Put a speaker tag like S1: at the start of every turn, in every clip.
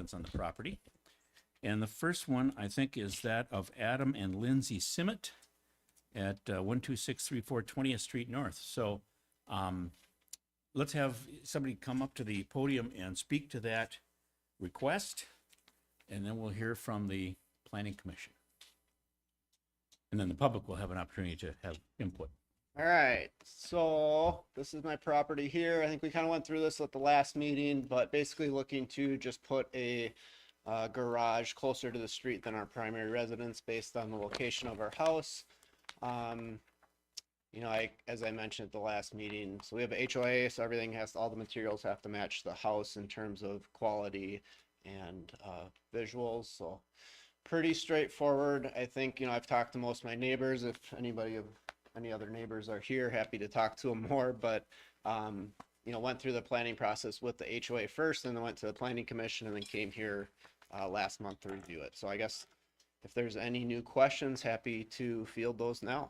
S1: residents on the property. And the first one, I think, is that of Adam and Lindsay Simmet at 12634 20th Street North. So let's have somebody come up to the podium and speak to that request, and then we'll hear from the Planning Commission. And then the public will have an opportunity to have input.
S2: All right, so this is my property here. I think we kind of went through this at the last meeting, but basically looking to just put a garage closer to the street than our primary residence based on the location of our house. You know, as I mentioned at the last meeting, so we have a HOA, so everything all the materials have to match the house in terms of quality and visuals. So pretty straightforward. I think, you know, I've talked to most of my neighbors. If any other neighbors are here, happy to talk to them more, but you know, went through the planning process with the HOA first, and then went to the Planning Commission, and then came here last month to review it. So I guess if there's any new questions, happy to field those now.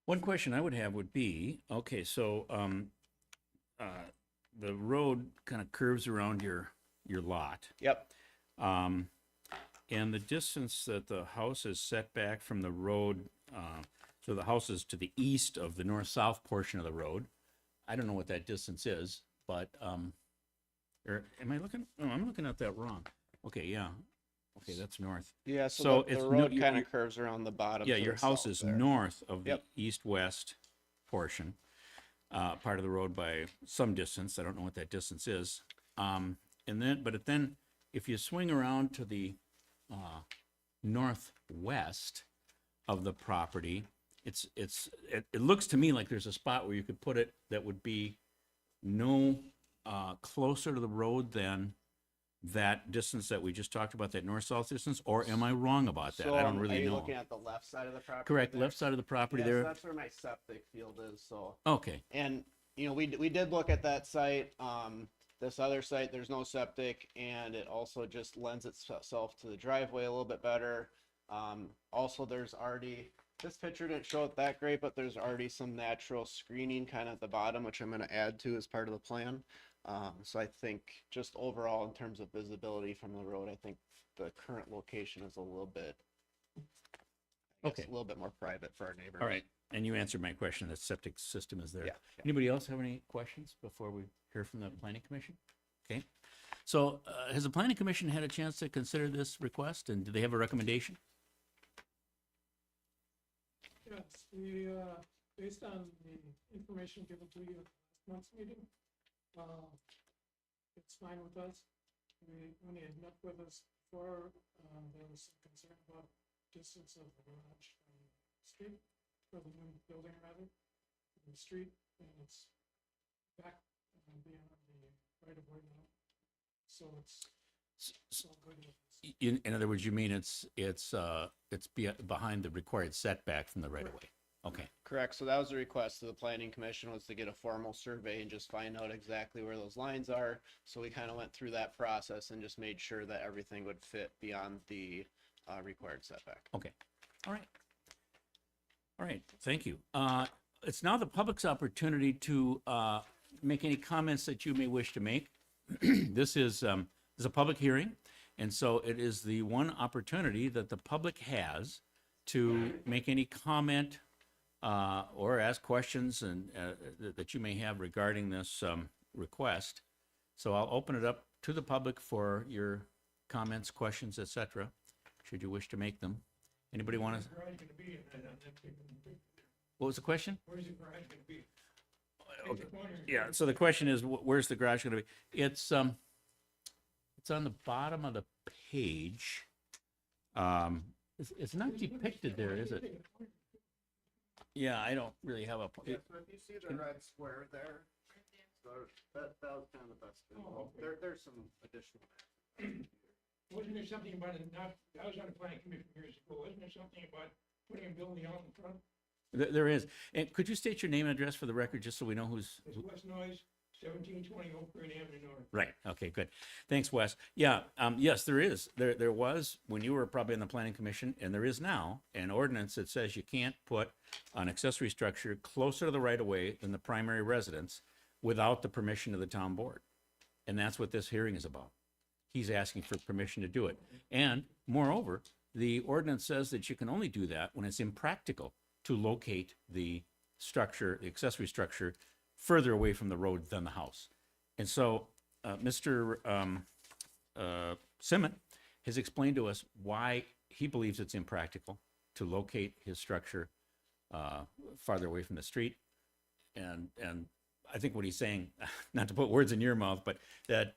S1: One question I would have would be, okay, so the road kind of curves around your lot.
S2: Yep.
S1: And the distance that the house is set back from the road, so the house is to the east of the north-south portion of the road. I don't know what that distance is, but, or am I looking? Oh, I'm looking at that wrong. Okay, yeah. Okay, that's north.
S2: Yeah,
S1: So
S2: so
S1: it's
S2: the
S1: no-
S2: road
S1: you-
S2: kind
S1: you-
S2: of curves around the bottom.
S1: Yeah,
S2: to
S1: your
S2: the
S1: house
S2: south
S1: is
S2: there.
S1: north of the
S2: Yep.
S1: east-west portion, part of the road by some distance. I don't know what that distance is. And then, if you swing around to the northwest of the property, it looks to me like there's a spot where you could put it that would be no closer to the road than that distance that we just talked about, that north-south distance, or am I wrong about that?
S2: So,
S1: I don't
S2: are
S1: really
S2: you
S1: know.
S2: looking at the left side of the property?
S1: Correct,
S2: there?
S1: left side of the property
S2: Yeah, so
S1: there.
S2: that's where my septic field is, so.
S1: Okay,
S2: And, you know, we did look at that site. This other site, there's no septic, and it also just lends itself to the driveway a little bit better. Also, there's already, this picture didn't show it that great, but there's already some natural screening kind of at the bottom, which I'm gonna add to as part of the plan. So I think just overall, in terms of visibility from the road, I think the current location is a little bit,
S1: Okay.
S2: a little bit more private for our neighbors.
S1: all right. And you answered my question, the septic system is there.
S2: Yeah.
S1: Anybody else have any questions before we hear from the planning commission? Okay. So has the planning commission had a chance to consider this request, and do they have a recommendation?
S3: Yes, based on the information given to you at last month's meeting, it's fine with us. When he had met with us before, there was some concern about distance of the garage from the street, or the new building rather, from the street, and it's back beyond the right of way now. So it's all good with us.
S1: In other words, you mean it's behind the required setback from the right of way? Okay,
S2: Correct. So that was the request of the planning commission, was to get a formal survey and just find out exactly where those lines are. So we kind of went through that process and just made sure that everything would fit beyond the required setback.
S1: okay. All right. All right, thank you. It's now the public's opportunity to make any comments that you may wish to make. This is a public hearing, and so it is the one opportunity that the public has to make any comment or ask questions and that you may have regarding this request. So I'll open it up to the public for your comments, questions, etc., should you wish to make them. Anybody want to?
S3: Where's the garage gonna be in that big picture?
S1: What was the question?
S3: Where's the garage gonna be?
S1: Okay.
S3: It's a corner.
S1: Yeah, so the question is, where's the garage going to be? It's on the bottom of the page. It's not depicted there, is it? Yeah, I don't really have a.
S2: So if you see the red square there, so that was kind of the best.
S3: Oh, okay.
S2: There's some additional.
S3: Wasn't there something about it, not, I was on the planning commission years ago, wasn't there something about putting a building out in front?
S1: There is. And could you state your name and address for the record, just so we know who's?
S3: It's West Noise, 1720 Oak Green Avenue North.
S1: Right. Okay, good. Thanks, Wes. Yeah, yes, there is. There was when you were probably in the planning commission, and there is now an ordinance that says you can't put an accessory structure closer to the right of way than the primary residence without the permission of the town board. And that's what this hearing is about. he's asking for permission to do it. And moreover, the ordinance says that you can only do that when it's impractical to locate the structure, the accessory structure, further away from the road than the house. And so, Mr. Simon has explained to us why he believes it's impractical to locate his structure farther away from the street. And I think what he's saying, not to put words in your mouth, but that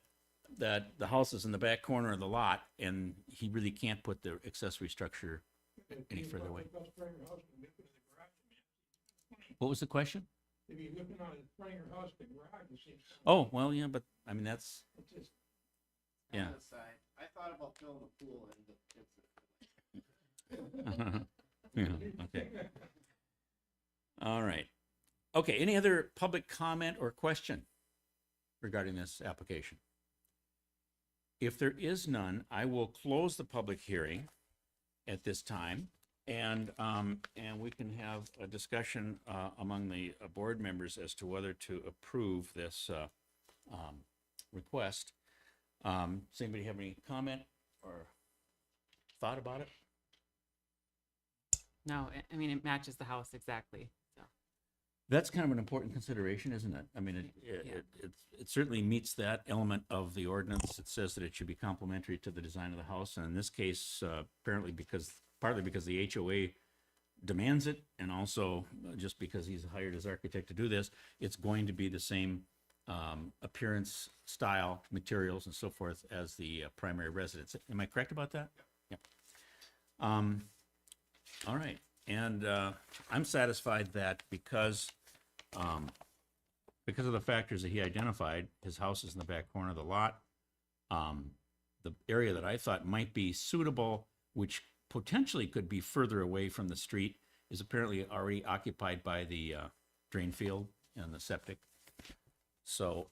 S1: the house is in the back corner of the lot, and he really can't put the accessory structure any further away. What was the question?
S3: If you're looking on in front of your house, the garage, you see.
S1: Oh, well, yeah, but I mean, that's,
S3: It's just,
S1: yeah.
S2: On the side, I thought about filling the pool and the
S1: Yeah, okay. All right. Okay, any other public comment or question regarding this application? If there is none, I will close the public hearing at this time, and we can have a discussion among the board members as to whether to approve this request. Does anybody have any comment or thought about it?
S4: No, I mean, it matches the house exactly, so.
S1: That's kind of an important consideration, isn't it? I mean, it certainly meets that element of the ordinance. It says that it should be complementary to the design of the house, and in this case, apparently partly because the HOA demands it, and also just because he's hired his architect to do this, it's going to be the same appearance, style, materials, and so forth as the primary residence. Am I correct about that? Yeah. All right, and I'm satisfied that because of the factors that he identified, his house is in the back corner of the lot. The area that I thought might be suitable, which potentially could be further away from the street, is apparently already occupied by the drain field and the septic. So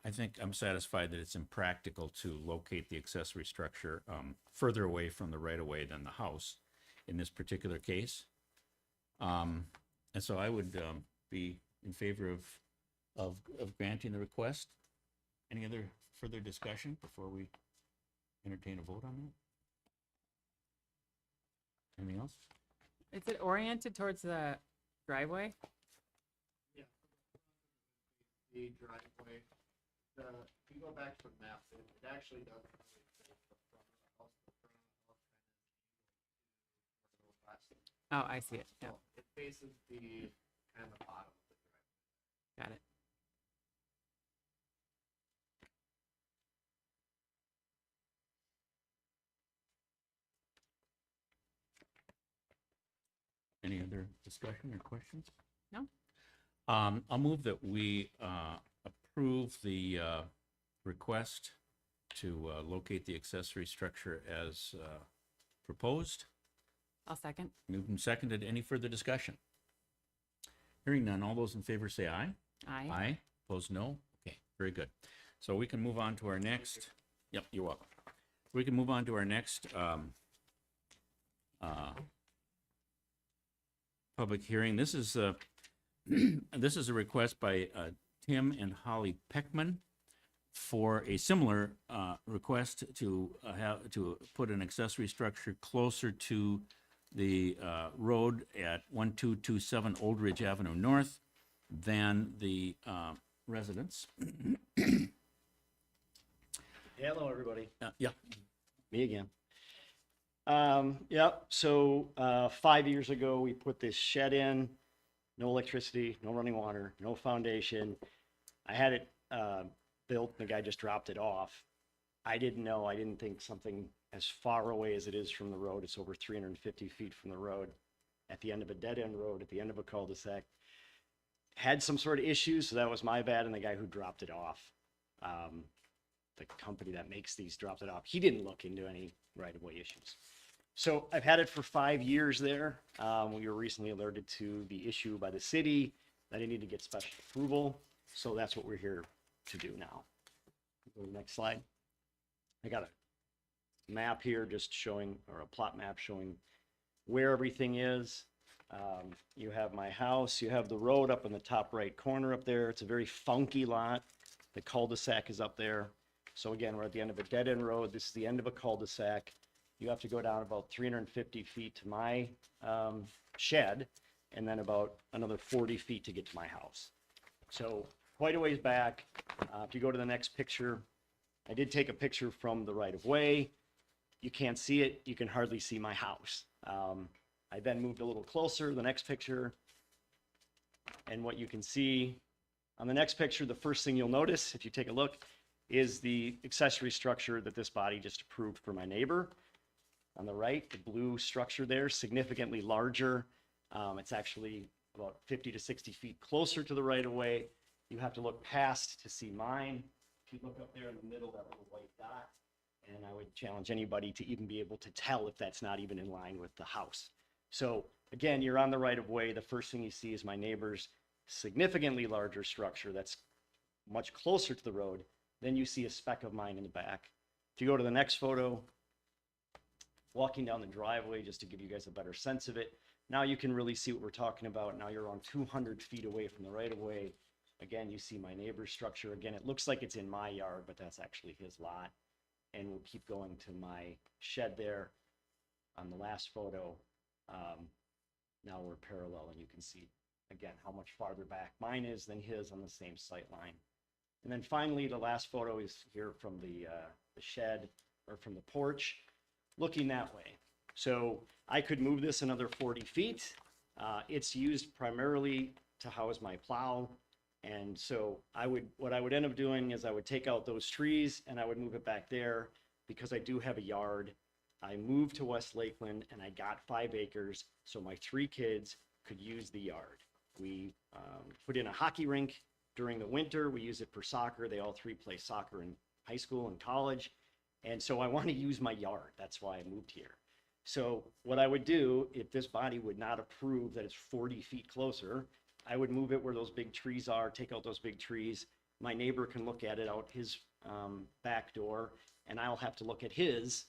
S1: I think I'm satisfied that it's impractical to locate the accessory structure further away from the right-of-way than the house in this particular case. And so I would be in favor of granting the request. Any other further discussion before we entertain a vote on that? Anything else?
S4: Is it oriented towards the driveway?
S2: the driveway. If you go back to the map, it actually does.
S4: Oh, I see it, yeah,
S2: So it faces the kind of the bottom of the driveway.
S4: got it.
S1: Any other discussion or questions?
S4: No.
S1: I'll move that we approve the request to locate the accessory structure as proposed.
S4: I'll second.
S1: Moved and seconded. Any further discussion? Hearing none. All those in favor say aye.
S4: Aye.
S1: Aye. Opposed, no? Okay, very good. So we can move on to our next, yep, you're welcome. We can move on to our next public hearing. This is this is a request by Tim and Holly Peckman for a similar request to put an accessory structure closer to the road at 1227 Old Ridge Avenue North than the residence.
S5: Hello, everybody.
S1: Yeah,
S5: Me again. Yep. So 5 years ago, we put this shed in. No electricity, no running water, no foundation. I had it built. The guy just dropped it off. I didn't know. I didn't think something as far away as it is from the road. It's over 350 feet from the road, at the end of a dead end road, at the end of a cul-de-sac. Had some sort of issues, so that was my bad. And the guy who dropped it off, the company that makes these dropped it off. He didn't look into any right-of-way issues. So I've had it for 5 years there. We were recently alerted to the issue by the city that I need to get special approval. So that's what we're here to do now. Go to the next slide. I got a map here just showing, or a plot map showing where everything is. You have my house, you have the road up in the top right corner up there. It's a very funky lot. The cul-de-sac is up there. So again, we're at the end of a dead end road. This is the end of a cul-de-sac. You have to go down about 350 feet to my shed, and then about another 40 feet to get to my house. So quite a ways back. If you go to the next picture, I did take a picture from the right of way. You can't see it. You can hardly see my house. I then moved a little closer, the next picture. And what you can see on the next picture, the first thing you'll notice, if you take a look, is the accessory structure that this body just approved for my neighbor. On the right, the blue structure there, significantly larger. It's actually about 50 to 60 feet closer to the right of way. You have to look past to see mine. If you look up there in the middle, that little white dot, and I would challenge anybody to even be able to tell if that's not even in line with the house. So again, you're on the right of way. The first thing you see is my neighbor's significantly larger structure that's much closer to the road. Then you see a speck of mine in the back. If you go to the next photo, walking down the driveway, just to give you guys a better sense of it, now you can really see what we're talking about. Now you're on 200 feet away from the right of way. Again, you see my neighbor's structure. Again, it looks like it's in my yard, but that's actually his lot. And we'll keep going to my shed there on the last photo. Now we're parallel, and you can see, again, how much farther back mine is than his on the same sight line. And then finally, the last photo is here from the shed, or from the porch, looking that way. So I could move this another 40 feet. It's used primarily to house my plow. And so what I would end up doing is I would take out those trees and I would move it back there, because I do have a yard. I moved to West Lakeland and I got 5 acres so my 3 kids could use the yard. We put in a hockey rink during the winter. We use it for soccer. They all 3 play soccer in high school and college. And so I want to use my yard. That's why I moved here. So what I would do, if this body would not approve that it's 40 feet closer, I would move it where those big trees are, take out those big trees. My neighbor can look at it out his back door, and I'll have to look at his,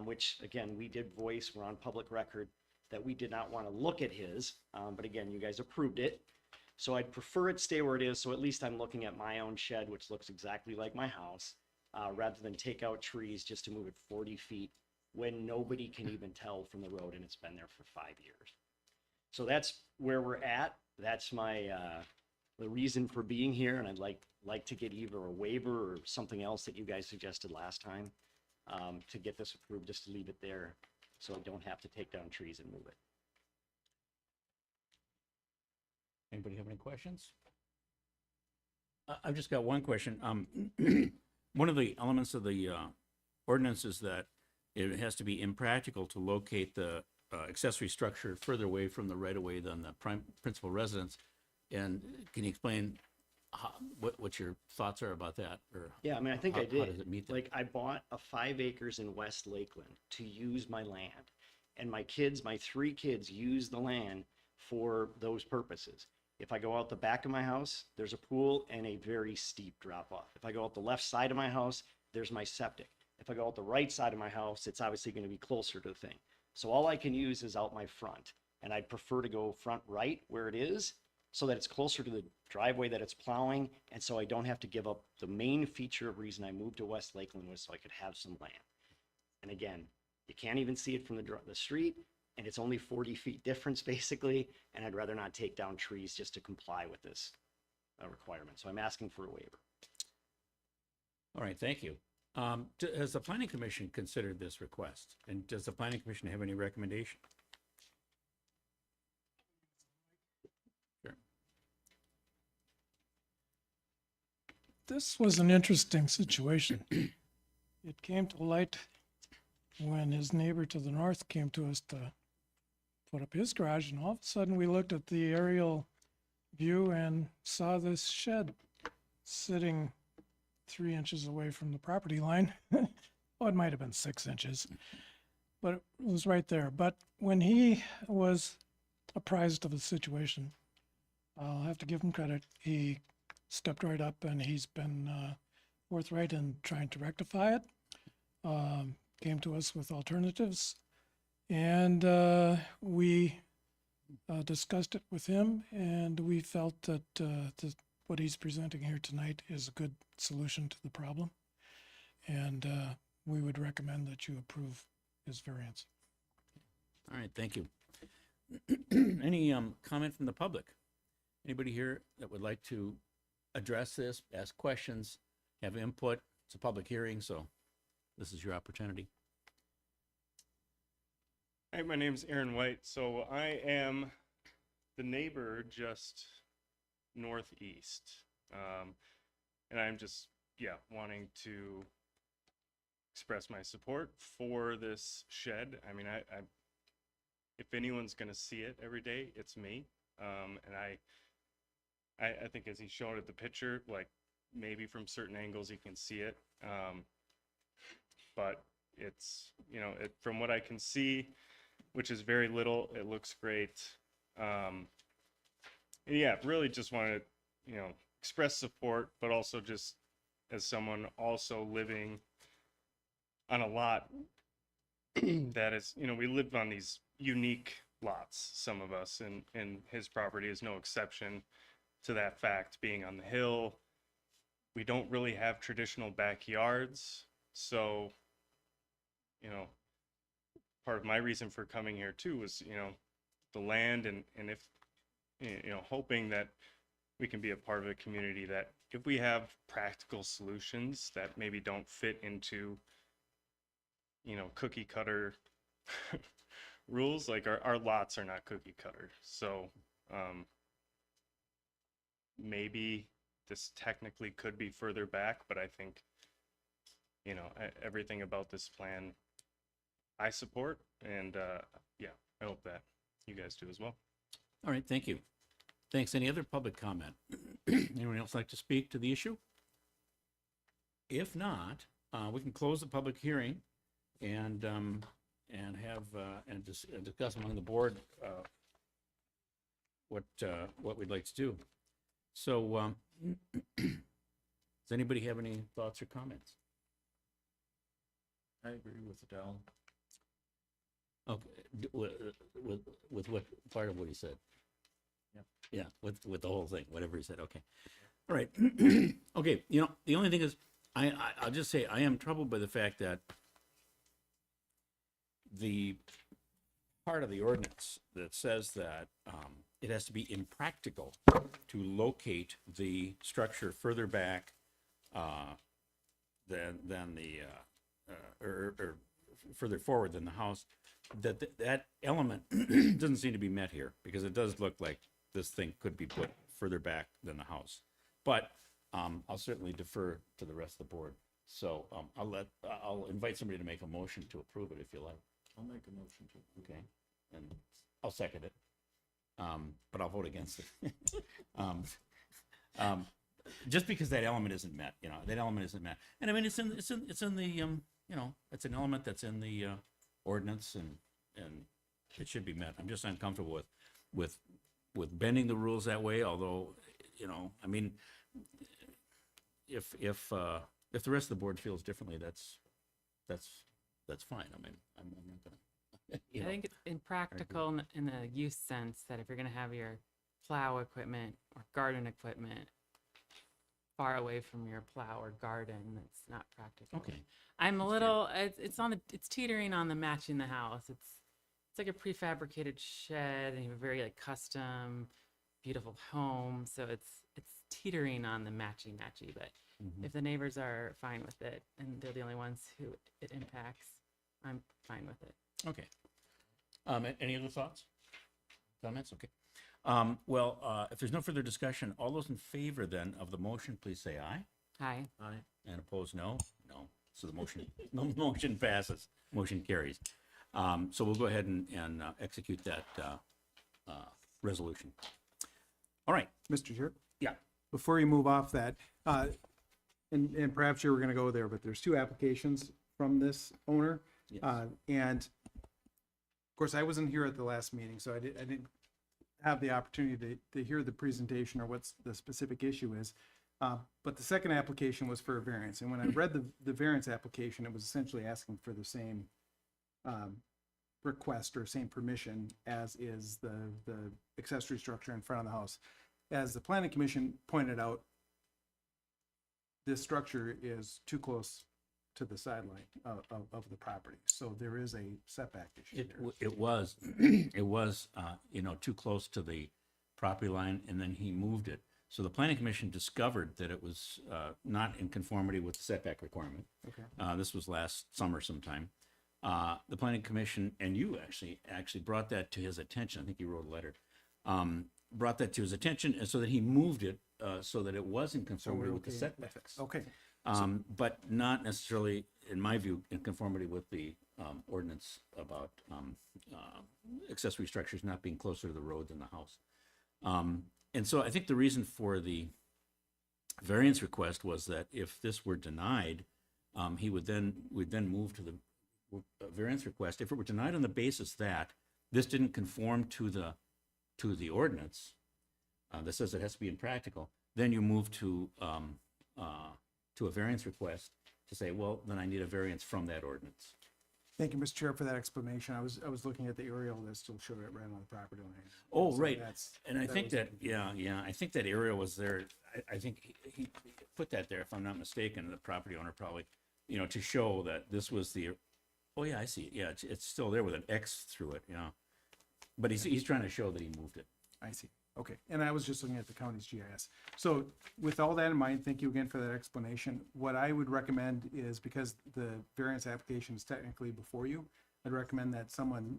S5: which again, we did voice, we're on public record, that we did not want to look at his, but again, you guys approved it. So I'd prefer it stay where it is, so at least I'm looking at my own shed, which looks exactly like my house, rather than take out trees just to move it 40 feet when nobody can even tell from the road and it's been there for 5 years. So that's where we're at. That's my the reason for being here, and I'd like to get either a waiver or something else that you guys suggested last time to get this approved, just to leave it there so I don't have to take down trees and move it.
S1: Anybody have any questions? I've just got one question. One of the elements of the ordinance is that it has to be impractical to locate the accessory structure further away from the right-of-way than the principal residence. And can you explain what your thoughts are about that? Or
S5: Yeah, I mean, I think I
S1: how
S5: did.
S1: does it meet that?
S5: Like, I bought a 5 acres in West Lakeland to use my land. And my kids, my 3 kids, use the land for those purposes. If I go out the back of my house, there's a pool and a very steep drop off. If I go out the left side of my house, there's my septic. If I go out the right side of my house, it's obviously going to be closer to the thing. So all I can use is out my front. And I'd prefer to go front right where it is, so that it's closer to the driveway that it's plowing. And so I don't have to give up the main feature of reason I moved to West Lakeland, was so I could have some land. And again, you can't even see it from the street, and it's only 40 feet difference basically. And I'd rather not take down trees just to comply with this requirement. So I'm asking for a waiver.
S1: All right, thank you. Has the planning commission considered this request? And does the planning commission have any recommendation? Sure.
S3: This was an interesting situation. It came to light when his neighbor to the north came to us to put up his garage, and all of a sudden we looked at the aerial view and saw this shed sitting 3 inches away from the property line. Oh, it might have been 6 inches, but it was right there. But when he was apprised of the situation, I'll have to give him credit. He stepped right up, and he's been forthright in trying to rectify it. Came to us with alternatives, and we discussed it with him, and we felt that what he's presenting here tonight is a good solution to the problem. and we would recommend that you approve his variance.
S1: All right, thank you. Any comment from the public? Anybody here that would like to address this, ask questions, have input? It's a public hearing, so this is your opportunity.
S6: Hi, my name's Aaron White. So I am the neighbor just northeast. And I'm just, wanting to express my support for this shed. I mean, I if anyone's going to see it every day, it's me. And I think as he showed at the picture, like maybe from certain angles you can see it. But it's, from what I can see, which is very little, it looks great. And really just wanted to, express support, but also just as someone also living on a lot that is, we live on these unique lots, some of us, and his property is no exception to that fact, being on the hill. We don't really have traditional backyards, so, part of my reason for coming here too was, the land and if, hoping that we can be a part of a community that if we have practical solutions that maybe don't fit into, cookie cutter rules, like our lots are not cookie cutter. So, maybe this technically could be further back, but I think, everything about this plan I support, and I hope that you guys do as well.
S1: All right, thank you. Thanks. Any other public comment? Anyone else like to speak to the issue? If not, we can close the public hearing and have and discuss among the board what we'd like to do. So, does anybody have any thoughts or comments?
S7: I agree with Adele.
S1: Okay, with what part of what he said?
S7: Yep.
S1: Yeah, with the whole thing, whatever he said. Okay, all right. Okay, the only thing is, I'll just say I am troubled by the fact that the part of the ordinance that says that it has to be impractical to locate the structure further back than the or further forward than the house, that element doesn't seem to be met here, because it does look like this thing could be put further back than the house. But I'll certainly defer to the rest of the board. So I'll invite somebody to make a motion to approve it if you like.
S7: I'll make a motion to.
S1: Okay, and I'll second it. But I'll vote against it. Just because that element isn't met, that element isn't met. And I mean, it's in the it's an element that's in the ordinance, and it should be met. I'm just uncomfortable with bending the rules that way. Although, I mean, if the rest of the board feels differently, that's fine. I mean, I'm not gonna.
S4: I think it's impractical in the use sense that if you're going to have your plow equipment or garden equipment far away from your plow or garden, that's not practical.
S1: Okay.
S4: I'm a little, it's teetering on the matching the house. It's like a prefabricated shed, and you have a very like custom, beautiful home. So it's teetering on the matchy, but if the neighbors are fine with it and they're the only ones who it impacts, I'm fine with it.
S1: Okay. Any other thoughts? Comments? Okay. Well, if there's no further discussion, all those in favor then of the motion, please say aye.
S4: Hi.
S7: Aye.
S1: And opposed, no? No. So the motion passes. Motion carries. So we'll go ahead and execute that resolution. All right.
S8: Mr. Chair,
S1: Yeah.
S8: before you move off that, and perhaps you were gonna go there, but there's two applications from this owner.
S1: Yes.
S8: And of course, I wasn't here at the last meeting, so I didn't have the opportunity to hear the presentation or what's the specific issue is. But the second application was for a variance, and when I read the variance application, it was essentially asking for the same request or same permission as is the accessory structure in front of the house. As the planning commission pointed out, this structure is too close to the sideline of the property. So there is a setback issue
S1: It,
S8: there.
S1: it was, it was, too close to the property line, and then he moved it. So the planning commission discovered that it was, not in conformity with the setback requirement.
S8: Okay.
S1: This was last summer sometime. The planning commission, and you actually brought that to his attention. I think you wrote a letter. Brought that to his attention, and so that he moved it, so that it was in
S8: So
S1: conformity
S8: we're
S1: with the
S8: okay with it.
S1: setbacks.
S8: Okay,
S1: But not necessarily, in my view, in conformity with the ordinance about accessory structures not being closer to the road than the house. And so I think the reason for the variance request was that if this were denied, we'd then move to the variance request. If it were denied on the basis that this didn't conform to the ordinance that says it has to be impractical, then you move to a variance request to say, well, then I need a variance from that ordinance.
S8: thank you, Mr. Chair, for that explanation. I was looking at the aerial that still showed it right on the property line.
S1: Oh,
S8: So
S1: right.
S8: that's-
S1: And I think
S8: was-
S1: that, yeah, I think that area was there. I think he put that there, if I'm not mistaken, the property owner probably, to show that this was oh yeah, I see it. Yeah, it's still there with an X through it, But he's trying to show that he moved it.
S8: I see. Okay, and I was just looking at the county's GIS. So with all that in mind, thank you again for that explanation. What I would recommend is, because the variance application is technically before you, I'd recommend that someone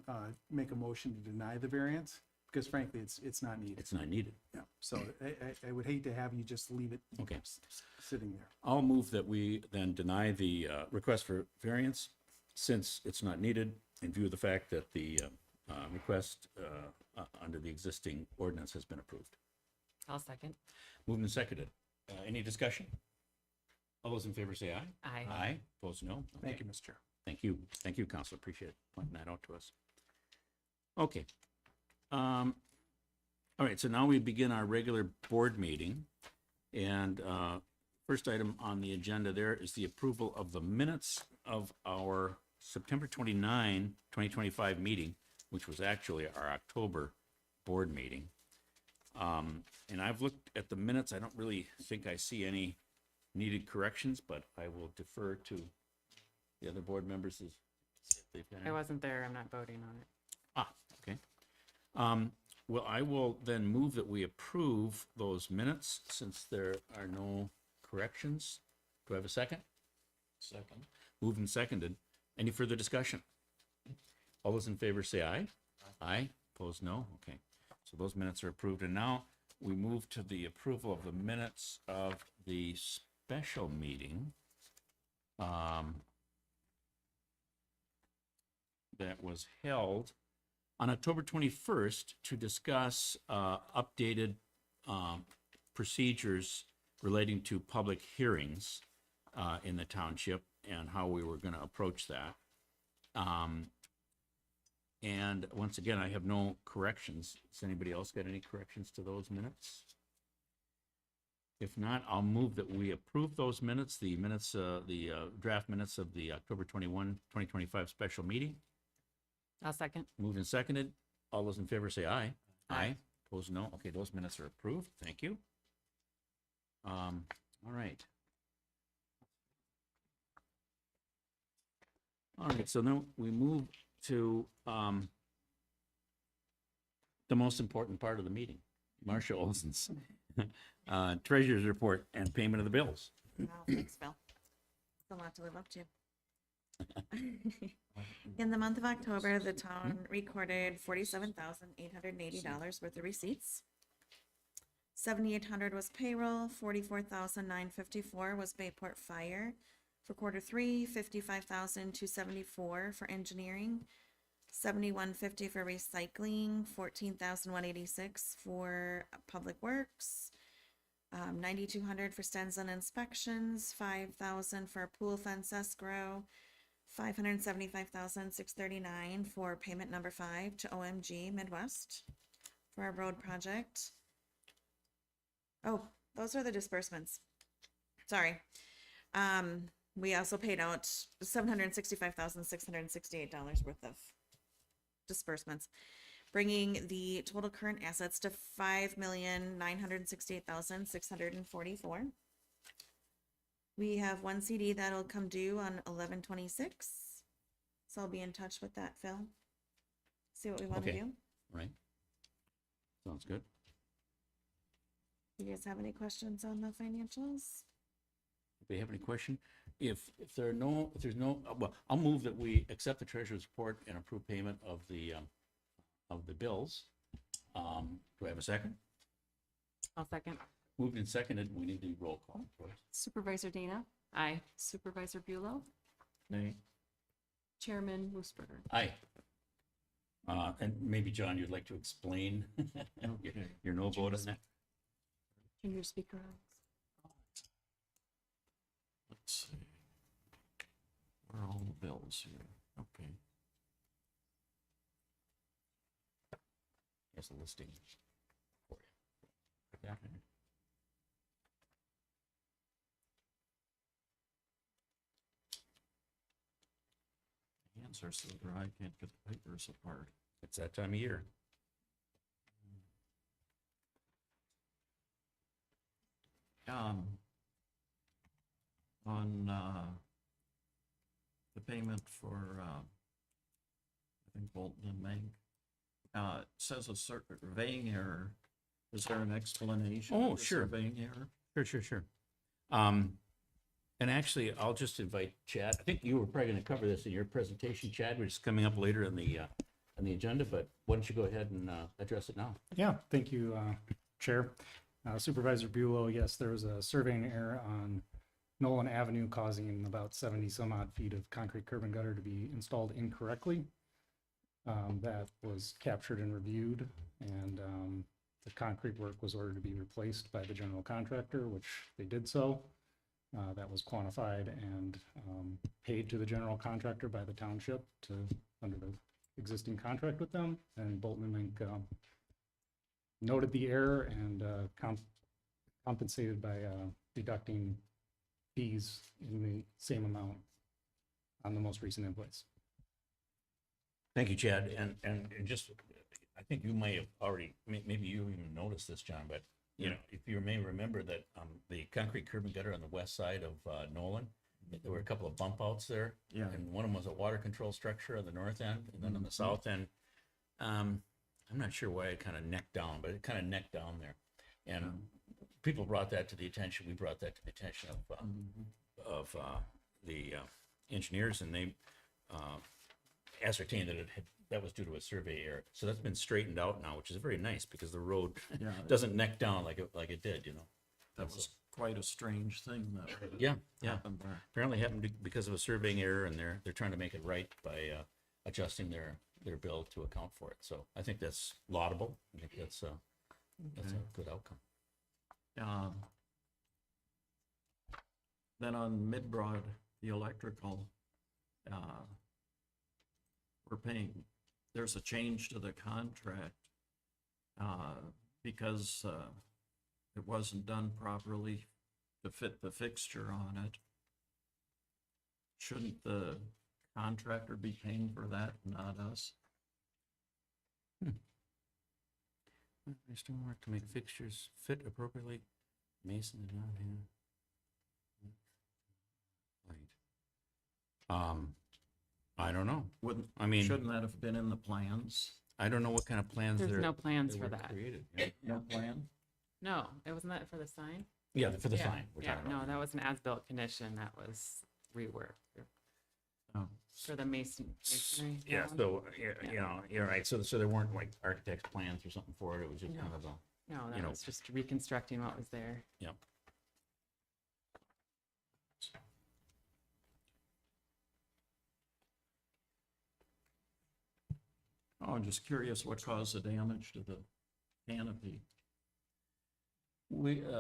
S8: make a motion to deny the variance, because frankly, it's not needed.
S1: It's not needed.
S8: Yeah, so I would hate to have you just leave it
S1: Okay.
S8: sitting there.
S1: I'll move that we then deny the request for variance since it's not needed, in view of the fact that the request under the existing ordinance has been approved.
S4: I'll second.
S1: Moved and seconded. Any discussion? All those in favor say aye.
S4: Aye.
S1: Aye. Opposed, no.
S8: Thank
S1: Okay.
S8: you, Mr. Chair.
S1: Thank you. Thank you, Council. Appreciate it pointing that out to us. Okay. All right, so now we begin our regular board meeting. And first item on the agenda there is the approval of the minutes of our September 29, 2025 meeting, which was actually our October board meeting. And I've looked at the minutes. I don't really think I see any needed corrections, but I will defer to the other board members as see if they've got
S4: I
S1: any.
S4: wasn't there. I'm not voting on it.
S1: Okay. Well, I will then move that we approve those minutes since there are no corrections. Do I have a second?
S7: Second.
S1: Moved and seconded. Any further discussion? All those in favor say aye. Aye. Opposed, no. Okay. So those minutes are approved. And now we move to the approval of the minutes of the special meeting that was held on October 21st to discuss updated procedures relating to public hearings in the township and how we were going to approach that. And once again, I have no corrections. Does anybody else got any corrections to those minutes? If not, I'll move that we approve those minutes, the draft minutes of the October 21, 2025 special meeting.
S4: I'll second.
S1: Moved and seconded. All those in favor say aye.
S4: Aye.
S1: Opposed, no. Okay, those minutes are approved. Thank you. All right. All right, so now we move to the most important part of the meeting, Marcia Olson's treasurer's report and payment of the bills.
S9: Wow, thanks, Phil. It's a lot to live up to. In the month of October, the town recorded $47,880 worth of receipts. 7,800 was payroll, 44,954 was Bayport Fire. For quarter three, 55,274 for engineering, 7,150 for recycling, 14,186 for public works, 9,200 for Stenson inspections, 5,000 for pool fence escrow, 575,639 for payment number 5 to OMG Midwest for our road project. Oh, those are the disbursements. Sorry. We also paid out $765,668 worth of disbursements, bringing the total current assets to $5,968,644. We have one CD that'll come due on 11/26. So I'll be in touch with that, Phil. See what we want to
S1: Okay.
S9: do.
S1: Right? Sounds good.
S9: You guys have any questions on the financials?
S1: If they have any question, if there's no, well, I'll move that we accept the treasurer's report and approve payment of the bills. Do I have a second?
S4: I'll second.
S1: Moved and seconded, we need the roll call.
S10: Supervisor Dana,
S4: Aye.
S10: Supervisor Bulow,
S7: Nay.
S10: Chairman Moosberger.
S1: Aye. And maybe, John, you'd like to explain your no vote on that?
S10: Turn your speaker on.
S7: Let's see. Where are all the bills here? Okay.
S1: Here's the listing for you.
S7: Okay. Hands are so dry, I can't get the papers apart.
S1: It's that time of year.
S7: On, the payment for, I think Bolton and Meg, it says a surveying error. Is there an explanation?
S1: Oh,
S7: of the
S1: sure.
S7: Surveying error?
S1: Sure. And actually, I'll just invite Chad. I think you were probably going to cover this in your presentation, Chad, which is coming up later in the agenda, but why don't you go ahead and address it now?
S11: Yeah, thank you, Chair. Supervisor Bulow, yes, there was a surveying error on Nolan Avenue causing about 70 some odd feet of concrete curb and gutter to be installed incorrectly. That was captured and reviewed, and the concrete work was ordered to be replaced by the general contractor, which they did so. That was quantified and paid to the general contractor by the township under the existing contract with them, and Bolton and Mink noted the error and compensated by deducting fees in the same amount on the most recent invoice.
S1: Thank you, Chad. And just, I think you may have already, maybe you even noticed this, John, but you know, if you may remember that the concrete curb and gutter on the west side of Nolan, there were a couple of bump outs there.
S7: Yeah.
S1: And one of them was a water control structure on the north end, and then on the south end, I'm not sure why it kind of necked down, but it kind of necked down there. And people brought that to the attention. We brought that to the attention of the engineers, and they ascertained that that was due to a survey error. So that's been straightened out now, which is very nice because the road
S7: Yeah,
S1: doesn't neck down like it did, you know.
S7: that was quite a strange thing that
S1: Yeah.
S7: happened there.
S1: Apparently happened because of a surveying error, and they're trying to make it right by adjusting their bill to account for it. So I think that's laudable. I think that's a good outcome.
S7: Then on Mid-Broad, the electrical, we're paying, there's a change to the contract because it wasn't done properly to fit the fixture on it. Shouldn't the contractor be paying for that, not us?
S1: Stonework to make fixtures fit appropriately. Mason did not have. Right. I don't know.
S7: Wouldn't,
S1: I mean,
S7: shouldn't that have been in the plans?
S1: I don't know what kind of plans
S4: There's
S1: there.
S4: no plans
S1: they
S4: for
S1: were
S4: that.
S1: created. Yeah.
S7: No plan?
S4: No, it wasn't that for the sign?
S1: Yeah, for the
S4: Yeah,
S1: sign. we're
S4: Yeah,
S1: talking
S4: no,
S1: about.
S4: that was an as-built condition. That was rework
S7: Oh,
S4: for the masonry.
S1: Yeah,
S4: that one.
S1: so, you know, you're right. So there weren't like architect's plans or something for it. It was just kind of a,
S4: No,
S1: you
S4: that
S1: know.
S4: was just reconstructing what was there.
S1: yep.
S7: Oh, I'm just curious what caused the damage to the canopy.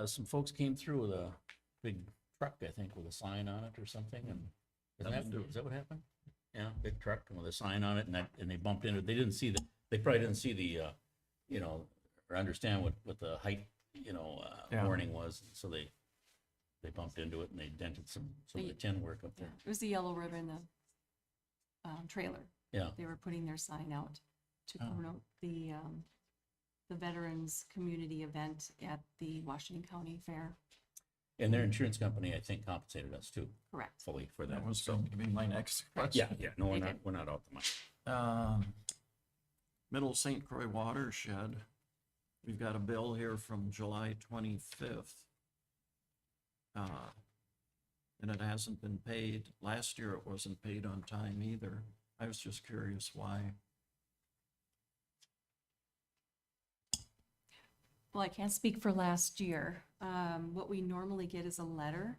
S1: Some folks came through with a big truck, I think, with a sign on it or something, and is that what happened? Yeah, big truck with a sign on it, and they bumped into it. They didn't see they probably didn't see the, you know, or understand what the height, you know,
S11: Yeah.
S1: warning was, so they bumped into it and they dented some of the tin work up
S10: Yeah,
S1: there.
S10: it was the Yellow Ribbon trailer.
S1: Yeah,
S10: They were putting their sign out to
S7: Oh.
S10: promote the Veterans Community event at the Washington County Fair.
S1: And their insurance company, I think, compensated us too,
S10: Correct.
S1: fully for that.
S7: That was going to be my next
S1: Yeah,
S7: question.
S1: yeah, no,
S10: They did.
S1: we're not out the money.
S7: Middle St. Croix watershed, we've got a bill here from July 25th. And it hasn't been paid. Last year it wasn't paid on time either. I was just curious why.
S10: Well, I can't speak for last year. What we normally get is a letter.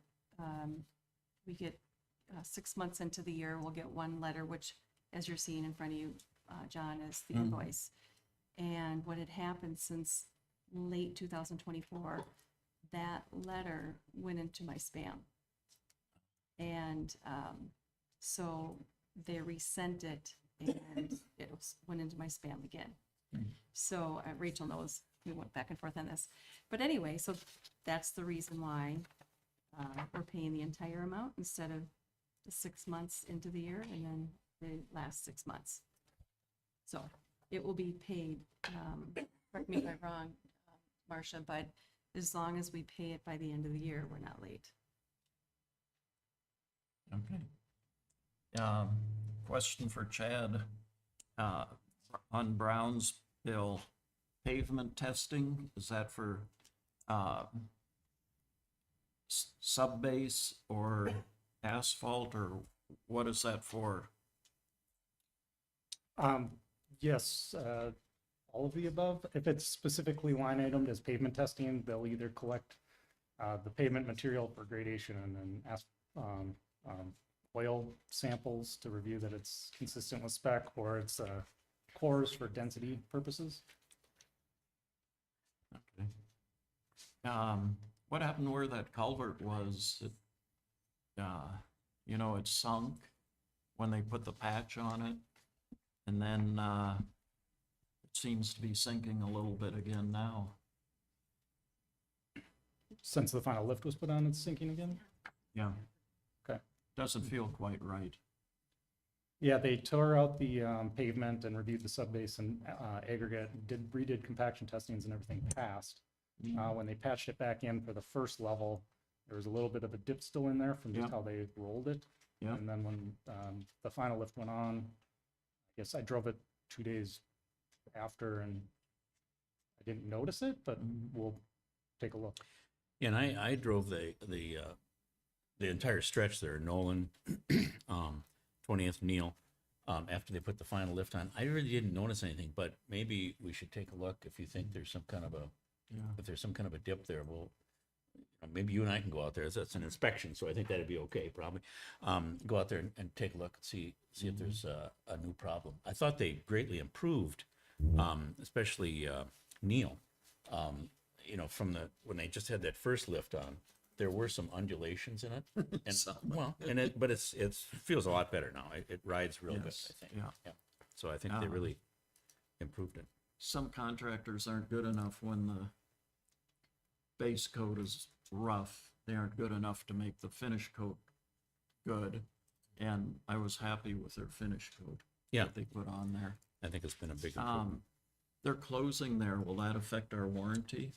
S10: We get 6 months into the year, we'll get one letter, which, as you're seeing in front of you, John, is the invoice. And what had happened since late 2024, that letter went into my spam. And so they resent it, and went into my spam again. So Rachel knows we went back and forth on this. But anyway, so that's the reason why we're paying the entire amount instead of the 6 months into the year and then the last 6 months. So it will be paid, correct me if I'm wrong, Marcia, but as long as we pay it by the end of the year, we're not late.
S7: Okay. Question for Chad. On Brown's bill, pavement testing, is that for sub-base or asphalt, or what is that for?
S11: Yes, all of the above. If it's specifically line itemed as pavement testing, they'll either collect the pavement material for gradation and then ask oil samples to review that it's consistent with spec, or it's cores for density purposes.
S7: Okay. What happened where that culvert was? It, it sunk when they put the patch on it, and then it seems to be sinking a little bit again now.
S11: Since the final lift was put on, it's sinking again?
S7: Yeah.
S11: Okay.
S7: Doesn't feel quite right.
S11: Yeah, they tore out the pavement and reviewed the subbase and aggregate, redid compaction testings and everything passed. When they patched it back in for the first level, there was a little bit of a dip still in there from just how they rolled it.
S7: Yeah.
S11: And then when the final lift went on, I guess I drove it 2 days after and I didn't notice it, but we'll take a look.
S1: And I drove the entire stretch there, Nolan, 20th Neil, after they put the final lift on. I really didn't notice anything, but maybe we should take a look if you think there's some kind of a dip there. Well, maybe you and I can go out there. That's an inspection, so I think that'd be okay, probably. Go out there and take a look and see if there's a new problem. I thought they greatly improved, especially Neil. From when they just had that first lift on, there were some undulations in it, but it feels a lot better now. It rides real good, I think.
S7: Yeah.
S1: So I think they really improved it.
S7: Some contractors aren't good enough when the base coat is rough. They aren't good enough to make the finish coat good. And I was happy with their finish coat that they put on there.
S1: I think it's been a big improvement.
S7: They're closing there. Will that affect our warranty?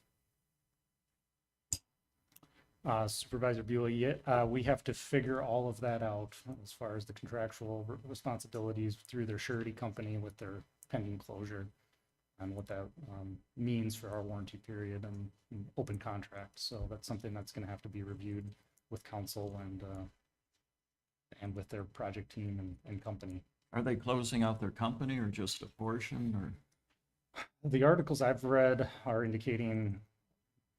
S11: Supervisor Bewley, we have to figure all of that out as far as the contractual responsibilities through their surety company with their pending closure and what that means for our warranty period and open contract. So that's something that's going to have to be reviewed with council and with their project team and company.
S7: Are they closing out their company or just a portion, or?
S11: The articles I've read are indicating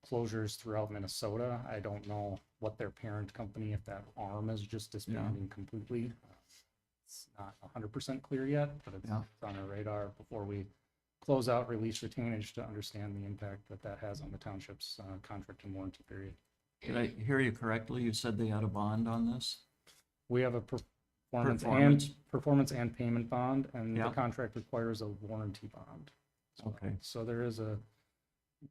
S11: closures throughout Minnesota. I don't know what their parent company, if that arm is just disbanding completely. It's not 100% clear yet, but it's on our radar before we close out release retainage to understand the impact that has on the township's contract and warranty period.
S7: Did I hear you correctly? You said they had a bond on this?
S11: We have a performance and payment bond, and the contract requires a warranty bond.
S7: Okay.
S11: So there is a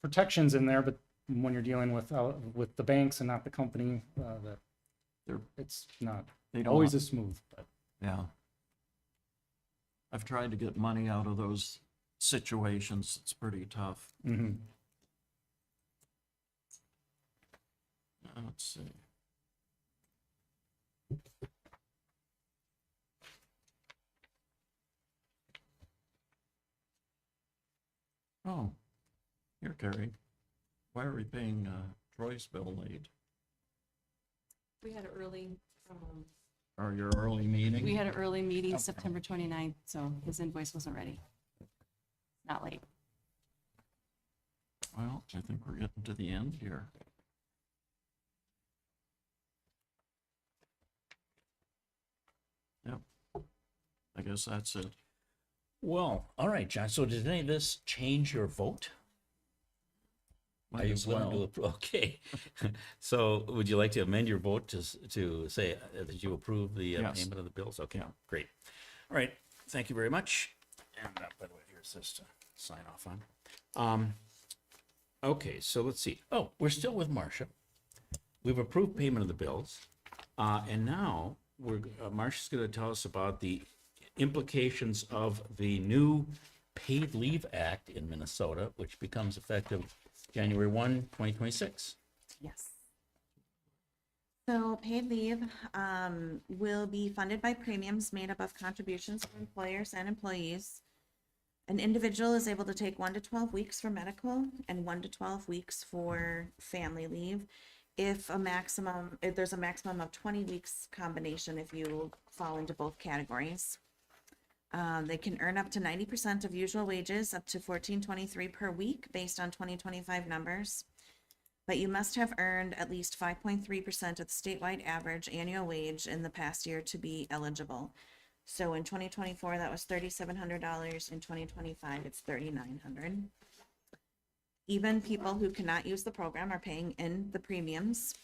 S11: protections in there, but when you're dealing with the banks and not the company, it's not always as smooth. But
S7: yeah, I've tried to get money out of those situations. It's pretty tough. Let's see. Oh, here, Carrie. Why are we paying Troy's bill late?
S10: We had an early,
S7: Or your early meeting?
S10: we had an early meeting
S7: Okay.
S10: September 29th, so his invoice wasn't ready. Not late.
S7: Well, I think we're getting to the end here. Yep. I guess that's it.
S1: Well, all right, John. So did any of this change your vote? Are
S7: Might
S1: you
S7: as
S1: willing to
S7: well.
S1: appro- Okay. So would you like to amend your vote to say that you approve the
S7: Yes.
S1: payment of the bills? Okay,
S7: Yeah.
S1: great. All right, thank you very much. And by the way, here's this to sign off on. Okay, so let's see. Oh, we're still with Marcia. We've approved payment of the bills. And now Marcia's going to tell us about the implications of the new Paid Leave Act in Minnesota, which becomes effective January 1, 2026.
S9: Yes. So paid leave will be funded by premiums made up of contributions from employers and employees. An individual is able to take 1 to 12 weeks for medical and 1 to 12 weeks for family leave. If there's a maximum of 20 weeks combination if you fall into both categories. They can earn up to 90% of usual wages, up to $14.23 per week based on 2025 numbers. But you must have earned at least 5.3% of the statewide average annual wage in the past year to be eligible. So in 2024, that was $3,700. In 2025, it's $3,900. Even people who cannot use the program are paying in the premiums.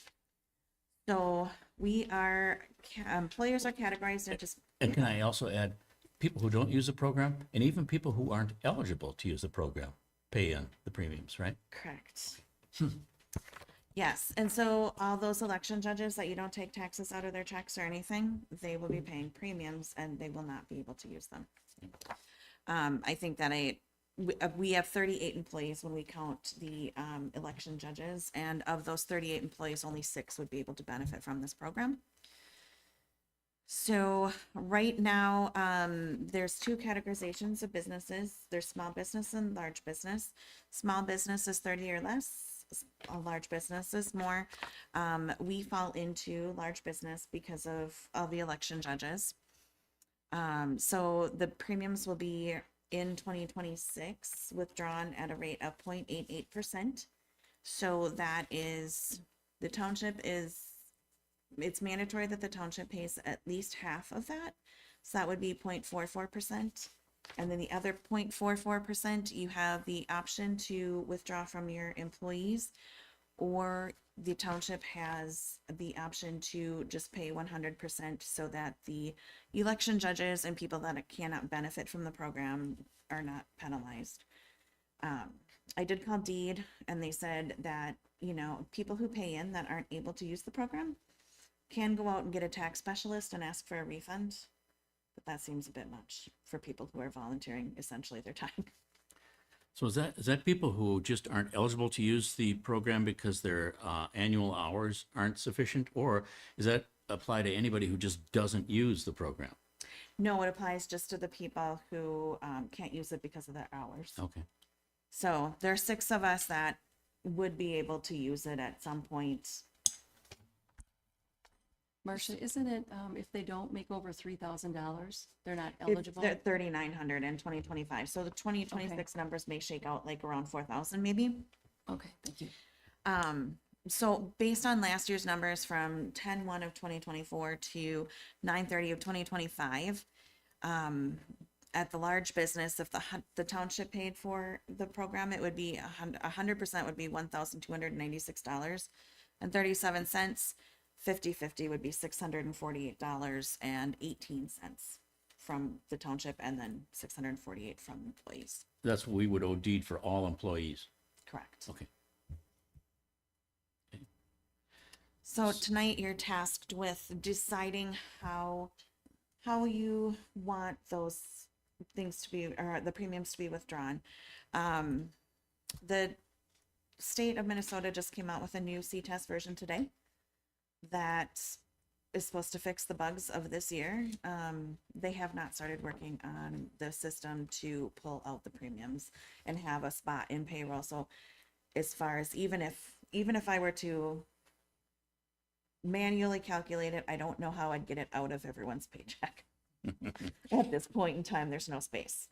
S9: So employers are categorized into
S1: And can I also add, people who don't use the program, and even people who aren't eligible to use the program, pay in the premiums, right?
S9: Correct. Yes, and so all those election judges that you don't take taxes out of their checks or anything, they will be paying premiums and they will not be able to use them. I think that we have 38 employees when we count the election judges, and of those 38 employees, only 6 would be able to benefit from this program. So right now, there's 2 categorizations of businesses. There's small business and large business. Small business is 30 or less. A large business is more. We fall into large business because of all the election judges. So the premiums will be in 2026 withdrawn at a rate of 0.88%. So that is, the township it's mandatory that the township pays at least half of that. So that would be 0.44%. And then the other 0.44%, you have the option to withdraw from your employees, or the township has the option to just pay 100% so that the election judges and people that cannot benefit from the program are not penalized. I did call Deed and they said that, people who pay in that aren't able to use the program can go out and get a tax specialist and ask for a refund. But that seems a bit much for people who are volunteering essentially their time.
S1: So is that people who just aren't eligible to use the program because their annual hours aren't sufficient? Or does that apply to anybody who just doesn't use the program?
S9: No, it applies just to the people who can't use it because of their hours.
S1: Okay.
S9: So there are 6 of us that would be able to use it at some point.
S10: Marcia, isn't it, if they don't make over $3,000, they're not
S9: It's
S10: eligible?
S9: they're 3,900 in 2025. So the 2026 numbers may shake out like around 4,000 maybe.
S10: Okay, thank you.
S9: So based on last year's numbers from 10/1 of 2024 to 9/30 of 2025, at the large business, if the township paid for the program, it would be 100% would be $1,296.37. 50/50 would be $648.18 from the township, and then $648 from employees.
S1: That's what we would owe Deed for all employees.
S9: Correct.
S1: Okay.
S9: So tonight you're tasked with deciding how you want those things to be, or the premiums to be withdrawn. The state of Minnesota just came out with a new C-test version today. that is supposed to fix the bugs of this year. They have not started working on the system to pull out the premiums and have a spot in payroll. So as far as even if I were to manually calculate it, I don't know how I'd get it out of everyone's paycheck. At this point in time, there's no space.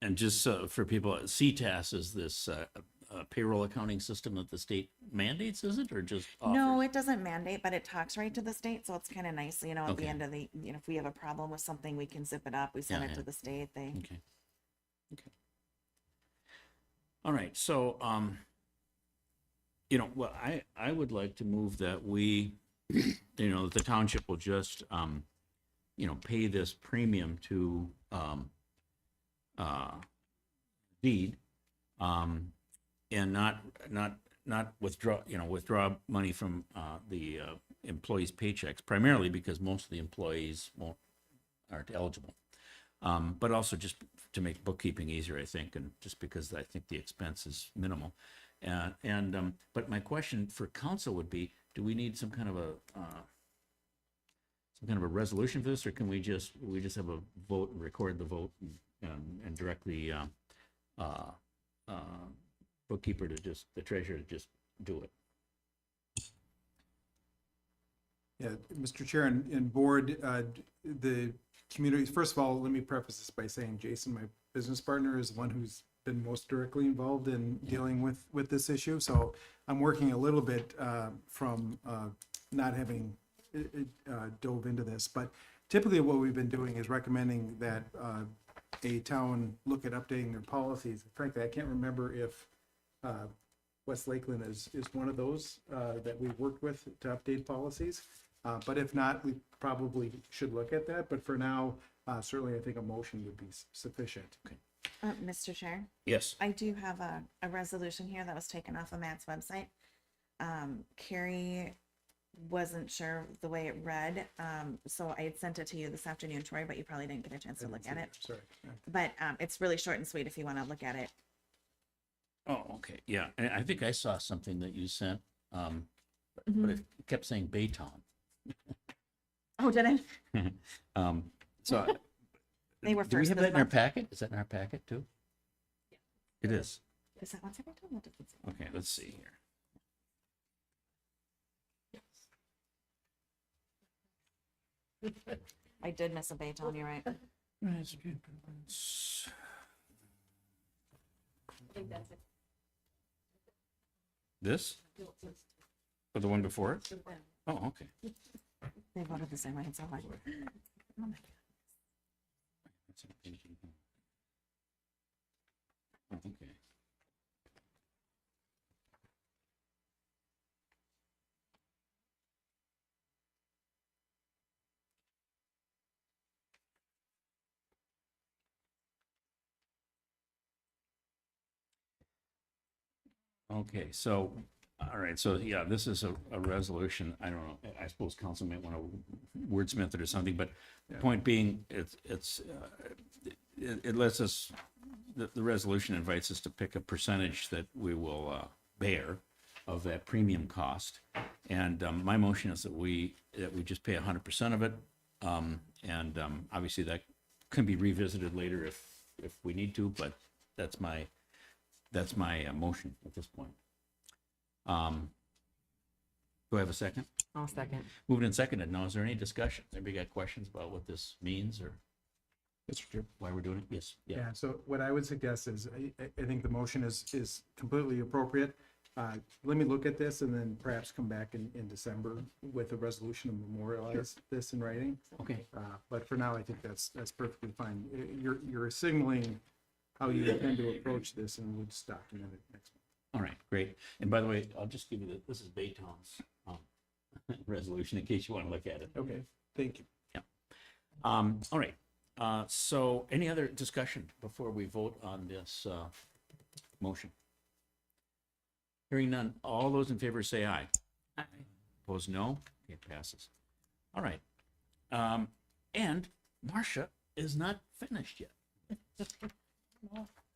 S1: And just for people, CTAS is this payroll accounting system that the state mandates, is it, or just
S9: No,
S1: offers?
S9: it doesn't mandate, but it talks right to the state, so it's kind of nice, at
S1: Okay.
S9: the end of the, if we have a problem with something, we can zip it up, we send
S1: Yeah,
S9: it to
S1: yeah.
S9: the state, they,
S1: Okay. Okay. All right, so, well, I would like to move that we, that the township will just, pay this premium to, deed, and not withdraw money from, the, employees' paychecks, primarily because most of the employees aren't eligible. But also just to make bookkeeping easier, I think, and just because I think the expense is minimal. But my question for council would be, do we need some kind of a resolution for this, or can we just have a vote and record the vote and direct the bookkeeper the treasurer to just do it?
S8: Yeah, Mr. Chair and board, the community, first of all, let me preface this by saying Jason, my business partner, is the one who's been most directly involved in dealing with this issue. So I'm working a little bit from not having dove into this. But typically what we've been doing is recommending that a town look at updating their policies. Frankly, I can't remember if West Lakeland is one of those that we've worked with to update policies. But if not, we probably should look at that. But for now, certainly I think a motion would be sufficient.
S1: Okay.
S9: Mr. Chair,
S1: Yes.
S9: I do have a resolution here that was taken off of Matt's website. Carrie wasn't sure the way it read, so I had sent it to you this afternoon, Troy, but you probably didn't get a chance to look at it.
S8: Sorry.
S9: But it's really short and sweet if you want to look at it.
S1: Oh, okay, yeah, and I think I saw something that you sent, but
S9: Mm-hmm.
S1: it kept saying Baytown.
S9: Oh, did it?
S1: So.
S9: They were
S1: Do we
S9: first
S1: have
S9: this
S1: that in our
S9: month.
S1: packet? Is that in our packet too? It is.
S9: Is that what's every time? What does it say?
S1: Okay, let's see here.
S9: I did miss a Baytown, you're right.
S1: This? Or the one before it? Oh, okay.
S9: They voted the same way, it's all right. Oh my God.
S1: Oh, okay. Okay, so, all right, so yeah, this is a resolution. I don't know, I suppose council might want to wordsmith it or something, but the point being, it lets us, the resolution invites us to pick a percentage that we will bear of that premium cost. And my motion is that we just pay 100% of it. And obviously that can be revisited later if we need to, but that's my motion at this point. Do I have a second?
S4: I'll second.
S1: Moved and seconded. Now, is there any discussion? Anybody got questions about what this means or
S8: Mr. Chair.
S1: why we're doing it? Yes, yeah.
S8: Yeah, so what I would suggest is, I think the motion is completely appropriate. Let me look at this and then perhaps come back in December with a resolution to memorialize this in writing.
S1: Okay,
S8: But for now, I think that's perfectly fine. You're signaling how you intend to approach this, and we'll just document it next month.
S1: all right, great. And by the way, I'll just give you this is Baytown's resolution in case you want to look at it.
S8: Okay, thank you.
S1: All right. So any other discussion before we vote on this motion? Hearing none, all those in favor say aye.
S4: Aye.
S1: Opposed, no. It passes. All right. And Marcia is not finished yet.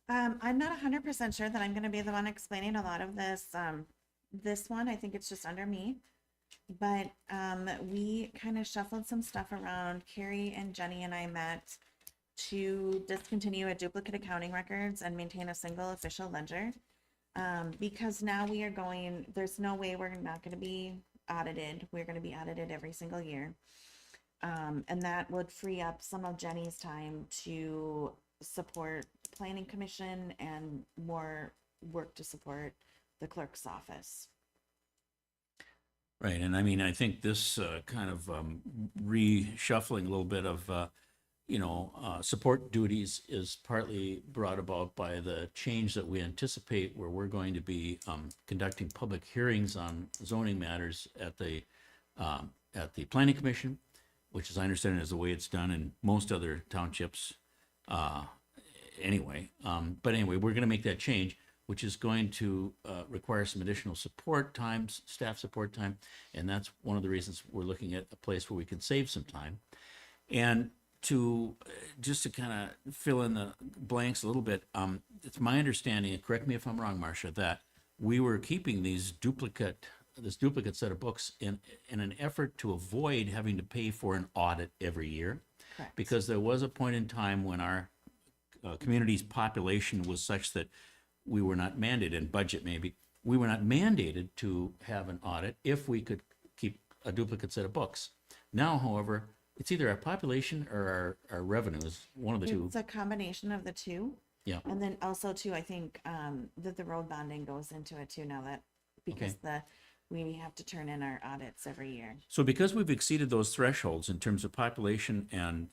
S9: I'm not 100% sure that I'm going to be the one explaining a lot of this. This one, I think it's just under me. But we kind of shuffled some stuff around. Carrie and Jenny and I met to discontinue a duplicate accounting records and maintain a single official ledger. Because now we are going, there's no way we're not going to be audited. We're going to be audited every single year. And that would free up some of Jenny's time to support planning commission and more work to support the clerk's office.
S1: Right, and I mean, I think this kind of reshuffling a little bit of, support duties is partly brought about by the change that we anticipate where we're going to be conducting public hearings on zoning matters at the Planning Commission, which as I understand it is the way it's done in most other townships anyway. But anyway, we're going to make that change, which is going to require some additional support times, staff support time. And that's one of the reasons we're looking at a place where we can save some time. And just to kind of fill in the blanks a little bit, it's my understanding, and correct me if I'm wrong, Marcia, that we were keeping this duplicate set of books in an effort to avoid having to pay for an audit every year.
S9: Correct.
S1: Because there was a point in time when our community's population was such that we were not mandated, in budget maybe, we were not mandated to have an audit if we could keep a duplicate set of books. Now, however, it's either our population or our revenues, one of the two.
S9: It's a combination of the two.
S1: Yeah.
S9: And then also too, I think that the road bonding goes into it too now that, because we have to turn in our audits every year.
S1: So because we've exceeded those thresholds in terms of population and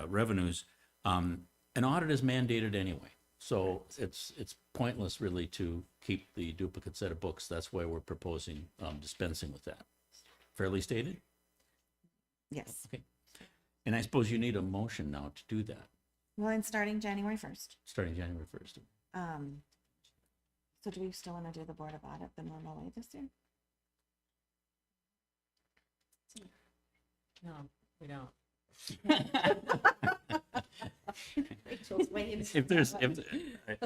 S1: revenues, an audit is mandated anyway. So it's pointless really to keep the duplicate set of books. That's why we're proposing dispensing with that. Fairly stated?
S9: Yes.
S1: Okay. And I suppose you need a motion now to do that,
S9: Well, and starting January 1st.
S1: starting January 1st.
S9: So do we still want to do the Board of Audit the normal way this year?
S4: No, we don't.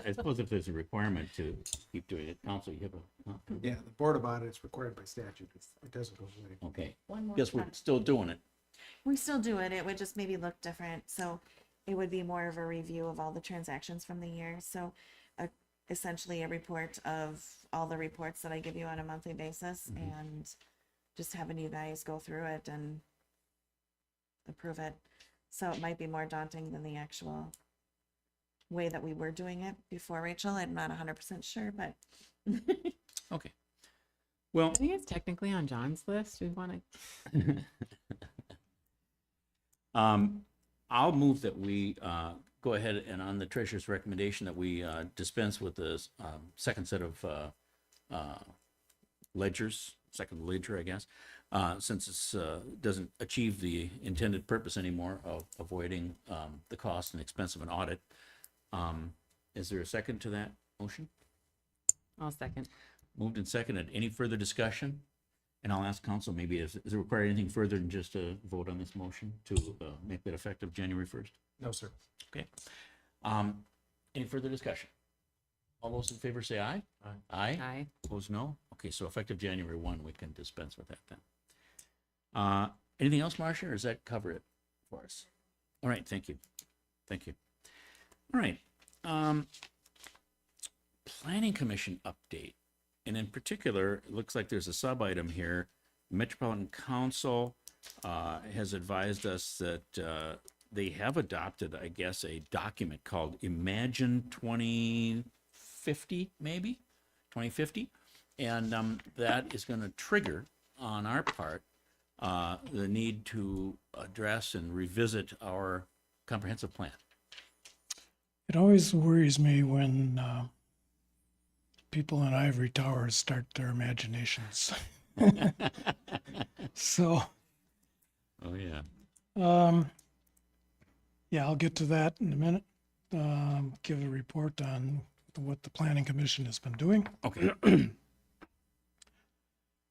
S1: I suppose if there's a requirement to keep doing it, council, you have a,
S8: Yeah, the Board of Audit is required by statute. It doesn't go away.
S1: okay.
S9: One more
S1: Guess we're
S9: time.
S1: still doing it.
S9: We still do it. It would just maybe look different. So it would be more of a review of all the transactions from the year. So essentially a report of all the reports that I give you on a monthly basis and just having you guys go through it and approve it. So it might be more daunting than the actual way that we were doing it before, Rachel. I'm not 100% sure, but
S1: Okay. Well,
S4: I think it's technically on John's list. We want to.
S1: I'll move that we go ahead and on the treasurer's recommendation that we dispense with the second set of ledgers, second ledger, I guess, since it's doesn't achieve the intended purpose anymore of avoiding the cost and expense of an audit. Is there a second to that motion?
S4: I'll second.
S1: Moved and seconded. Any further discussion? And I'll ask council, maybe, is it require anything further than just a vote on this motion to make that effective January 1st?
S8: No, sir.
S1: Okay. Any further discussion? All those in favor say aye. Aye.
S4: Aye.
S1: Opposed, no? Okay, so effective January 1, we can dispense with that then. Anything else, Marcia, or does that cover it for us? All right, thank you. Thank you. All right. Planning Commission update. And in particular, it looks like there's a sub-item here. Metropolitan Council has advised us that they have adopted, I guess, a document called Imagine 2050, maybe? 2050? And that is going to trigger, on our part, the need to address and revisit our comprehensive plan.
S3: It always worries me when people in ivory towers start their imaginations. So,
S1: Oh, yeah.
S3: yeah, I'll get to that in a minute. Give a report on what the Planning Commission has been doing.
S1: Okay.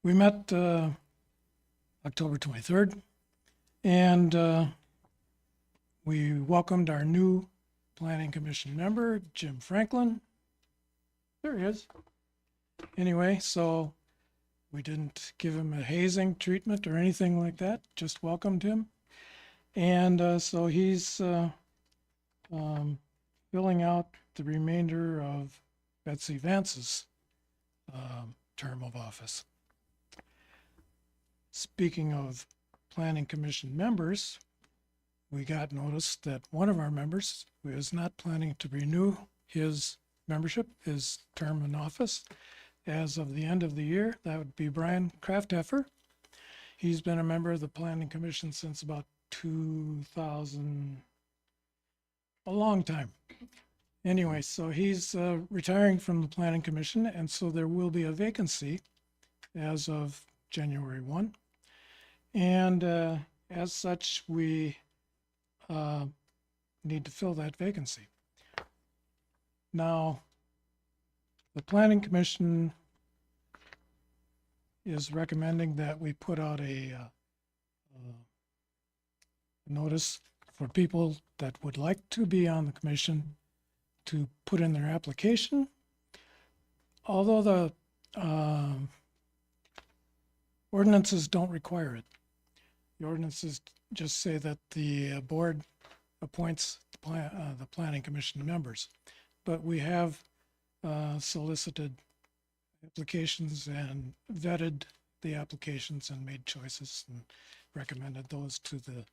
S3: We met October 23rd, and we welcomed our new Planning Commission member, Jim Franklin. There he is. Anyway, so We didn't give him a hazing treatment or anything like that, just welcomed him. And so he's filling out the remainder of Betsy Vance's term of office. Speaking of Planning Commission members, we got notice that one of our members who is not planning to renew his membership, his term in office, as of the end of the year, that would be Brian Kraftheffer. He's been a member of the Planning Commission since about 2000, a long time. Anyway, so he's retiring from the Planning Commission, and so there will be a vacancy as of January 1. And as such, we need to fill that vacancy. Now, the Planning Commission is recommending that we put out a notice for people that would like to be on the commission to put in their application. Although the ordinances don't require it. The ordinances just say that the board appoints the Planning Commission members. But we have solicited applications and vetted the applications and made choices and recommended those to the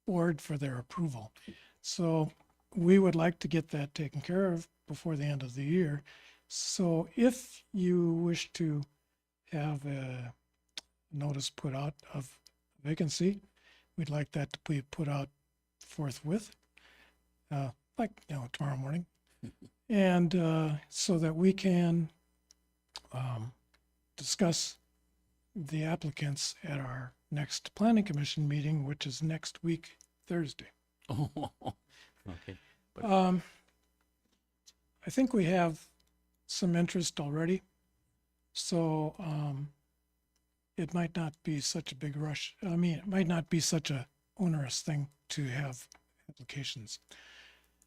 S3: board for their approval. So we would like to get that taken care of before the end of the year. So if you wish to have a notice put out of vacancy, we'd like that to be put out forthwith, tomorrow morning. And so that we can discuss the applicants at our next Planning Commission meeting, which is next week, Thursday.
S1: Oh, okay. But
S3: I think we have some interest already. So it might not be such a big rush. I mean, it might not be such a onerous thing to have applications.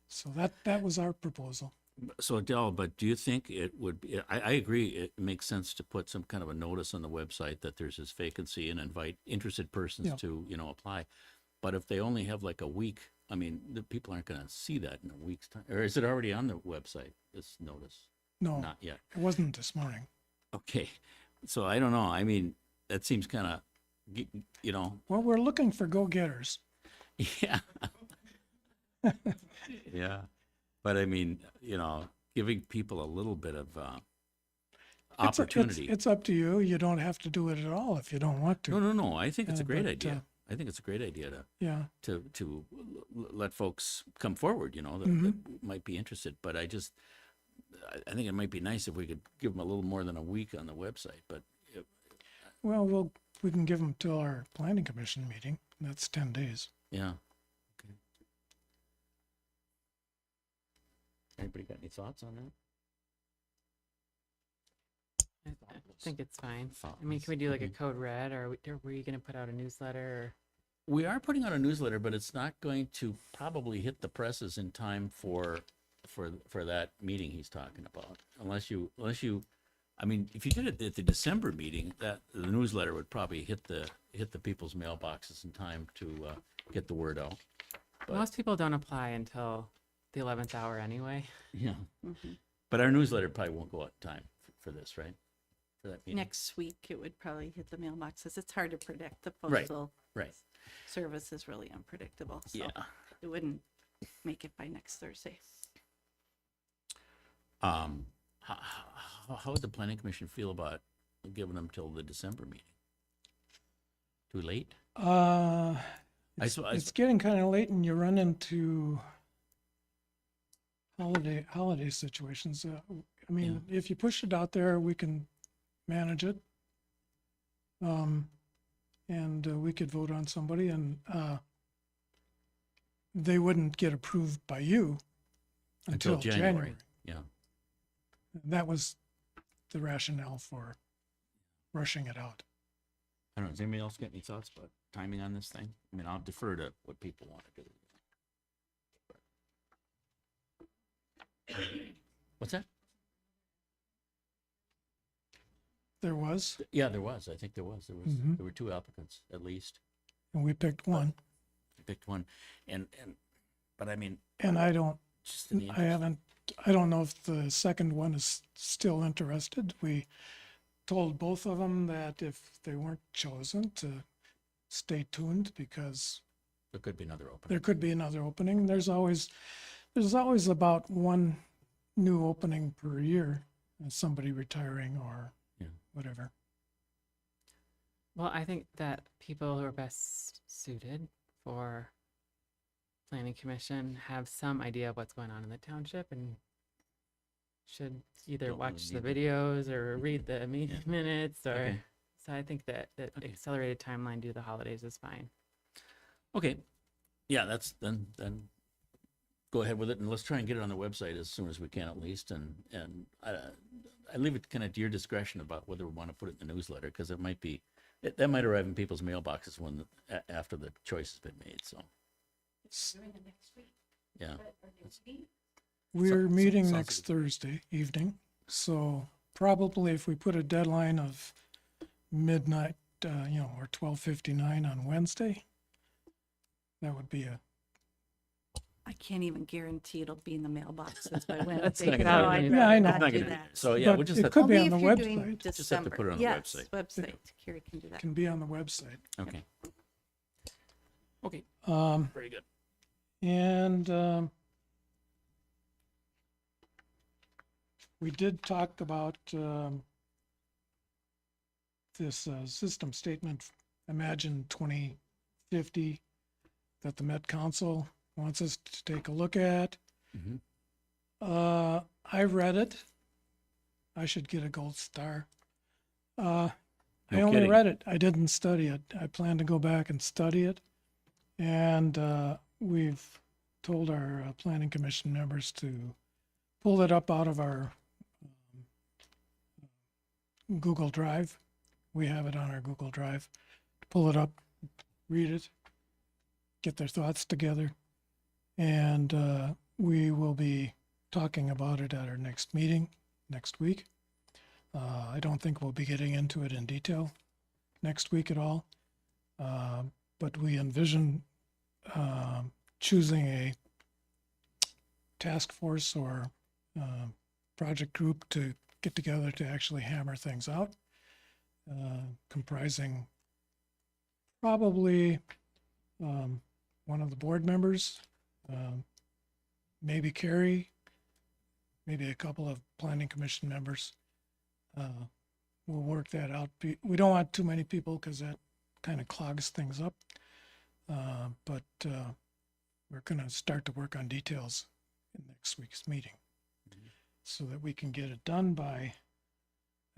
S3: So that was our proposal.
S1: So Adele, but do you think it would be, I agree, it makes sense to put some kind of a notice on the website that there's this vacancy and invite interested persons
S3: Yeah.
S1: to, apply. But if they only have like a week, I mean, the people aren't going to see that in a week's time. Or is it already on the website, this notice?
S3: No,
S1: Not yet.
S3: it wasn't this morning.
S1: Okay. So I don't know. I mean, that seems kind of,
S3: Well, we're looking for go-getters.
S1: yeah. Yeah. But I mean, giving people a little bit of opportunity.
S3: It's up to you. You don't have to do it at all if you don't want to.
S1: No. I think it's a great
S3: but,
S1: idea. I think it's a great idea
S3: Yeah.
S1: to let folks come forward, that
S3: Mhm.
S1: might be interested. But I think it might be nice if we could give them a little more than a week on the website. But
S3: Well, we can give them till our Planning Commission meeting. That's 10 days.
S1: yeah. Okay. Anybody got any thoughts on that?
S4: I think it's fine. I
S1: Thoughtless.
S4: mean, can we do like a
S1: Mhm.
S4: code red, or were you going to put out a newsletter?
S1: We are putting out a newsletter, but it's not going to probably hit the presses in time for that meeting he's talking about. Unless you, I mean, if you did it at the December meeting, that the newsletter would probably hit the people's mailboxes in time to get the word out. But-
S4: Most people don't apply until the 11th hour anyway.
S1: Yeah.
S10: Mhm.
S1: But our newsletter probably won't go out in time for this, right? For that meeting.
S12: Next week, it would probably hit the mailboxes. It's hard to predict. The
S1: Right,
S12: postal
S1: right.
S12: service is really unpredictable. So
S1: Yeah.
S12: it wouldn't make it by next Thursday.
S1: How would the planning commission feel about giving them till the December meeting? Too late?
S3: It's getting kind of late and you run into holiday situations. I mean, if you push it out there, we can manage it. And we could vote on somebody and they wouldn't get approved by you until January.
S1: Yeah.
S3: That was the rationale for rushing it out.
S1: I don't know. Does anybody else get any thoughts about timing on this thing? I mean, I'll defer to what people want to do. What's that?
S3: There was.
S13: was,
S1: Yeah, there was. I think there was.
S13: Mhm.
S1: There were 2 applicants at least.
S13: and we picked one.
S1: You picked one, but I mean,
S13: And I don't,
S1: just in the
S13: I
S1: interest.
S13: haven't, I don't know if the second one is still interested. We told both of them that if they weren't chosen, to stay tuned, because
S1: There could be another opening.
S13: there could be another opening. There's always about one new opening per year, somebody retiring or
S1: Yeah.
S13: whatever.
S4: Well, I think that people who are best suited for planning commission have some idea of what's going on in the township and should either
S1: Don't really
S4: watch the
S1: need
S4: videos or read the minutes or,
S1: Okay.
S4: so I think that
S1: Okay.
S4: accelerated timeline due to the holidays is fine.
S1: Okay. Yeah, that's then go ahead with it, and let's try and get it on the website as soon as we can at least. And I leave it kind of to your discretion about whether we want to put it in the newsletter, because it might be that might arrive in people's mailboxes after the choice has been made. So yeah,
S13: We're
S1: So-
S13: meeting
S1: sounds
S13: next
S1: good.
S13: Thursday evening, so probably if we put a deadline of midnight, or 12:59 on Wednesday, that would be
S12: I can't even guarantee it'll be in the mailboxes by
S1: That's
S12: Wednesday.
S1: not gonna
S12: so
S1: happen.
S12: I'd
S13: Yeah, I
S12: rather
S13: know.
S12: not
S1: Not
S12: do
S1: gonna-
S12: that.
S1: so yeah, we'll
S13: But
S1: just
S13: it
S1: have
S13: could
S1: to,
S13: be
S12: Only
S13: on
S12: if
S13: the
S12: you're doing
S13: website.
S1: Just have to put it on the
S12: Yes,
S1: website.
S12: website. Carrie can do that.
S13: can be on the website.
S1: okay. Okay,
S13: Um,
S1: very good.
S13: And we did talk about this system statement, Imagine 2050, that the Met Council wants us to take a look at.
S1: Mhm.
S13: I read it. I should get a gold star. I
S1: No
S13: only
S1: kidding.
S13: read it. I didn't study it. I plan to go back and study it. And we've told our planning commission members to pull it up out of our Google Drive. We have it on our Google Drive. Pull it up, read it, get their thoughts together. And we will be talking about it at our next meeting next week. I don't think we'll be getting into it in detail next week at all. But we envision choosing a task force or project group to get together to actually hammer things out, comprising probably one of the board members, maybe Carrie, maybe a couple of planning commission members. We'll work that out. We don't want too many people because that kind of clogs things up. But we're going to start to work on details in next week's meeting so that we can get it done by,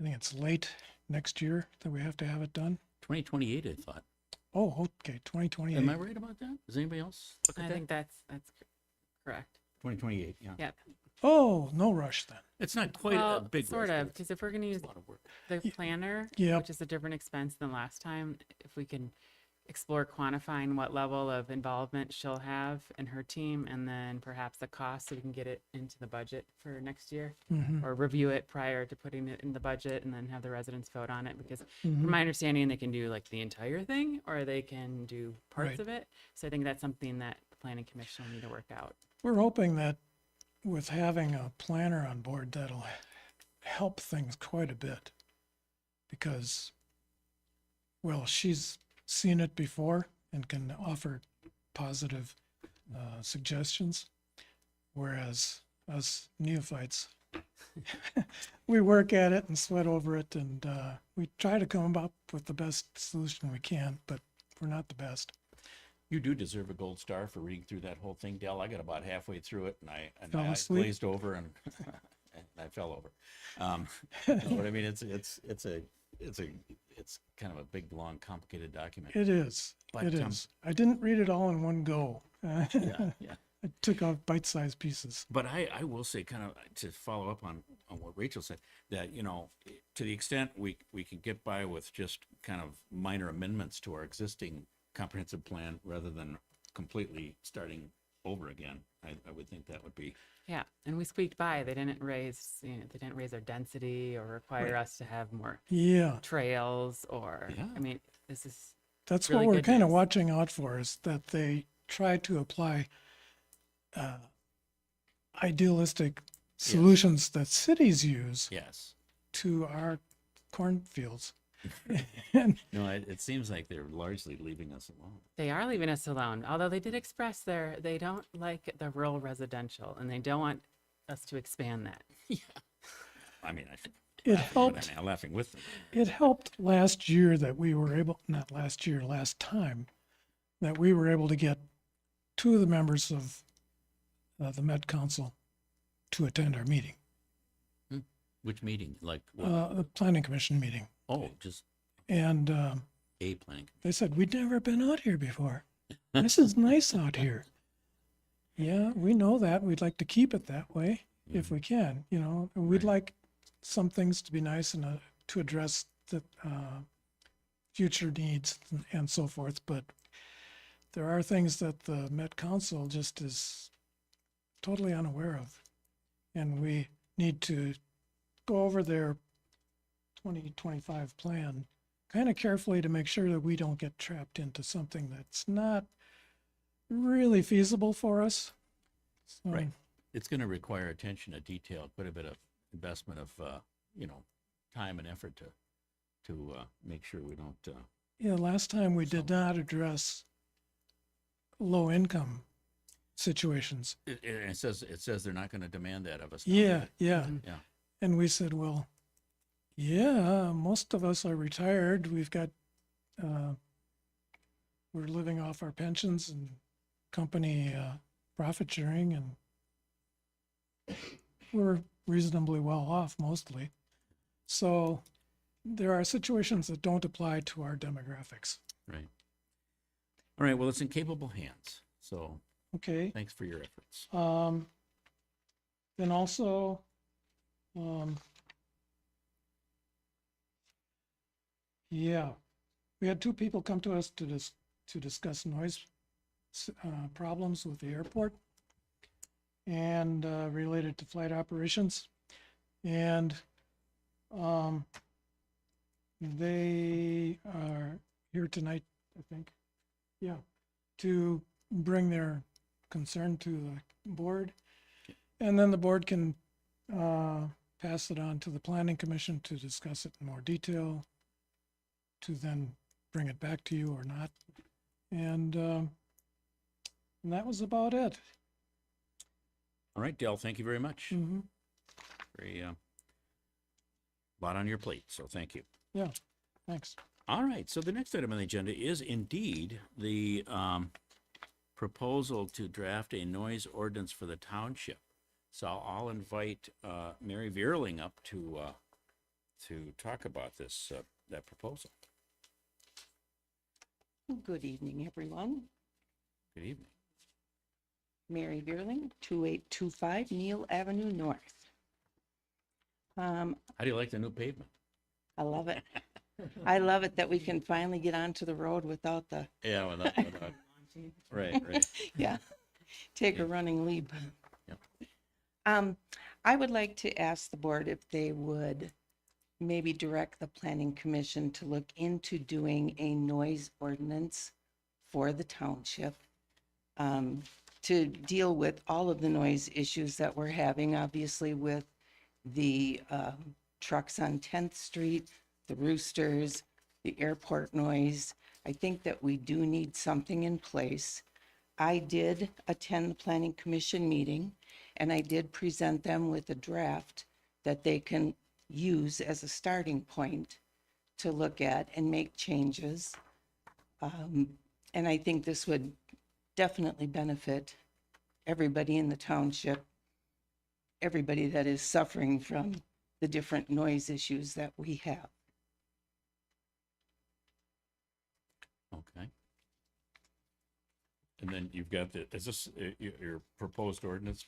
S13: I think it's late next year that we have to have it done.
S1: 2028, I thought.
S13: Oh, okay, 2028.
S1: Am I right about that? Does anybody else look
S4: I
S1: at that?
S4: think that's correct.
S1: 2028, yeah.
S4: Yeah.
S13: Oh, no rush then.
S1: It's not quite a
S4: Well,
S1: big
S4: sort
S1: rush,
S4: of,
S1: but
S4: because if we're going to use
S1: it's a lot of work.
S4: the
S13: Ye-
S4: planner,
S13: Yep.
S4: which is a different expense than last time, if we can explore quantifying what level of involvement she'll have in her team and then perhaps the cost so we can get it into the budget for next year
S13: Mhm.
S4: or review it prior to putting it in the budget and then have the residents vote on it, because
S13: Mhm.
S4: from my understanding they can do like the entire thing or they can do parts
S13: Right.
S4: of it. So I think that's something that the planning commission will need to work out.
S13: We're hoping that with having a planner on board, that'll help things quite a bit. Because, well, she's seen it before and can offer positive suggestions. Whereas us neophytes, we work at it and sweat over it, and we try to come up with the best solution we can, but we're not the best.
S1: You do deserve a gold star for reading through that whole thing, Dell. I got about halfway through it and
S13: Fell
S1: my eyes
S13: asleep?
S1: glazed over and, and I fell over. But I mean, it's kind of a big, long, complicated document.
S13: It is.
S1: But,
S13: It is. I didn't read it all in one go.
S1: Yeah, yeah.
S13: I took out bite-sized pieces.
S1: But I will say, kind of to follow up on what Rachel said, that, you know, to the extent we can get by with just kind of minor amendments to our existing comprehensive plan rather than completely starting over again. I would think that would be,
S4: Yeah, and we squeaked by. They didn't raise, they didn't raise our density or require
S1: Right.
S4: us to have more
S13: Yeah,
S4: trails or,
S1: Yeah.
S4: I mean, this is,
S13: that's
S4: really
S13: what we're
S4: good
S13: kind of
S4: news.
S13: watching out for, is that they try to apply idealistic solutions that cities use
S1: yes.
S13: to our cornfields. And
S1: No, it seems like they're largely leaving us alone.
S4: they are leaving us alone. Although they did express they don't like the rural residential and they don't want us to expand that.
S1: I mean, I should.
S13: it helped.
S1: I'm laughing with them.
S13: It helped last year that we were able, not last year, last time, that we were able to get two of the members of the Met Council to attend our meeting,
S1: Which meeting? Like, what?
S13: the Planning Commission meeting.
S1: Oh, just
S13: And
S1: a planning.
S13: they said, we'd never been out here before. This is nice out here. Yeah, we know that. We'd like to keep it that way if we can, you know. And we'd
S1: Right.
S13: like some things to be nice and to address the future needs and so forth. But there are things that the Met Council just is totally unaware of. And we need to go over their 2025 plan kind of carefully to make sure that we don't get trapped into something that's not really feasible for us. So,
S1: Right. It's going to require attention to detail, quite a bit of investment of, time and effort to make sure we don't,
S13: Yeah, last time we did not address low income situations.
S1: it says they're not going to demand that of us. now,
S13: Yeah,
S1: right?
S13: yeah.
S1: Yeah.
S13: And we said, well, yeah, most of us are retired. We've got, we're living off our pensions and company profit sharing, and we're reasonably well off mostly. So there are situations that don't apply to our demographics.
S1: Right. All right. Well, it's in capable hands. So
S13: Okay.
S1: thanks for your efforts.
S13: Then also, yeah, we had two people come to us to discuss noise problems with the airport and related to flight operations. And they are here tonight, I think. Yeah, to bring their concern to the board. And then the board can pass it on to the planning commission to discuss it in more detail, to then bring it back to you or not. And that was about it.
S1: All right, Dell, thank you very much.
S13: Mhm.
S1: Very, lot on your plate, so thank you.
S13: Yeah, thanks.
S1: All right, so the next item on the agenda is indeed the proposal to draft a noise ordinance for the township. So I'll invite Mary Veerling up to talk about this, that proposal.
S12: Good evening, everyone.
S1: Good evening.
S12: Mary Veerling, 2825 Neil Avenue North.
S1: How do you like the new pavement?
S12: I love it. I love it that we can finally get onto the road without the,
S1: Yeah, without, right.
S12: yeah, take a running leap.
S1: Yep.
S12: I would like to ask the board if they would maybe direct the planning commission to look into doing a noise ordinance for the township, to deal with all of the noise issues that we're having, obviously with the trucks on 10th Street, the roosters, the airport noise. I think that we do need something in place. I did attend the planning commission meeting, and I did present them with a draft that they can use as a starting point to look at and make changes. And I think this would definitely benefit everybody in the township, everybody that is suffering from the different noise issues that we have.
S1: Okay. And then you've got is this your proposed ordinance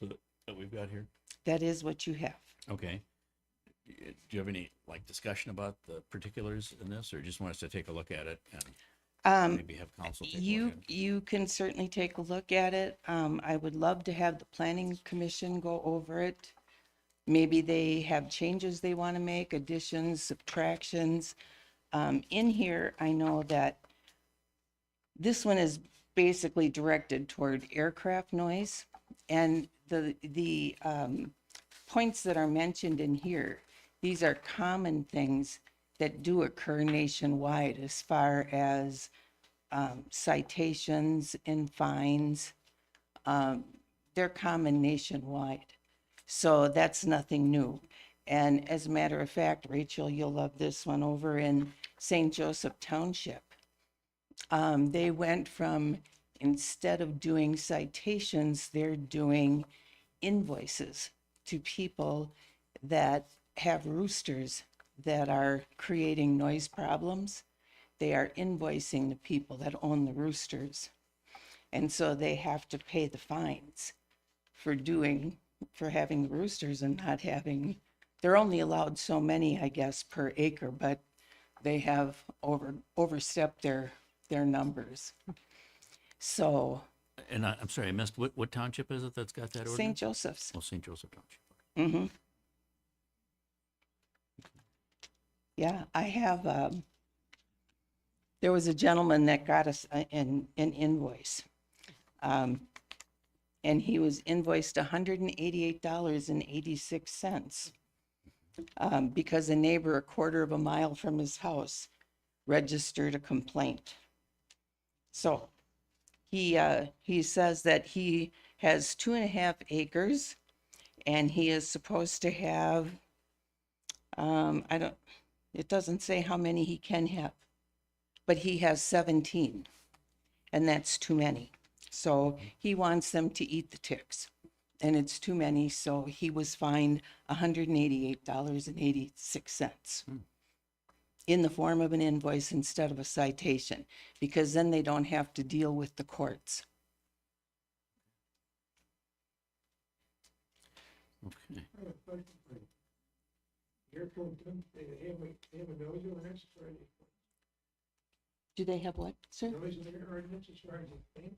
S1: that we've got here?
S12: That is what you have.
S1: Okay. Do you have any discussion about the particulars in this, or just want us to take a look at it? And Maybe have council take a look
S12: You,
S1: at it.
S12: you can certainly take a look at it. I would love to have the planning commission go over it. Maybe they have changes they want to make, additions, subtractions. In here, I know that this one is basically directed toward aircraft noise. And the points that are mentioned in here, these are common things that do occur nationwide as far as citations and fines. They're common nationwide. So that's nothing new. And as a matter of fact, Rachel, you'll love this one over in St. Joseph Township. They went from, instead of doing citations, they're doing invoices to people that have roosters that are creating noise problems. They are invoicing the people that own the roosters. And so they have to pay the fines for having the roosters and not having, they're only allowed so many, I guess, per acre, but they have overstepped their numbers. So
S1: And I'm sorry, I missed, what township is it that's got that ordinance?
S12: St. Joseph's.
S1: Oh, St. Joseph Township.
S12: Mm-hmm. Yeah, I have, there was a gentleman that got us an invoice. And he was invoiced $188.86 because a neighbor a quarter of a mile from his house registered a complaint. So he says that he has 2.5 acres and he is supposed to have, it doesn't say how many he can have, but he has 17 and that's too many. So he wants them to eat the ticks and it's too many. So he was fined $188.86 in the form of an invoice instead of a citation, because then they don't have to deal with the courts.
S1: Okay.
S3: I have a question for you. Airport, they have a noise ordinance for any
S12: Do they have what, sir?
S3: noise ordinance as far as the thing?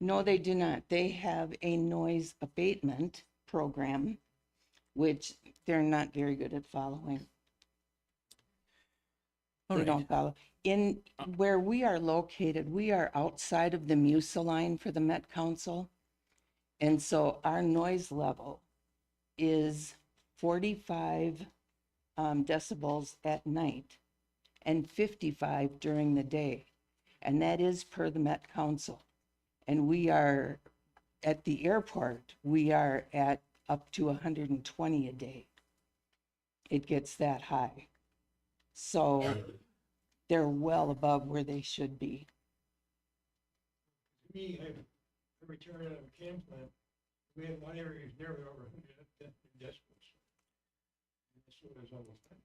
S12: No, they do not. They have a noise abatement program, which they're not very good at following.
S1: All
S12: They
S1: right.
S12: don't follow. In where we are located, we are outside of the MUSA line for the Met Council. And so our noise level is 45 decibels at night and 55 during the day. And that is per the Met Council. And we are, at the airport, we are at up to 120 a day. It gets that high. So they're well above where they should be.
S3: To me, I returned out of a camp plant, we had one area is nearly over 100 decibels. And that's what it's almost done.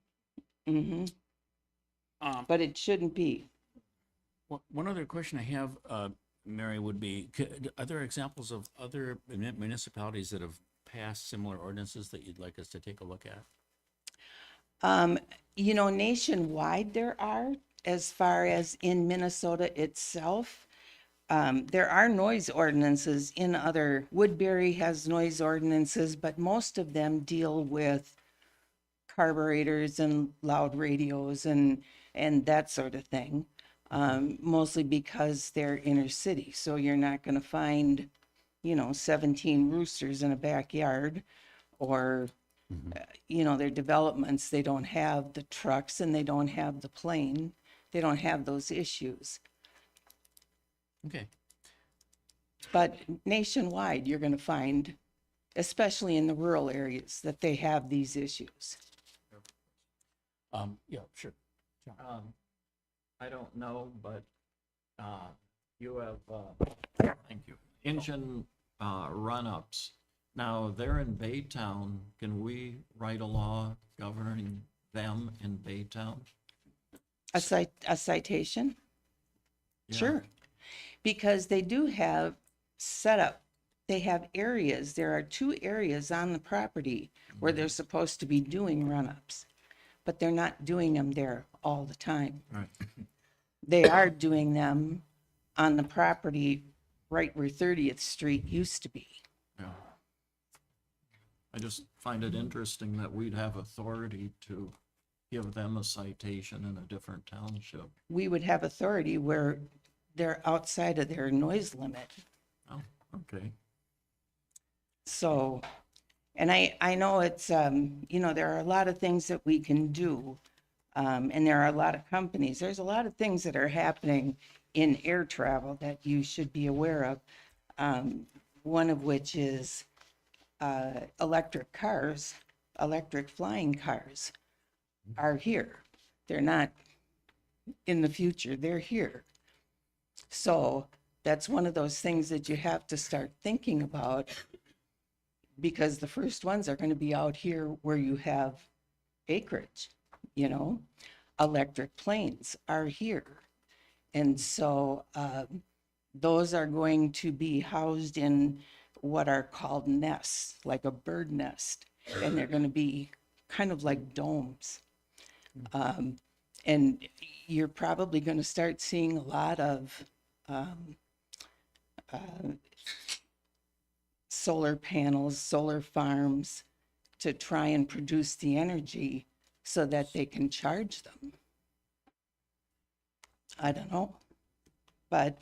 S12: Mm-hmm. But it shouldn't be.
S1: One other question I have, Mary, would be, are there examples of other municipalities that have passed similar ordinances that you'd like us to take a look at?
S12: Nationwide there are, as far as in Minnesota itself. There are noise ordinances in Woodbury has noise ordinances, but most of them deal with carburetors and loud radios and that sort of thing. Mostly because they're inner city. So you're not going to find, 17 roosters in a backyard or, their developments. They don't have the trucks and they don't have the plane. They don't have those issues.
S1: Okay.
S12: But nationwide, you're going to find, especially in the rural areas, that they have these issues.
S1: Yeah, sure.
S7: I don't know, but you have, thank you, engine run-ups. Now, they're in Baytown. Can we write a law governing them in Baytown?
S12: A citation?
S7: Yeah.
S12: Sure. Because they do have set up, they have areas, there are 2 areas on the property where they're supposed to be doing run-ups, but they're not doing them there all the time.
S7: Right.
S12: they are doing them on the property right where 30th Street used to be.
S7: Yeah. I just find it interesting that we'd have authority to give them a citation in a different township.
S12: We would have authority where they're outside of their noise limit.
S7: Oh, okay.
S12: So, and I know it's, you know, there are a lot of things that we can do. And there are a lot of companies, there's a lot of things that are happening in air travel that you should be aware of. One of which is, electric cars, electric flying cars are here. They're not in the future, they're here. So that's one of those things that you have to start thinking about, because the first ones are going to be out here where you have acreage, you know. Electric planes are here. And so those are going to be housed in what are called nests, like a bird nest. And they're going to be kind of like domes. And you're probably going to start seeing a lot of solar panels, solar farms to try and produce the energy so that they can charge them. I don't know, but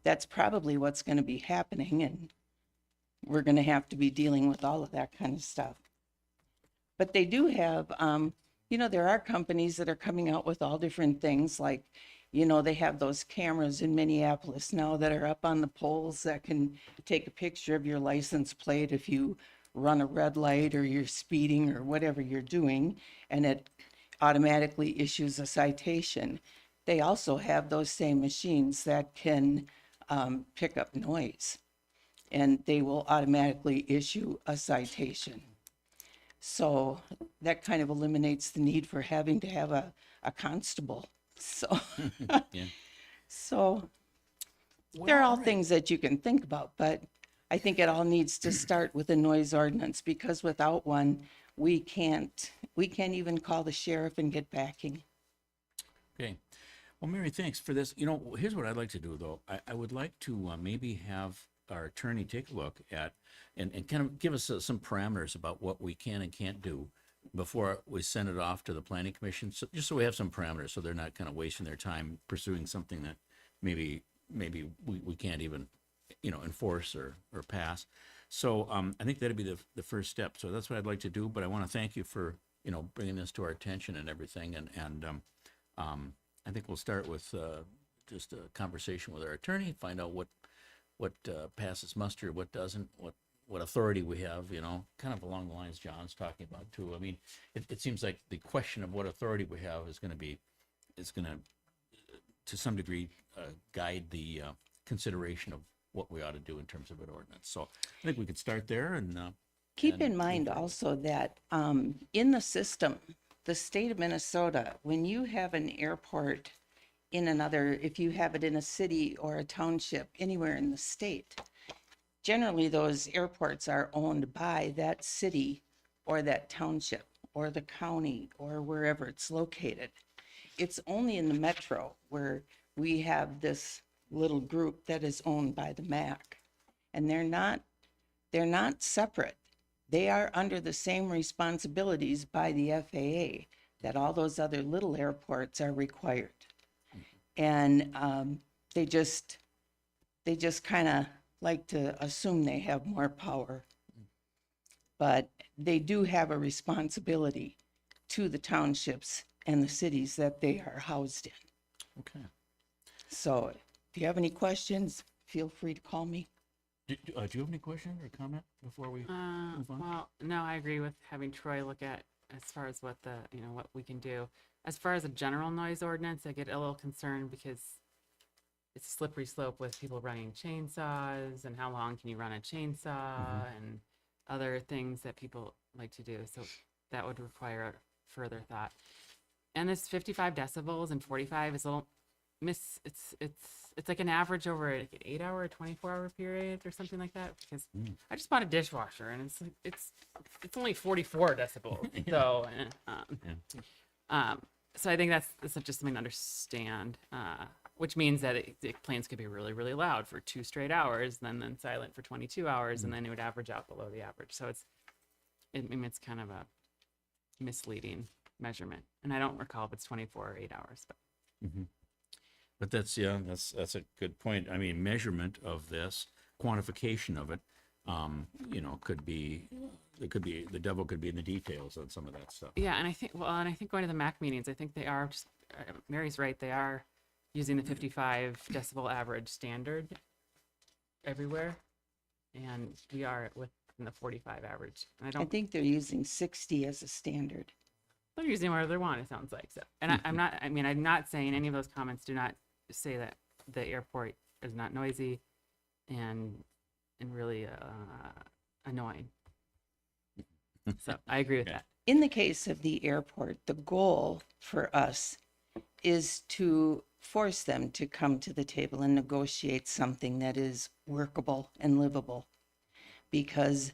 S12: that's probably what's going to be happening, and we're going to have to be dealing with all of that kind of stuff. But they do have, you know, there are companies that are coming out with all different things, like, you know, they have those cameras in Minneapolis now that are up on the poles that can take a picture of your license plate if you run a red light or you're speeding or whatever you're doing, and it automatically issues a citation. They also have those same machines that can pick up noise, and they will automatically issue a citation. So that kind of eliminates the need for having to have a constable. So,
S1: Yeah.
S12: so they're all things that you can think about, but I think it all needs to start with a noise ordinance, because without one, we can't even call the sheriff and get backing.
S1: Okay. Well, Mary, thanks for this. You know, here's what I'd like to do, though. I would like to maybe have our attorney take a look at and kind of give us some parameters about what we can and can't do before we send it off to the planning commission, so, just so we have some parameters, so they're not kind of wasting their time pursuing something that maybe we can't even, you know, enforce or pass. So I think that'd be the first step. So that's what I'd like to do. But I want to thank you for, you know, bringing this to our attention and everything. And I think we'll start with just a conversation with our attorney, find out what passes muster, what doesn't, what authority we have, you know, kind of along the lines John's talking about too. I mean, it seems like the question of what authority we have is going to some degree guide the consideration of what we ought to do in terms of an ordinance. So I think we could start there and
S12: Keep in mind also that in the system, the state of Minnesota, when you have an airport in another, if you have it in a city or a township anywhere in the state, generally those airports are owned by that city or that township or the county or wherever it's located. It's only in the metro where we have this little group that is owned by the MAC, and they're not separate. They are under the same responsibilities by the FAA that all those other little airports are required. And they just kind of like to assume they have more power. But they do have a responsibility to the townships and the cities that they are housed in.
S1: okay.
S12: So if you have any questions, feel free to call me.
S1: Do you have any question or comment before we move on?
S4: Well, no, I agree with having Troy look at as far as what what we can do. As far as a general noise ordinance, I get a little concerned because it's a slippery slope with people running chainsaws and how long can you run a chainsaw and other things that people like to do. So that would require further thought. And this 55 decibels and 45 is a little it's like an average over an 8-hour, 24-hour period or something like that. Because I just bought a dishwasher and it's only 44 decibels. So so I think that's just something to understand, which means that the planes could be really, really loud for 2 straight hours, then silent for 22 hours, and then it would average out below the average. So I mean, it's kind of a misleading measurement. And I don't recall if it's 24 or 8 hours, but
S1: But that's a good point. I mean, measurement of this, quantification of it, could be the devil could be in the details on some of that stuff.
S4: yeah. And I think going to the MAC meetings, I think they are just, Mary's right. They are using the 55 decibel average standard everywhere. And we are within the 45 average. And I
S12: I
S4: don't
S12: think they're using 60 as a standard.
S4: they're using whatever they want, it sounds like. So, and I'm not saying any of those comments do not say that the airport is not noisy and really annoying. So I agree with that.
S12: In the case of the airport, the goal for us is to force them to come to the table and negotiate something that is workable and livable. Because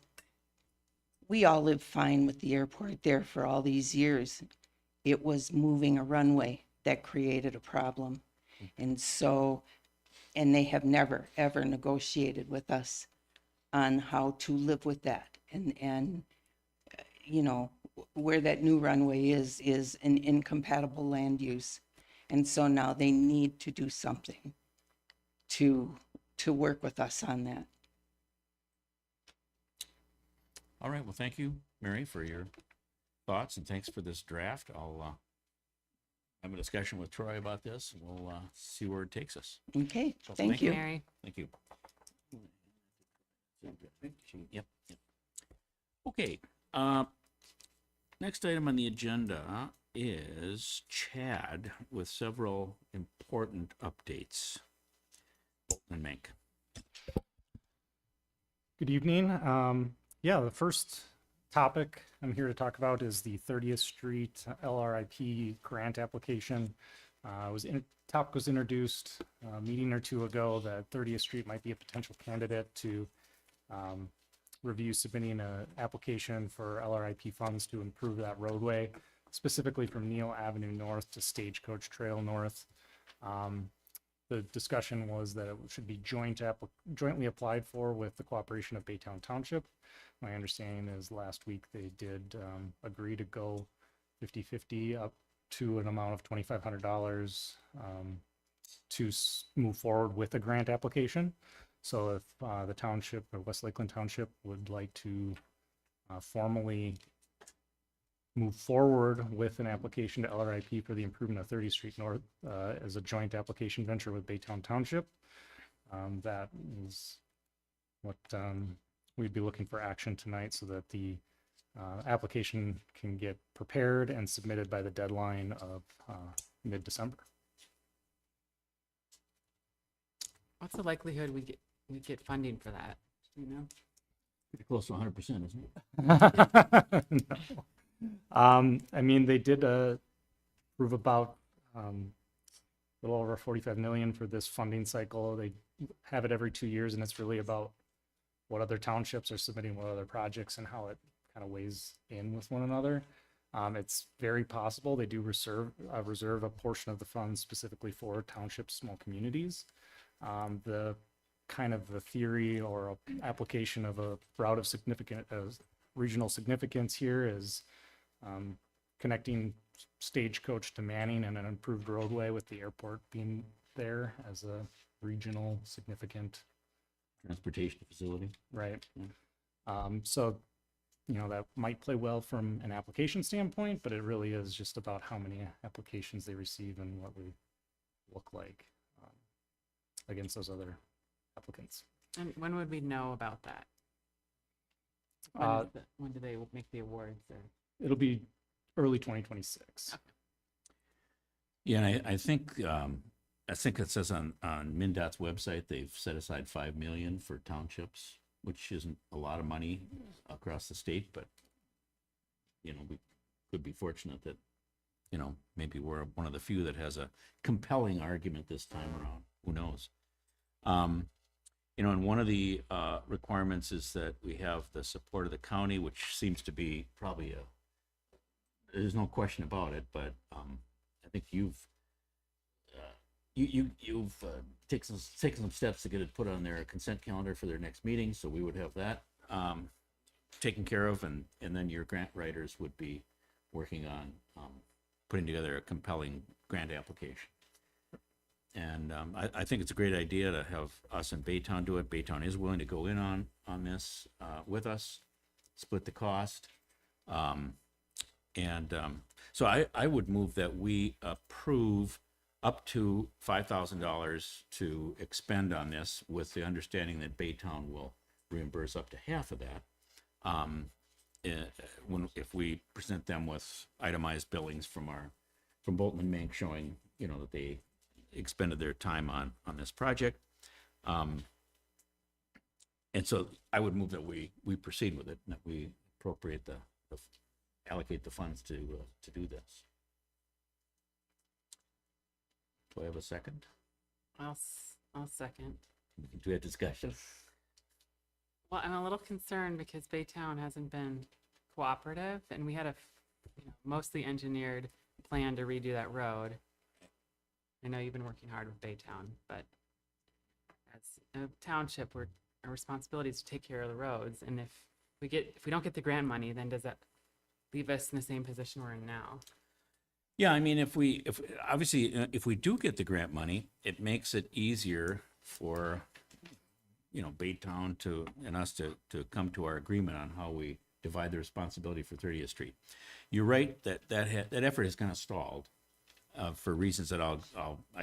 S12: we all live fine with the airport there for all these years. It was moving a runway that created a problem. And so, and they have never, ever negotiated with us on how to live with that. And where that new runway is an incompatible land use. And so now they need to do something to work with us on that.
S1: All right. Well, thank you, Mary, for your thoughts, and thanks for this draft. I'll have a discussion with Troy about this, and we'll see where it takes us.
S12: Okay,
S1: So
S12: thank you.
S4: Mary.
S1: Thank you. Yep. Okay. Next item on the agenda is Chad with several important updates. Bolton and Mink.
S11: Good evening. The first topic I'm here to talk about is the 30th Street LRIP grant application. Topic was introduced a meeting or two ago that 30th Street might be a potential candidate to review submitting an application for LRIP funds to improve that roadway, specifically from Neal Avenue North to Stagecoach Trail North. The discussion was that it should be jointly applied for with the cooperation of Baytown Township. My understanding is last week they did agree to go 50-50 up to an amount of $2,500 to move forward with a grant application. So if the township or West Lakeland Township would like to formally move forward with an application to LRIP for the improvement of 30th Street North as a joint application venture with Baytown Township, that is what we'd be looking for action tonight so that the application can get prepared and submitted by the deadline of mid-December.
S4: What's the likelihood we get funding for that? Do you know?
S1: Pretty close to 100%, isn't it?
S11: No. I mean, they did approve about a little over 45 million for this funding cycle. They have it every 2 years, and it's really about what other townships are submitting, what other projects, and how it kind of weighs in with one another. It's very possible they do reserve a portion of the funds specifically for township small communities. The kind of the theory or application of a route of significant regional significance here is connecting Stagecoach to Manning and an improved roadway with the airport being there as a regional significant
S1: Transportation facility.
S11: right. So, that might play well from an application standpoint, but it really is just about how many applications they receive and what we look like against those other applicants.
S4: And when would we know about that? When do they make the awards? Or?
S11: It'll be early 2026.
S4: Okay.
S1: Yeah, and I think it says on MnDOT's website they've set aside $5 million for townships, which isn't a lot of money across the state, but we could be fortunate that maybe we're one of the few that has a compelling argument this time around. Who knows? And one of the requirements is that we have the support of the county, which seems to be probably there's no question about it, but I think you've taken some steps to get it put on their consent calendar for their next meeting, so we would have that taken care of, and then your grant writers would be working on putting together a compelling grant application. And I think it's a great idea to have us and Baytown do it. Baytown is willing to go in on this with us, split the cost. So I would move that we approve up to $5,000 to expend on this, with the understanding that Baytown will reimburse up to half of that. If we present them with itemized billings from Bolton and Mink showing, that they expended their time on this project. And so I would move that we proceed with it, and that we appropriate allocate the funds to do this. Do I have a second?
S4: I'll second.
S1: We can do that discussion.
S4: Well, I'm a little concerned because Baytown hasn't been cooperative, and we had a mostly engineered plan to redo that road. I know you've been working hard with Baytown, but as a township, our responsibility is to take care of the roads. And if we don't get the grant money, then does that leave us in the same position we're in now?
S1: Yeah, I mean, if we do get the grant money, it makes it easier for, Baytown and us to come to our agreement on how we divide the responsibility for 30th Street. You're right that effort has kind of stalled for reasons that I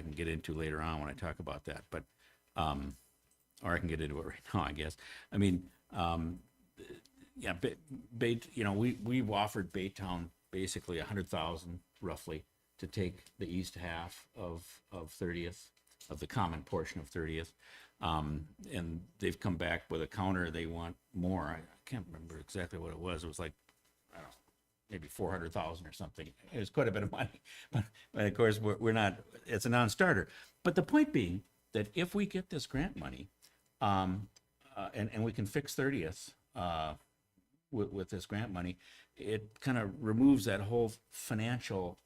S1: can get into later on when I talk about that, but or I can get into it right now, I guess. I mean, yeah, we've offered Baytown basically $100,000 roughly to take the east half of 30th, of the common portion of 30th. And they've come back with a counter. They want more. I can't remember exactly what it was. It was like, I don't know, maybe 400,000 or something. It was quite a bit of money, but of course we're not, it's a non-starter. But the point being that if we get this grant money, and we can fix 30th, with this grant money, it kind of removes that whole financial,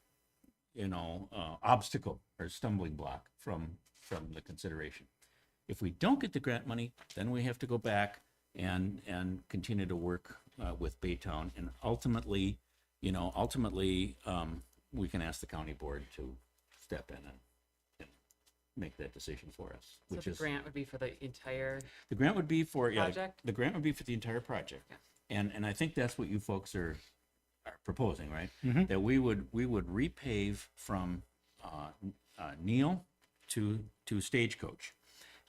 S1: obstacle or stumbling block from the consideration. If we don't get the grant money, then we have to go back and continue to work with Baytown, and ultimately, we can ask the county board to step in and make that decision for us.
S4: So the grant would be for the entire
S1: The grant would be for
S4: project?
S1: the grant would be for the entire project.
S4: Yeah.
S1: And I think that's what you folks are proposing, right?
S11: Mhm.
S1: That we would repave from Neal to Stagecoach,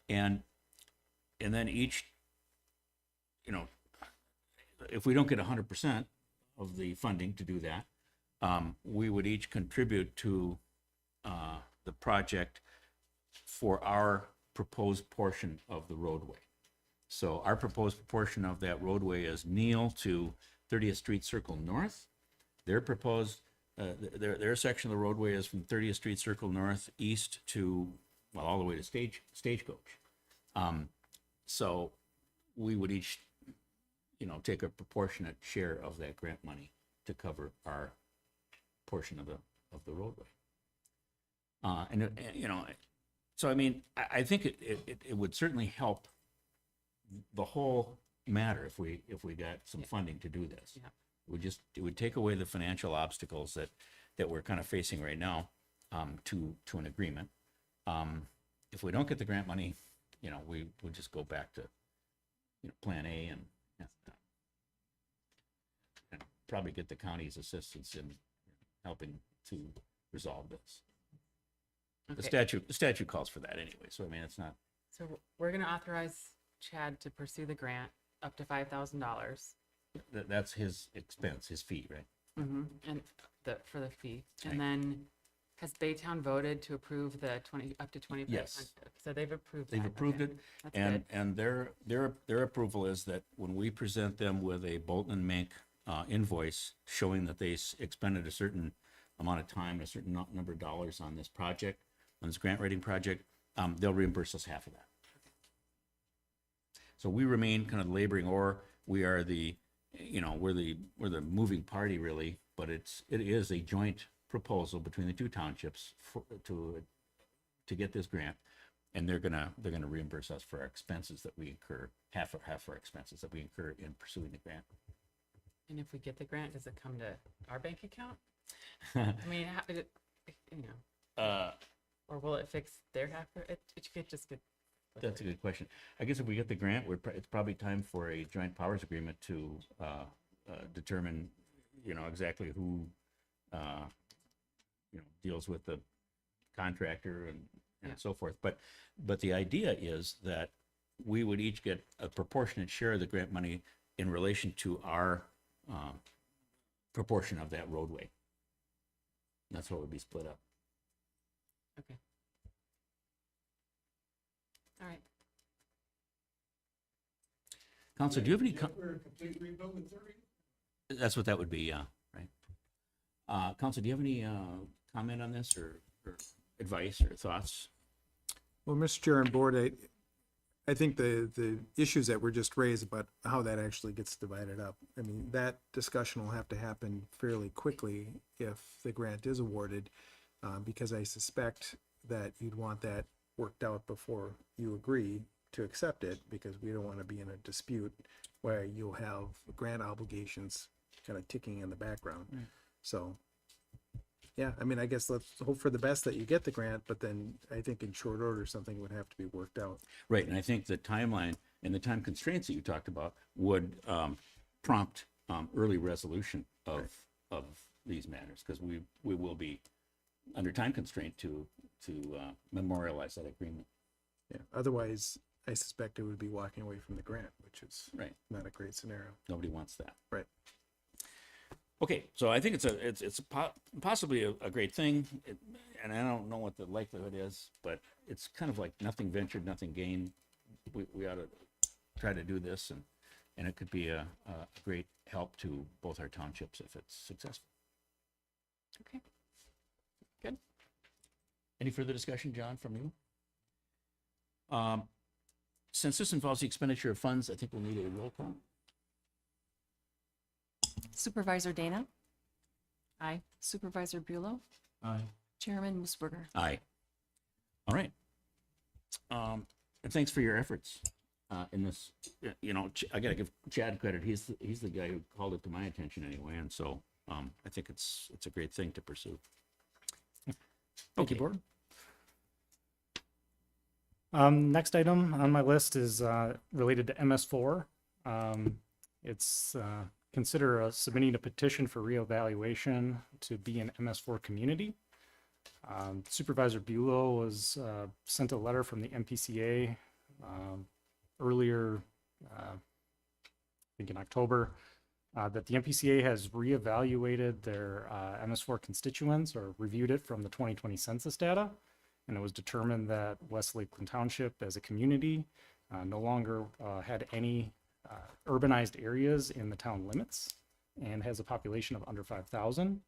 S1: and then each, if we don't get 100% of the funding to do that, we would each contribute to the project for our proposed portion of the roadway. So our proposed portion of that roadway is Neal to 30th Street Circle North. Their proposed, their section of the roadway is from 30th Street Circle North east to, well, all the way to Stagecoach. So we would each, take a proportionate share of that grant money to cover our portion of the roadway. So I mean, I think it would certainly help the whole matter if we got some funding to do this.
S4: Yeah.
S1: It would take away the financial obstacles that we're kind of facing right now, to an agreement. If we don't get the grant money, we would just go back to, plan A and probably get the county's assistance in helping to resolve this. The statute calls for that anyway, so I mean, it's not.
S4: So we're going to authorize Chad to pursue the grant up to $5,000.
S1: That's his expense, his fee, right?
S4: Mm-hmm. And for the fee.
S1: Right.
S4: And then has Baytown voted to approve the up to 20%?
S1: Yes.
S4: So they've approved
S1: They've
S4: that.
S1: approved
S4: Okay.
S1: it,
S4: That's
S1: and
S4: good.
S1: their approval is that when we present them with a Bolton and Mink invoice showing that they expended a certain amount of time, a certain number of dollars on this project, on this grant writing project, they'll reimburse us half of that. So we remain kind of laboring, or we are we're the moving party really, but it is a joint proposal between the two townships to get this grant. And they're gonna reimburse us for our expenses that we incur, half our expenses that we incur in pursuing the grant.
S4: And if we get the grant, does it come to our bank account? I mean, how, you know, or will it fix their half? It could just get.
S1: That's a good question. I guess if we get the grant, it's probably time for a joint powers agreement to determine, you know, exactly who, you know, deals with the contractor and
S4: Yeah.
S1: so forth. But the idea is that we would each get a proportionate share of the grant money in relation to our proportion of that roadway. That's what would be split up.
S4: Okay. All right.
S1: Council, do you have any?
S3: For a complete rebuild in 30?
S1: That's what that would be, yeah, right. Council, do you have any comment on this or advice or thoughts?
S8: Well, Mr. Chair and Board, I think the issues that were just raised about how that actually gets divided up, I mean, that discussion will have to happen fairly quickly if the grant is awarded, because I suspect that you'd want that worked out before you agree to accept it, because we don't want to be in a dispute where you'll have grant obligations kind of ticking in the background. So, yeah, I mean, I guess let's hope for the best that you get the grant, but then I think in short order, something would have to be worked out.
S1: Right, and I think the timeline and the time constraints that you talked about would prompt early resolution of these matters, because we will be under time constraint to memorialize that agreement.
S8: Yeah, otherwise, I suspect it would be walking away from the grant, which is
S1: Right.
S8: not a great scenario.
S1: Nobody wants that.
S8: Right.
S1: Okay, so I think it's possibly a great thing, and I don't know what the likelihood is, but it's kind of like nothing ventured, nothing gained. We ought to try to do this, and it could be a great help to both our townships if it's successful.
S4: Okay. Good.
S1: Any further discussion, John, from you? Since this involves the expenditure of funds, I think we'll need a roll call.
S10: Supervisor Dana,
S4: Aye.
S10: Supervisor Bulow,
S7: Aye.
S10: Chairman Musburger.
S1: Aye. All right. And thanks for your efforts in this. You know, I gotta give Chad credit. He's the guy who called it to my attention anyway, and so I think it's a great thing to pursue.
S11: Thank you, Board. Next item on my list is related to MS4. It's consider submitting a petition for reevaluation to be an MS4 community. Supervisor Bulow was sent a letter from the MPCA earlier, I think in October, that the MPCA has reevaluated their MS4 constituents or reviewed it from the 2020 census data. And it was determined that West Lakeland Township as a community no longer had any urbanized areas in the town limits and has a population of under 5,000.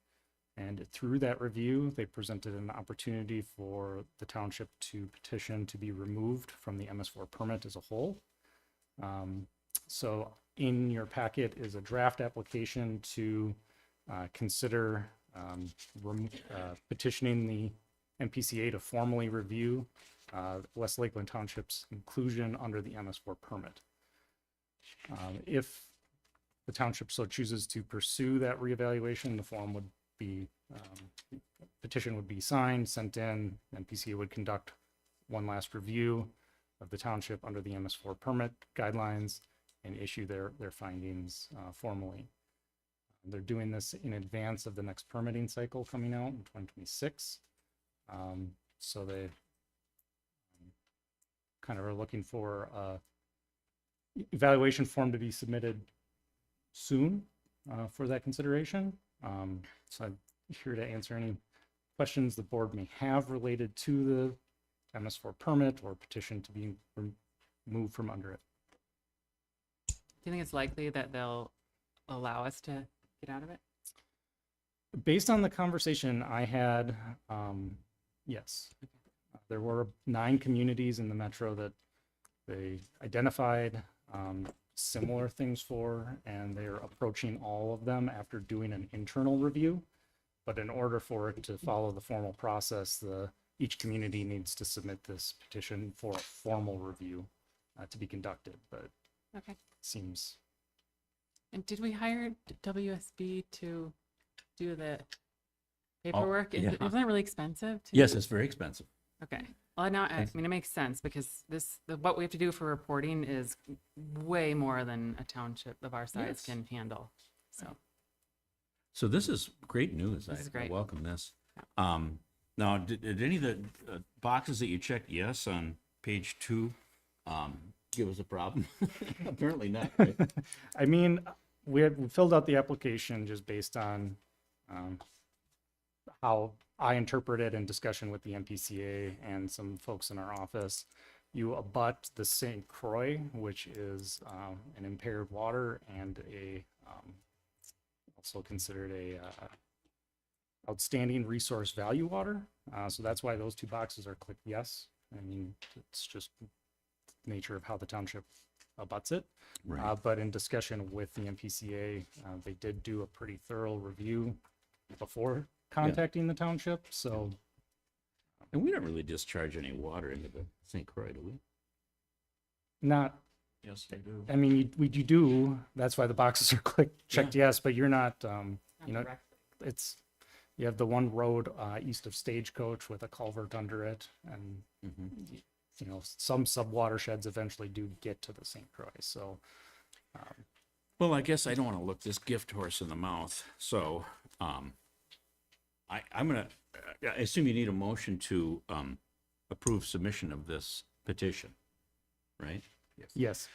S11: And through that review, they presented an opportunity for the township to petition to be removed from the MS4 permit as a whole. So in your packet is a draft application to consider petitioning the MPCA to formally review West Lakeland Township's inclusion under the MS4 permit. If the township so chooses to pursue that reevaluation, the form would be, petition would be signed, sent in, MPCA would conduct one last review of the township under the MS4 permit guidelines and issue their findings formally. They're doing this in advance of the next permitting cycle coming out in 2026. So they kind of are looking for a evaluation form to be submitted soon for that consideration. So I'm here to answer any questions the board may have related to the MS4 permit or petition to be removed from under it.
S4: Do you think it's likely that they'll allow us to get out of it?
S11: Based on the conversation I had, yes. There were 9 communities in the metro that they identified similar things for, and they're approaching all of them after doing an internal review. But in order for it to follow the formal process, each community needs to submit this petition for a formal review to be conducted, but
S4: Okay.
S11: seems,
S4: And did we hire WSB to do the paperwork?
S1: yeah.
S4: Isn't that really expensive?
S1: Yes, it's very expensive.
S4: Okay. Well, now, I mean, it makes sense because what we have to do for reporting is way more than a township of our size
S1: Yes.
S4: can handle. So,
S1: So this is great news.
S4: This is
S1: I
S4: great.
S1: welcome this. Now, did any of the boxes that you checked yes on page 2 give us a problem? Apparently not. Right?
S11: I mean, we filled out the application just based on how I interpret it in discussion with the MPCA and some folks in our office. You abut the St. Croix, which is an impaired water and also considered a outstanding resource value water. So that's why those 2 boxes are clicked yes. I mean, it's just nature of how the township abuts it.
S1: Right.
S11: But in discussion with the MPCA, they did do a pretty thorough review before contacting the township. So
S1: And we don't really discharge any water into the St. Croix, do we?
S11: not,
S7: Yes, they do.
S11: I mean, you do, that's why the boxes are clicked, checked yes, but you're not, you know, it's, you have the one road east of Stagecoach with a culvert under it, and
S1: Mm-hmm.
S11: you know, some sub watersheds eventually do get to the St. Croix. So
S1: Well, I guess I don't want to look this gift horse in the mouth. So I'm going to, I assume you need a motion to approve submission of this petition, right?
S11: yes,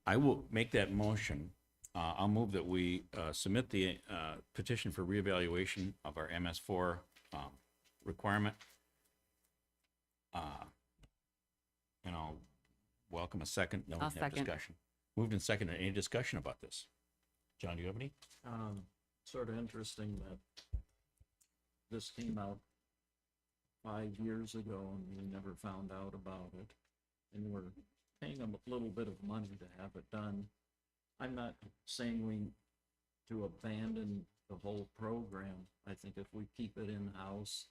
S1: I will make that motion. I'll move that we submit the petition for reevaluation of our MS4 requirement. And I'll welcome a second. No, we
S4: I'll
S1: have
S4: second.
S1: discussion. Moved and seconded. Any discussion about this? John, do you have any?
S7: Sort of interesting that this came out 5 years ago and we never found out about it. And we're paying them a little bit of money to have it done. I'm not saying we to abandon the whole program. I think if we keep it in-house,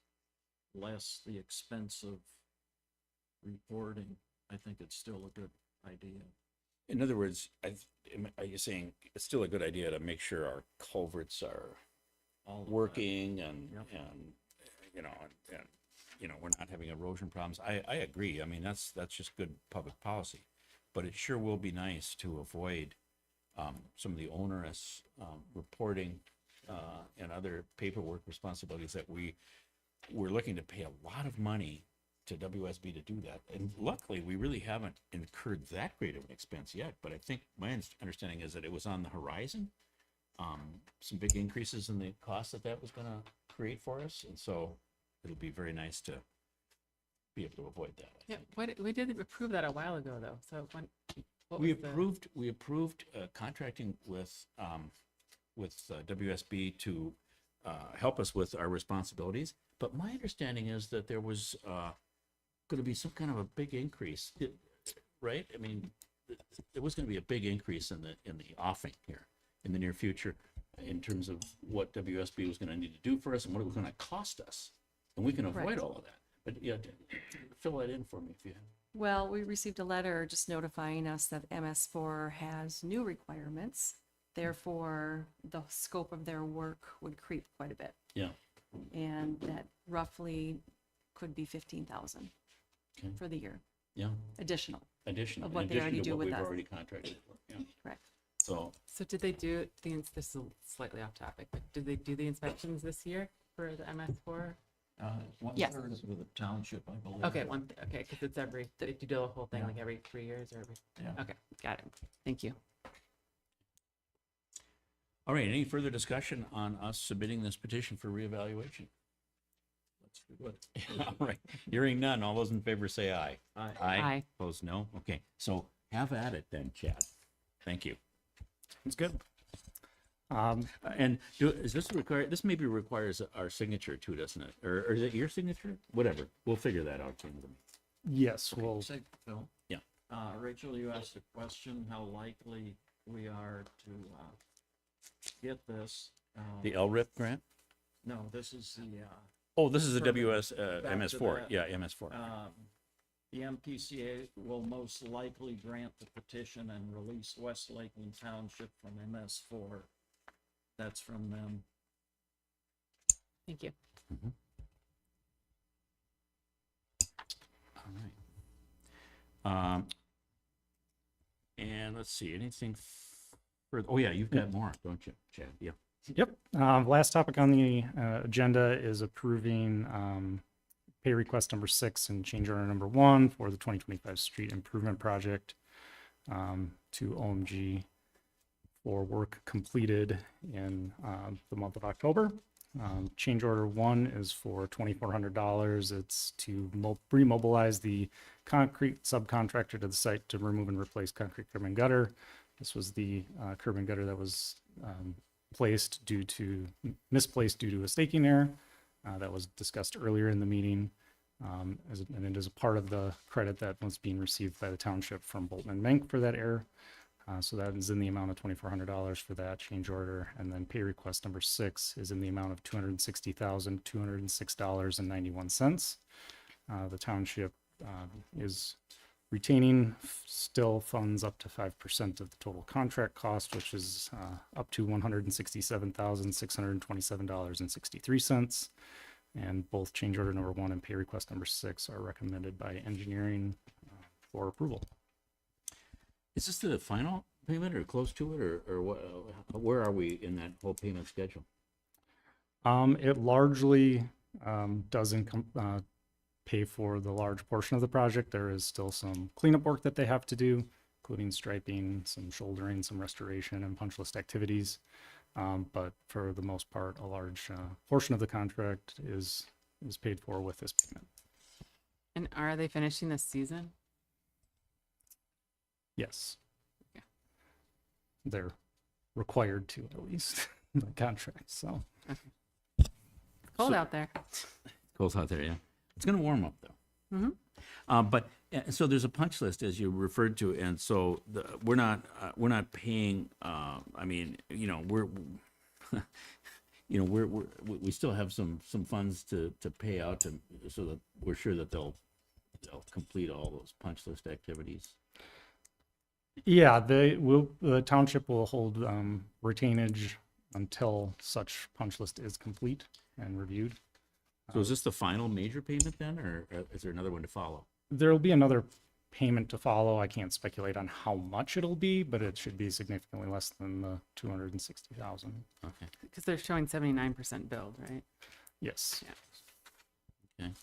S7: less the expense of reporting, I think it's still a good idea.
S1: In other words, are you saying it's still a good idea to make sure our culverts are
S7: All of that.
S1: working and,
S7: Yep.
S1: and, you know, and, you know, we're not having erosion problems? I agree. I mean, that's just good public policy. But it sure will be nice to avoid some of the onerous reporting and other paperwork responsibilities that we're looking to pay a lot of money to WSB to do that. And luckily, we really haven't incurred that great of an expense yet. But I think my understanding is that it was on the horizon. Some big increases in the cost that was going to create for us. And so it'll be very nice to be able to avoid that. I
S4: Yeah,
S1: think.
S4: we did approve that a while ago, though. So what
S1: We
S4: was the-
S1: approved contracting with WSB to help us with our responsibilities. But my understanding is that there was going to be some kind of a big increase, right? I mean, there was going to be a big increase in the offing here in the near future in terms of what WSB was going to need to do for us and what it was going to cost us. And we can avoid
S10: Correct.
S1: all of that. But yeah, fill that in for me if you have.
S10: Well, we received a letter just notifying us that MS4 has new requirements. Therefore, the scope of their work would creep quite a bit.
S1: Yeah.
S10: And that roughly could be 15,000
S1: Okay.
S10: for the year,
S1: Yeah.
S10: additional,
S1: Additional.
S10: Of
S1: in
S10: what they
S1: addition
S10: already
S1: to
S10: do
S1: what
S10: with
S1: we've
S10: us.
S1: already contracted for. Yeah.
S10: correct?
S1: So
S4: So did they do this is slightly off topic, but did they do the inspections this year for the MS4?
S10: Yes.
S7: 1/3 is with the township, I believe.
S4: Okay, okay, because it's you do the whole thing
S7: Yeah.
S4: like every 3 years or every.
S7: Yeah.
S4: Okay, got it. Thank you.
S1: all right, any further discussion on us submitting this petition for reevaluation?
S7: Let's do it.
S1: All right, hearing none, all those in favor say aye.
S7: Aye.
S4: Aye.
S1: Opposed, no? Okay, so have at it then, Chad. Thank you.
S11: it's good.
S1: And is this require, this maybe requires our signature too, doesn't it? Or is it your signature? Whatever, we'll figure that out.
S11: Yes, well,
S7: Say, Phil.
S1: Yeah.
S7: Rachel, you asked a question, how likely we are to get this.
S1: The LRIP grant?
S7: No, this is the,
S1: Oh, this is the
S7: Further
S1: WS,
S7: back to
S1: MS4.
S7: that.
S1: Yeah, MS4.
S7: the MPCA will most likely grant the petition and release West Lakeland Township from MS4. That's from them.
S4: Thank you.
S1: All right. And let's see, anything further? Oh, yeah, you've got more, don't you, Chad? Yeah.
S11: Yep. Last topic on the agenda is approving pay request number 6 and change order number 1 for the 2025 street improvement project to OMG for work completed in the month of October. Change order 1 is for $2,400. It's to remobilize the concrete subcontractor to the site to remove and replace concrete curb and gutter. This was the curb and gutter that was misplaced due to a staking error that was discussed earlier in the meeting. And it is a part of the credit that was being received by the township from Bolton and Mank for that error. So that is in the amount of $2,400 for that change order. And then pay request number 6 is in the amount of $260,206.91. The township is retaining still funds up to 5% of the total contract cost, which is up to $167,627.63. And both change order number 1 and pay request number 6 are recommended by engineering for approval.
S1: Is this the final payment or close to it, or what, where are we in that whole payment schedule?
S11: It largely doesn't pay for the large portion of the project. There is still some cleanup work that they have to do, including striping, some shouldering, some restoration and punch list activities. But for the most part, a large portion of the contract is paid for with this payment.
S4: And are they finishing this season?
S11: Yes.
S4: Yeah.
S11: They're required to, at least, by contract, so.
S4: Cold
S1: So-
S4: out there.
S1: Cold out there, yeah. It's going to warm up, though.
S4: Mm-hmm.
S1: But so there's a punch list, as you referred to, and so we're not paying. I mean, we're we still have some funds to pay out so that we're sure that they'll complete all those punch list activities.
S11: Yeah, the township will hold retainage until such punch list is complete and reviewed.
S1: So is this the final major payment then, or is there another one to follow?
S11: There'll be another payment to follow. I can't speculate on how much it'll be, but it should be significantly less than the 260,000.
S1: Okay.
S4: Because they're showing 79% build, right?
S11: Yes.
S1: Okay.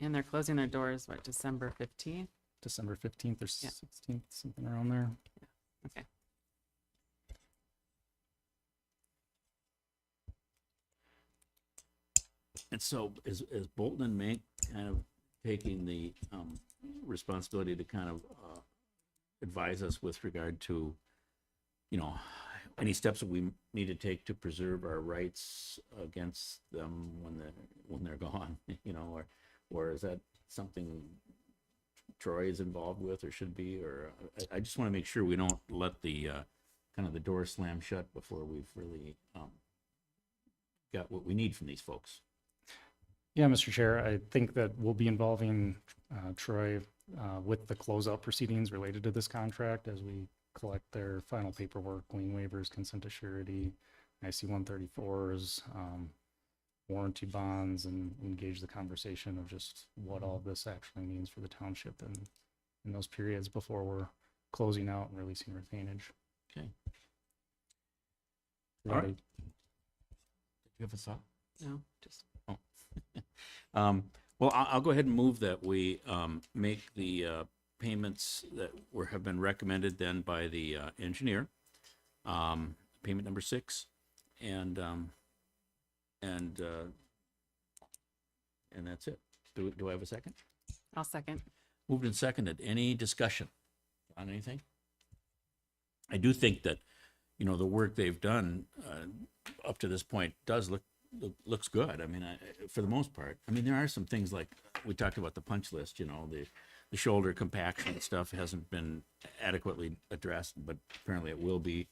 S4: And they're closing their doors, what, December 15th?
S11: December 15th or
S4: Yeah.
S11: 16th, something around there.
S4: Okay.
S1: And so is Bolton and Mank kind of taking the responsibility to kind of advise us with regard to, any steps that we need to take to preserve our rights against them when they're gone, or is that something Troy is involved with or should be, or I just want to make sure we don't let the kind of the door slam shut before we've really got what we need from these folks.
S11: Yeah, Mr. Chair, I think that we'll be involving Troy with the closeout proceedings related to this contract as we collect their final paperwork, lien waivers, consent to surety, IC-134s, warranty bonds, and engage the conversation of just what all of this actually means for the township and in those periods before we're closing out and releasing retainage.
S1: Okay.
S11: Right.
S1: All right. Did you have a thought?
S4: No, just.
S1: Well, I'll go ahead and move that we make the payments that have been recommended then by the engineer. Payment number 6, and that's it. Do I have a second?
S4: I'll second.
S1: Moved and seconded. Any discussion on anything? I do think that, the work they've done up to this point does looks good. I mean, for the most part. I mean, there are some things like we talked about the punch list, the shoulder compaction stuff hasn't been adequately addressed, but apparently it will be.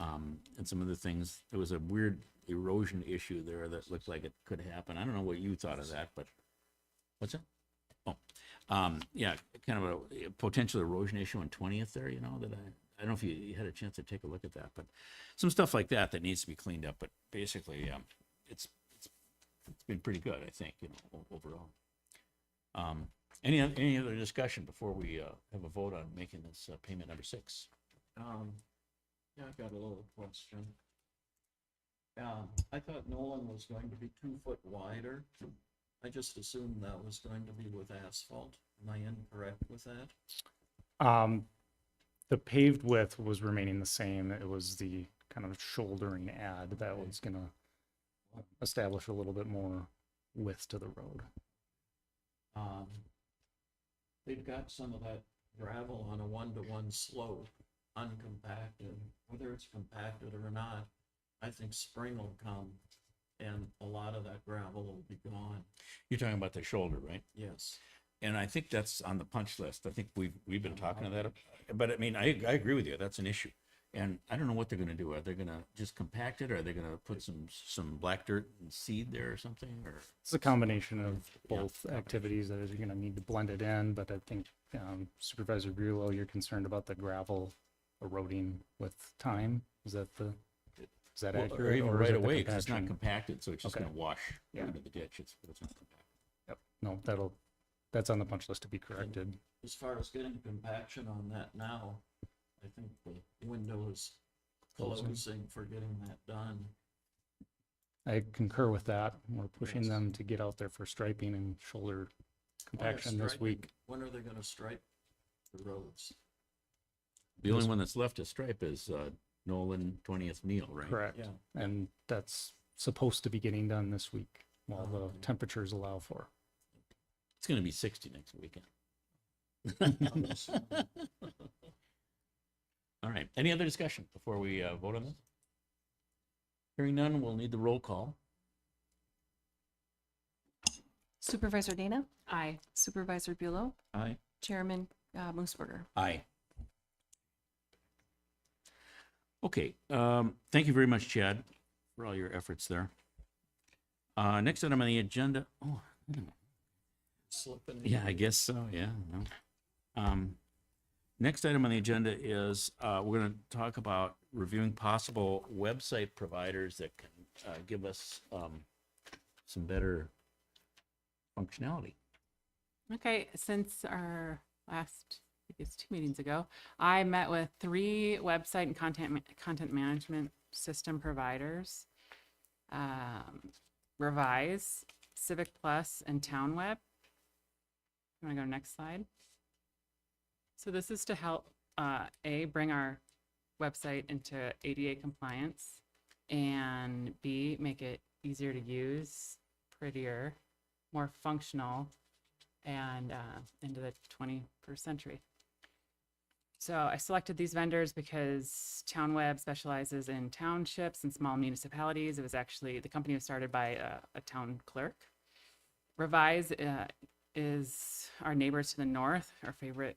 S1: And some of the things, there was a weird erosion issue there that looked like it could happen. I don't know what you thought of that, but what's that? Oh, yeah, kind of a potential erosion issue on 20th there, you know, that I don't know if you had a chance to take a look at that, but some stuff like that that needs to be cleaned up. But basically, it's been pretty good, I think, you know, overall. Any other discussion before we have a vote on making this payment number 6?
S7: Yeah, I got a little question. I thought Nolan was going to be 2 foot wider. I just assumed that was going to be with asphalt. Am I incorrect with that?
S11: The paved width was remaining the same. It was the kind of shouldering add that was gonna establish a little bit more width to the road.
S7: They've got some of that gravel on a 1-to-1 slope, uncompacted. Whether it's compacted or not, I think spring will come and a lot of that gravel will be gone.
S1: You're talking about the shoulder, right?
S7: Yes.
S1: And I think that's on the punch list. I think we've been talking to that, but I mean, I agree with you. That's an issue. And I don't know what they're gonna do. Are they gonna just compact it, or are they gonna put some black dirt and seed there or something, or?
S11: It's a combination of
S1: Yeah.
S11: both activities that you're gonna need to blend it in, but I think Supervisor Bureau, you're concerned about the gravel eroding with time. Is that
S1: Well,
S11: accurate?
S1: or even
S11: is
S1: right
S11: it the
S1: away, 'cause it's not
S11: compaction?
S1: compacted, so it's just
S11: Okay.
S1: gonna wash
S11: Yeah.
S1: into the ditch. It's not compacted.
S11: Yep. No, that's on the punch list to be corrected.
S7: As far as getting compaction on that now, I think the window is closing for getting that done.
S11: I concur with that. We're pushing
S7: Yes.
S11: them to get out there for striping and shoulder
S7: Oh, yeah,
S11: compaction this
S7: striping.
S11: week.
S7: When are they gonna stripe the roads?
S1: The only one that's left to stripe is Nolan 20th Neal, right?
S11: Correct.
S7: Yeah.
S11: And that's supposed to be getting done this week while the
S7: Okay.
S11: temperatures allow for.
S1: It's gonna be 60 next weekend. All right. Any other discussion before we vote on this? Hearing none, we'll need the roll call.
S10: Supervisor Dana,
S4: Aye.
S10: Supervisor Bulow,
S1: Aye.
S10: Chairman Moosberger.
S1: Aye. Okay, thank you very much, Chad, for all your efforts there. Next item on the agenda,
S7: Slipping.
S1: yeah, I guess so, yeah. No. Next item on the agenda is, we're gonna talk about reviewing possible website providers that can, give us, some better functionality.
S4: Okay, since our last, I think it's 2 meetings ago, I met with 3 website and content management system providers. Revise, Civic Plus, and TownWeb. You want to go next slide? So this is to help, bring our website into ADA compliance, and B, make it easier to use, prettier, more functional, and into the 21st century. So I selected these vendors because TownWeb specializes in townships and small municipalities. It was actually, the company was started by a town clerk. Revise is our neighbors to the north, our favorite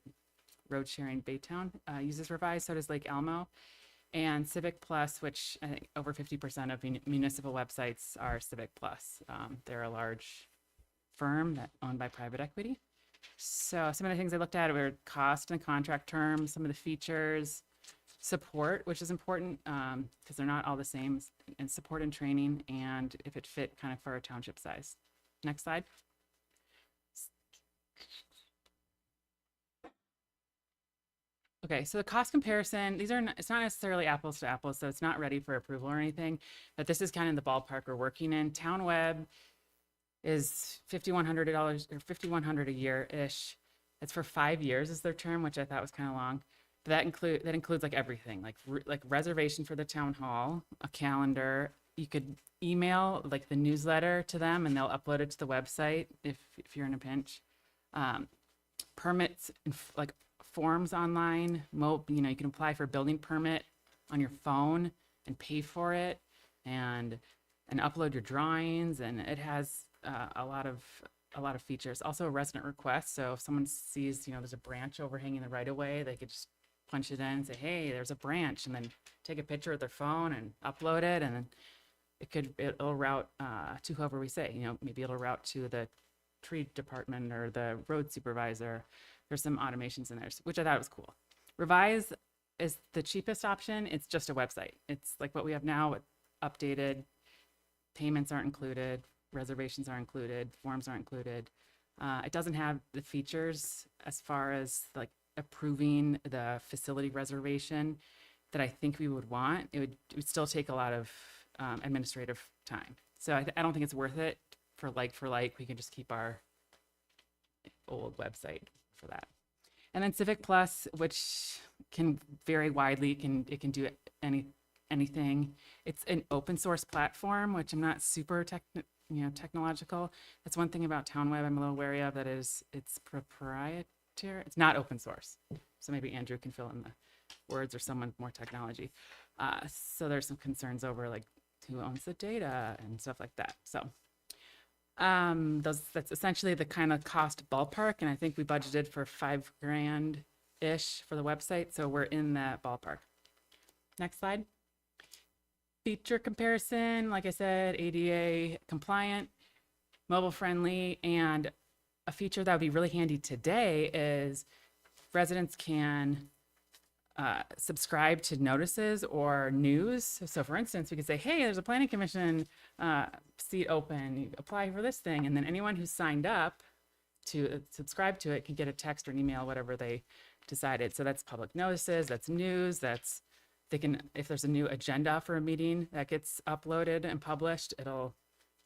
S4: road sharing Baytown, uses Revise, so does Lake Elmo. And Civic Plus, which I think over 50% of municipal websites are Civic Plus. They're a large firm that owned by private equity. So some of the things I looked at were cost and contract terms, some of the features, support, which is important because they're not all the same, and support and training, and if it fit kind of for a township size. Next slide. Okay, so the cost comparison, these are not, it's not necessarily apples to apples, so it's not ready for approval or anything, but this is kind of the ballpark we're working in. TownWeb is $5,100 or $5,100 a year-ish. It's for 5 years is their term, which I thought was kind of long. But that includes like everything, like reservation for the town hall, a calendar. You could email like the newsletter to them, and they'll upload it to the website if you're in a pinch. Permits, like forms online. You know, you can apply for a building permit on your phone and pay for it, and upload your drawings, and it has a lot of features. Also a resident request. So if someone sees, you know, there's a branch overhanging the right of way, they could just punch it in and say, hey, there's a branch, and then take a picture with their phone and upload it, and then it'll route to whoever we say. Maybe it'll route to the tree department or the road supervisor. There's some automations in there, which I thought was cool. Revise is the cheapest option. It's just a website. It's like what we have now, with updated. Payments aren't included, reservations are included, forms are included. It doesn't have the features as far as like approving the facility reservation that I think we would want. It would still take a lot of administrative time. So I don't think it's worth it for like. We can just keep our old website for that. And then Civic Plus, which can vary widely, it can do anything. It's an open source platform, which I'm not super technological. That's one thing about TownWeb I'm a little wary of, that is it's proprietary. It's not open source. So maybe Andrew can fill in the words, or someone with more technology. So there's some concerns over like who owns the data and stuff like that. So that's essentially the kind of cost ballpark. And I think we budgeted for $5,000-ish for the website. So we're in that ballpark. Next slide. Feature comparison, like I said, ADA compliant, mobile friendly, and a feature that would be really handy today is residents can subscribe to notices or news. So for instance, we could say, hey, there's a planning commission seat open, you apply for this thing. And then anyone who's signed up to subscribe to it can get a text or an email, whatever they decided. So that's public notices, that's news, they can, if there's a new agenda for a meeting that gets uploaded and published, it'll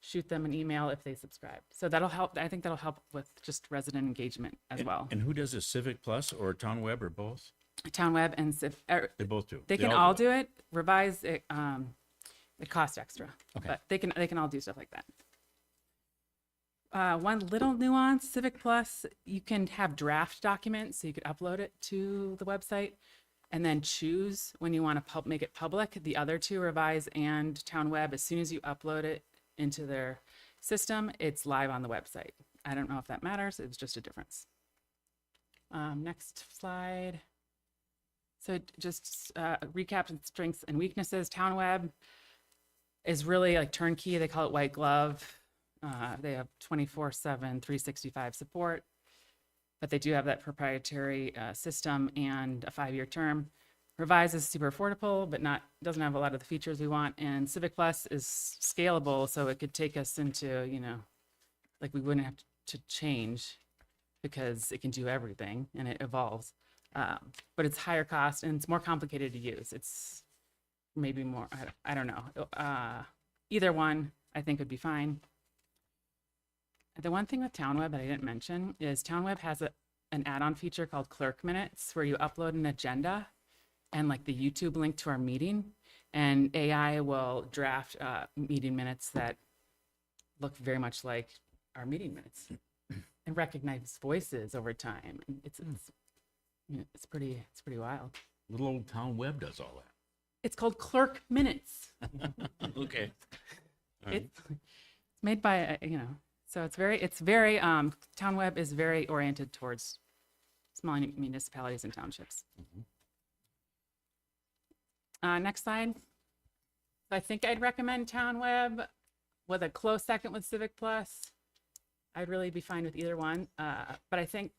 S4: shoot them an email if they subscribe. So that'll help. I think that'll help with just resident engagement as well.
S1: And who does this, Civic Plus or TownWeb or both?
S4: TownWeb and
S1: They both do.
S4: They can all do it. Revise it. It costs extra,
S1: Okay.
S4: but they can all do stuff like that. One little nuance, Civic Plus, you can have draft documents, so you could upload it to the website and then choose when you want to make it public. The other two, Revise and TownWeb, as soon as you upload it into their system, it's live on the website. I don't know if that matters. It was just a difference. Next slide. So just recap strengths and weaknesses. TownWeb is really like turnkey. They call it white glove. They have 24/7, 365 support, but they do have that proprietary system and a 5-year term. Revise is super affordable, but doesn't have a lot of the features we want. And Civic Plus is scalable, so it could take us into, like we wouldn't have to change because it can do everything and it evolves. But it's higher cost and it's more complicated to use. It's maybe more, I don't know. Either one I think would be fine. The one thing with TownWeb that I didn't mention is TownWeb has an add-on feature called Clerk Minutes, where you upload an agenda and like the YouTube link to our meeting, and AI will draft meeting minutes that look very much like our meeting minutes and recognize voices over time. It's pretty wild.
S1: Little old TownWeb does all that.
S4: It's called Clerk Minutes.
S1: Okay. All right.
S4: It's made by so it's very TownWeb is very oriented towards small municipalities and townships. Next slide. I think I'd recommend TownWeb with a close second with Civic Plus. I'd really be fine with either one. But I think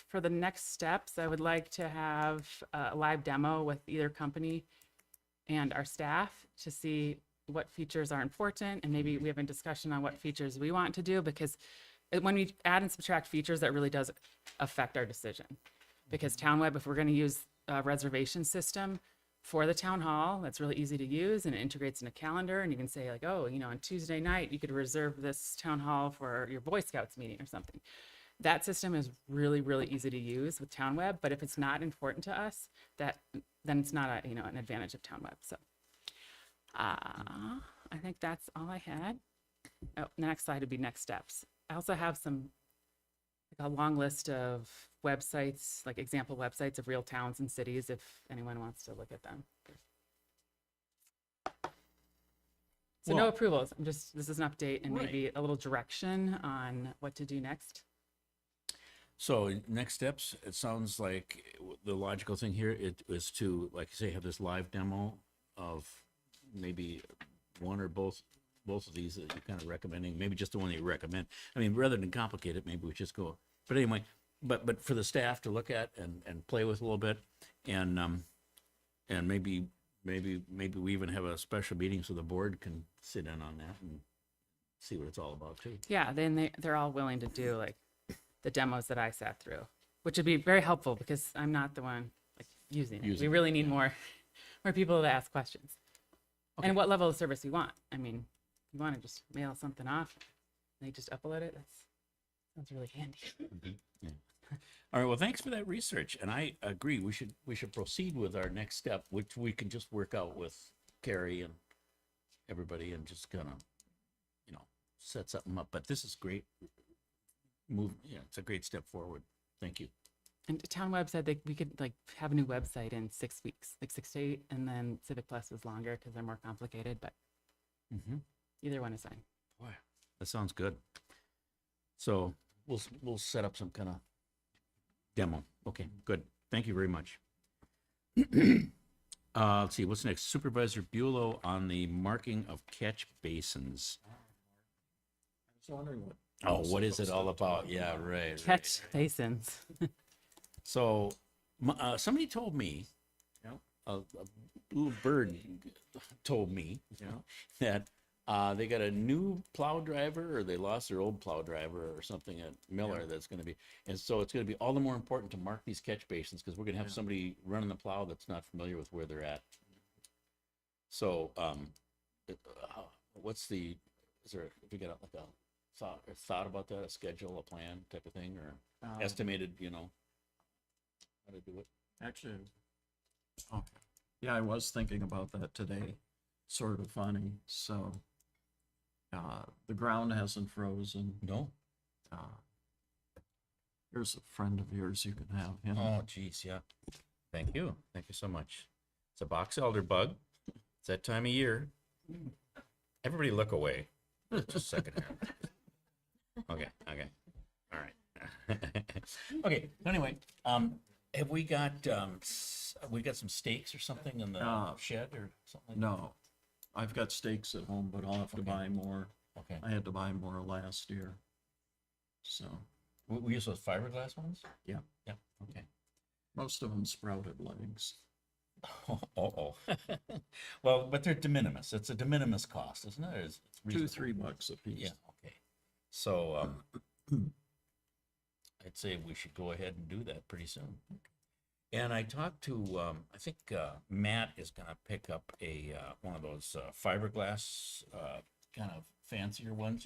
S4: for the next steps, I would like to have a live demo with either company and our staff to see what features are important, and maybe we have a discussion on what features we want to do, because when we add and subtract features, that really does affect our decision. Because TownWeb, if we're going to use a reservation system for the town hall, that's really easy to use, and it integrates in a calendar, and you can say like, oh, on Tuesday night, you could reserve this town hall for your Boy Scouts meeting or something. That system is really, really easy to use with TownWeb, but if it's not important to us, then it's not an advantage of TownWeb. So I think that's all I had. Oh, the next slide would be next steps. I also have a long list of websites, like example websites of real towns and cities, if anyone wants to look at them. So no
S1: Well-
S4: approvals. This is an update and
S1: Right.
S4: maybe a little direction on what to do next.
S1: So next steps, it sounds like the logical thing here it is to, like you say, have this live demo of maybe one or both of these that you're kind of recommending, maybe just the one that you recommend. I mean, rather than complicate it, maybe we just go. But anyway, but for the staff to look at and play with a little bit, and maybe we even have a special meeting so the board can sit in on that and see what it's all about too.
S4: Yeah, then they're all willing to do like the demos that I sat through, which would be very helpful because I'm not the one like using it.
S1: Using
S4: We really need more people to ask questions.
S1: Okay.
S4: And what level of service you want. I mean, you want to just mail something off, and they just upload it. Sounds really handy.
S1: Yeah. All right. Well, thanks for that research, and I agree. We should proceed with our next step, which we can just work out with Carrie and everybody, and just kind of, set something up. But this is great. It's a great step forward. Thank you.
S4: And the town web said that we could like have a new website in 6 weeks, like 6 to 8, and then Civic Plus was longer because they're more complicated. But either one is fine.
S1: Boy, that sounds good. So we'll set up some kind of demo. Okay, good. Thank you very much. Let's see, what's next? Supervisor Buelow on the marking of catch basins.
S7: I was wondering what.
S1: Oh, what is it all about? Yeah, right.
S4: Catch basins.
S1: So, somebody told me, a little bird told me, that they got a new plow driver, or they lost their old plow driver or something at Miller that's going to be, and so it's going to be all the more important to mark these catch basins because we're going to have somebody running the plow that's not familiar with where they're at. So, is there, if we got like a thought about that, a schedule, a plan type of thing, or estimated, how to do it?
S7: Actually, okay. Yeah, I was thinking about that today. Sort of funny. So, the ground hasn't frozen.
S1: No.
S7: Here's a friend of yours. You can have him.
S1: Oh, geez, yeah. Thank you so much. It's a box elder bug. It's that time of year. Everybody look away. Just a second here. Okay. All right. Okay. Anyway, have we got some stakes or something in the shed or something?
S7: No, I've got stakes at home, but I'll have to buy more.
S1: Okay.
S7: I had to buy more last year. So
S1: We use those fiberglass ones?
S7: yeah,
S1: Yeah. Okay.
S7: most of them sprouted legs.
S1: Oh. Well, but they're de minimis. It's a de minimis cost, isn't it? It's reasonable.
S7: $2-3 a piece.
S1: Yeah. Okay. So I'd say we should go ahead and do that pretty soon. And I talked to I think Matt is going to pick up a one of those fiberglass kind of fancier ones,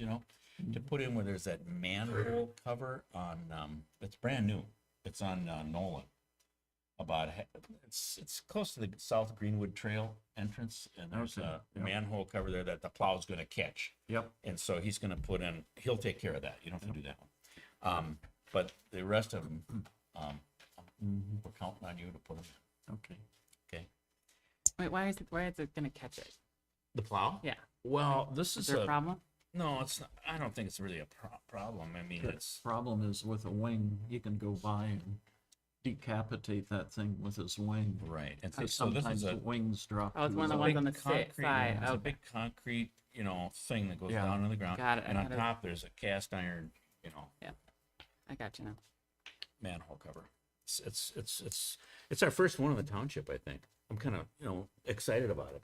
S1: to put in where there's that manhole cover on. It's brand new. It's on Nolan. It's close to the South Greenwood Trail entrance, and there's
S7: Okay,
S1: a
S7: yep.
S1: manhole cover there that the plow's going to catch.
S7: Yep.
S1: And so he's going to put in. He'll take care of that. You don't have to do that one. But the rest of them, we're counting on you to put them in.
S7: Okay.
S1: Okay.
S4: Wait, why is it going to catch it?
S1: The plow?
S4: Yeah.
S1: Well, this
S4: Is
S1: is
S4: there a problem?
S1: No, it's not. I don't think it's really a problem. I mean, it's
S7: Problem is with a wing, he can go by and decapitate that thing with his wing.
S1: right. And
S7: Because
S1: so this
S7: sometimes
S1: is
S7: the wings drop.
S4: Oh, it's
S7: through
S4: one of
S7: the
S4: the ones
S1: big
S4: on the
S1: concrete,
S4: side.
S1: It's a
S4: Okay.
S1: big concrete, thing that goes
S7: Yeah.
S1: down in the ground.
S4: Got it.
S1: And
S4: I
S1: on
S4: thought it-
S1: top, there's a cast iron,
S4: I got you now.
S1: manhole cover. It's our first one in the township, I think. I'm kind of, excited about it.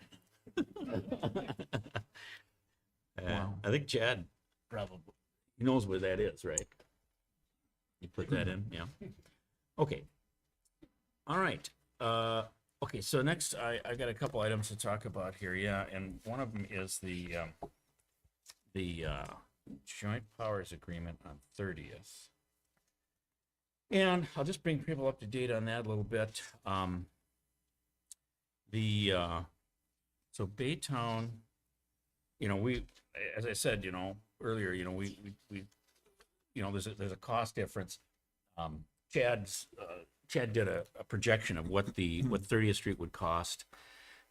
S7: Wow.
S1: I think Chad probably he knows where that is, right? You put that in, yeah. Okay. All right. Okay. So next, I got a couple items to talk about here, yeah, and one of them is the joint powers agreement on 30th. And I'll just bring people up to date on that a little bit. So Baytown, we, as I said, earlier, we there's a cost difference. Chad did a projection of what 30th Street would cost,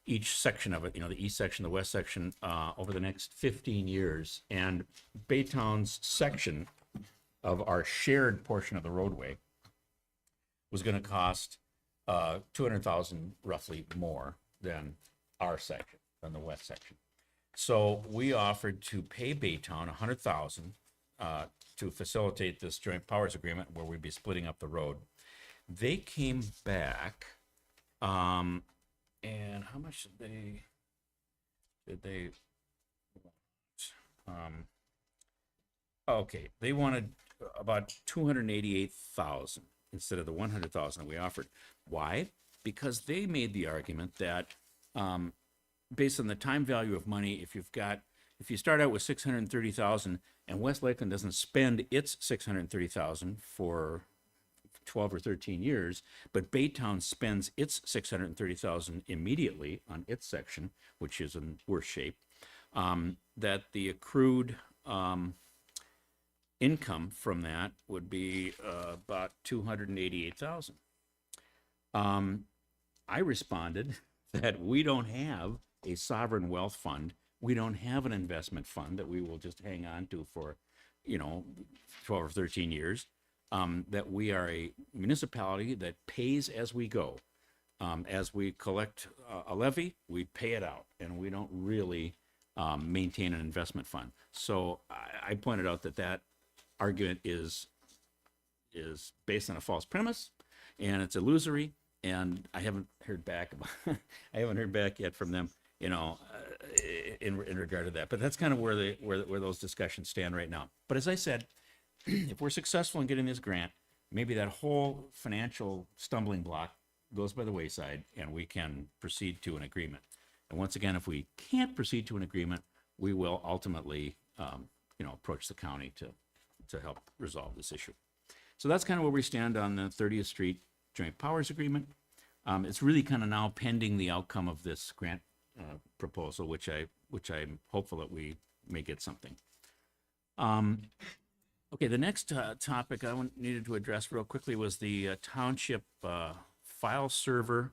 S1: each section of it, the east section, the west section, over the next 15 years. And Baytown's section of our shared portion of the roadway was going to cost 200,000 roughly more than our section, than the west section. So we offered to pay Baytown 100,000 to facilitate this joint powers agreement where we'd be splitting up the road. They came back, and how much did they okay, they wanted about 288,000 instead of the 100,000 that we offered. Why? Because they made the argument that based on the time value of money, if you start out with 630,000 and West Lakeland doesn't spend its 630,000 for 12 or 13 years, but Baytown spends its 630,000 immediately on its section, which is in worse shape, that the accrued income from that would be about 288,000. I responded that we don't have a sovereign wealth fund. We don't have an investment fund that we will just hang on to for, 12 or 13 years. That we are a municipality that pays as we go. As we collect a levy, we pay it out, and we don't really maintain an investment fund. So I pointed out that argument is based on a false premise, and it's illusory. And I haven't heard back yet from them, in regard to that. But that's kind of where those discussions stand right now. But as I said, if we're successful in getting this grant, maybe that whole financial stumbling block goes by the wayside, and we can proceed to an agreement. And once again, if we can't proceed to an agreement, we will ultimately, approach the county to help resolve this issue. So that's kind of where we stand on the 30th Street Joint Powers Agreement. It's really kind of now pending the outcome of this grant proposal, which I'm hopeful that we may get something. Okay, the next topic I needed to address real quickly was the township file server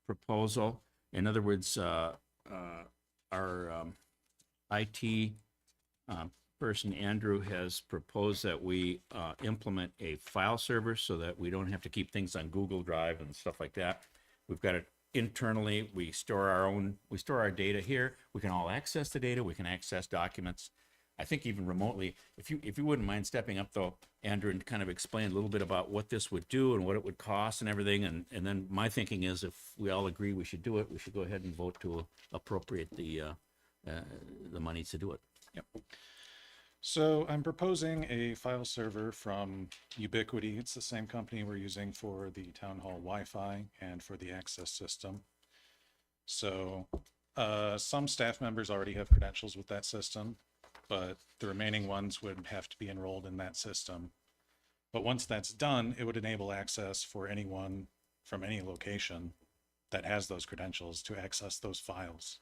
S1: proposal. In other words, our IT person, Andrew, has proposed that we implement a file server so that we don't have to keep things on Google Drive and stuff like that. We've got it internally. We store our data here. We can all access the data. We can access documents. I think even remotely. If you wouldn't mind stepping up though, Andrew, and kind of explain a little bit about what this would do and what it would cost and everything. And then my thinking is, if we all agree we should do it, we should go ahead and vote to appropriate the money to do it.
S14: Yep. So I'm proposing a file server from Ubiquity. It's the same company we're using for the town hall Wi-Fi and for the access system. So some staff members already have credentials with that system, but the remaining ones would have to be enrolled in that system. But once that's done, it would enable access for anyone from any location that has those credentials to access those files.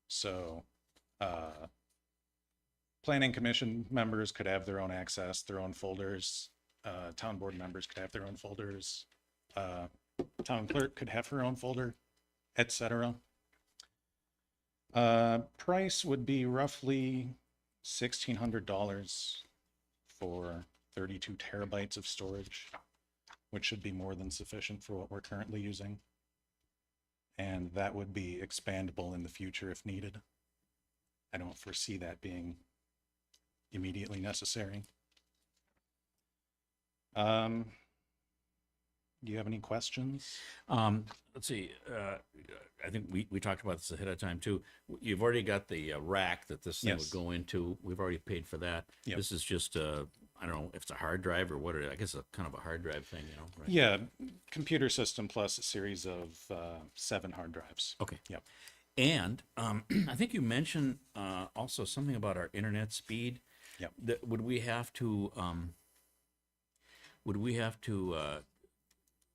S14: So planning commission members could have their own access, their own folders. Town board members could have their own folders. Town clerk could have her own folder, etc. Price would be roughly $1,600 for 32 terabytes of storage, which should be more than sufficient for what we're currently using. And that would be expandable in the future if needed. I don't foresee that being immediately necessary. Do you have any questions?
S1: Let's see. I think we talked about this ahead of time too. You've already got the rack that this thing would go into. We've already paid for that.
S14: Yep.
S1: This is just I don't know if it's a hard drive or what. I guess a kind of a hard drive thing, right?
S14: Yeah, computer system plus a series of 7 hard drives.
S1: Okay.
S14: Yep.
S1: And I think you mentioned also something about our internet speed.
S14: Yep.
S1: Would we have to?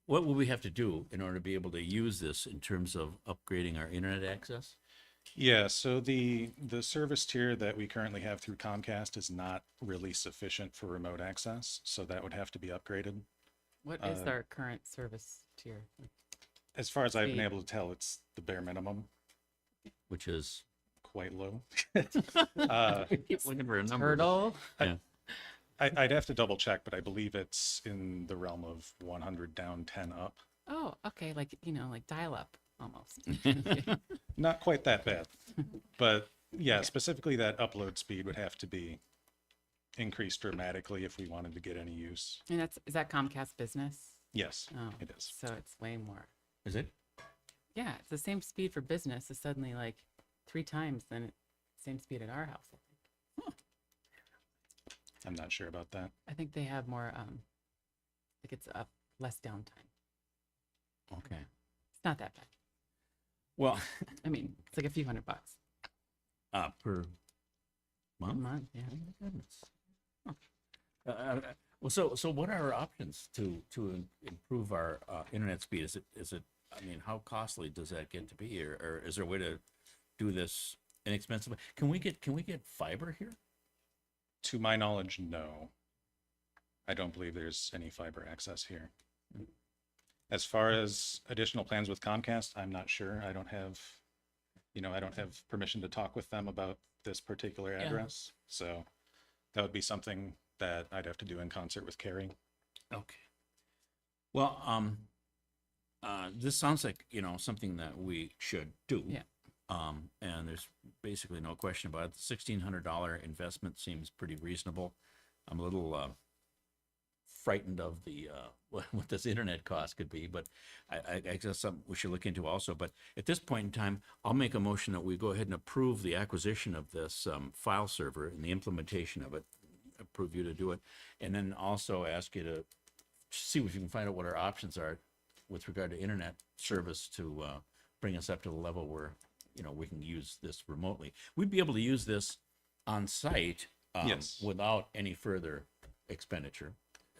S1: What would we have to do in order to be able to use this in terms of upgrading our internet access?
S14: Yeah, so the service tier that we currently have through Comcast is not really sufficient for remote access, so that would have to be upgraded.
S4: What is our current service tier?
S14: As far as I've been
S4: Speed.
S14: able to tell, it's the bare minimum.
S1: Which is
S14: quite low.
S1: Keep looking for a number.
S4: Turtle.
S14: I'd have to double check, but I believe it's in the realm of 100 down, 10 up.
S4: Oh, okay. Like, like dial up almost.
S14: Not quite that bad, but yeah, specifically that upload speed would have to be increased dramatically if we wanted to get any use.
S4: And is that Comcast Business?
S14: Yes,
S4: Oh,
S14: it is.
S4: so it's way more.
S1: Is it?
S4: Yeah, it's the same speed for business. It's suddenly like 3 times than same speed at our house.
S14: I'm not sure about that.
S4: I think they have more, like it's up less downtime.
S1: Okay.
S4: It's not that bad.
S1: Well,
S4: I mean, it's like a few $100
S1: per
S4: a
S1: month?
S4: month. Yeah.
S1: Oh my goodness. Well, so what are our options to improve our internet speed? Is it? I mean, how costly does that get to be, or is there a way to do this inexpensively? Can we get fiber here?
S14: To my knowledge, no. I don't believe there's any fiber access here. As far as additional plans with Comcast, I'm not sure. I don't have permission to talk with them about this particular
S1: Yeah.
S14: address. So that would be something that I'd have to do in concert with Carrie.
S1: Okay. Well, this sounds like, something that we should do.
S4: Yeah.
S1: And there's basically no question about it. The $1,600 investment seems pretty reasonable. I'm a little frightened of the what this internet cost could be, but I guess something we should look into also. But at this point in time, I'll make a motion that we go ahead and approve the acquisition of this file server and the implementation of it. Approve you to do it, and then also ask you to see if you can find out what our options are with regard to internet service to bring us up to the level where we can use this remotely. We'd be able to use this on site
S14: Yes.
S1: without any further expenditure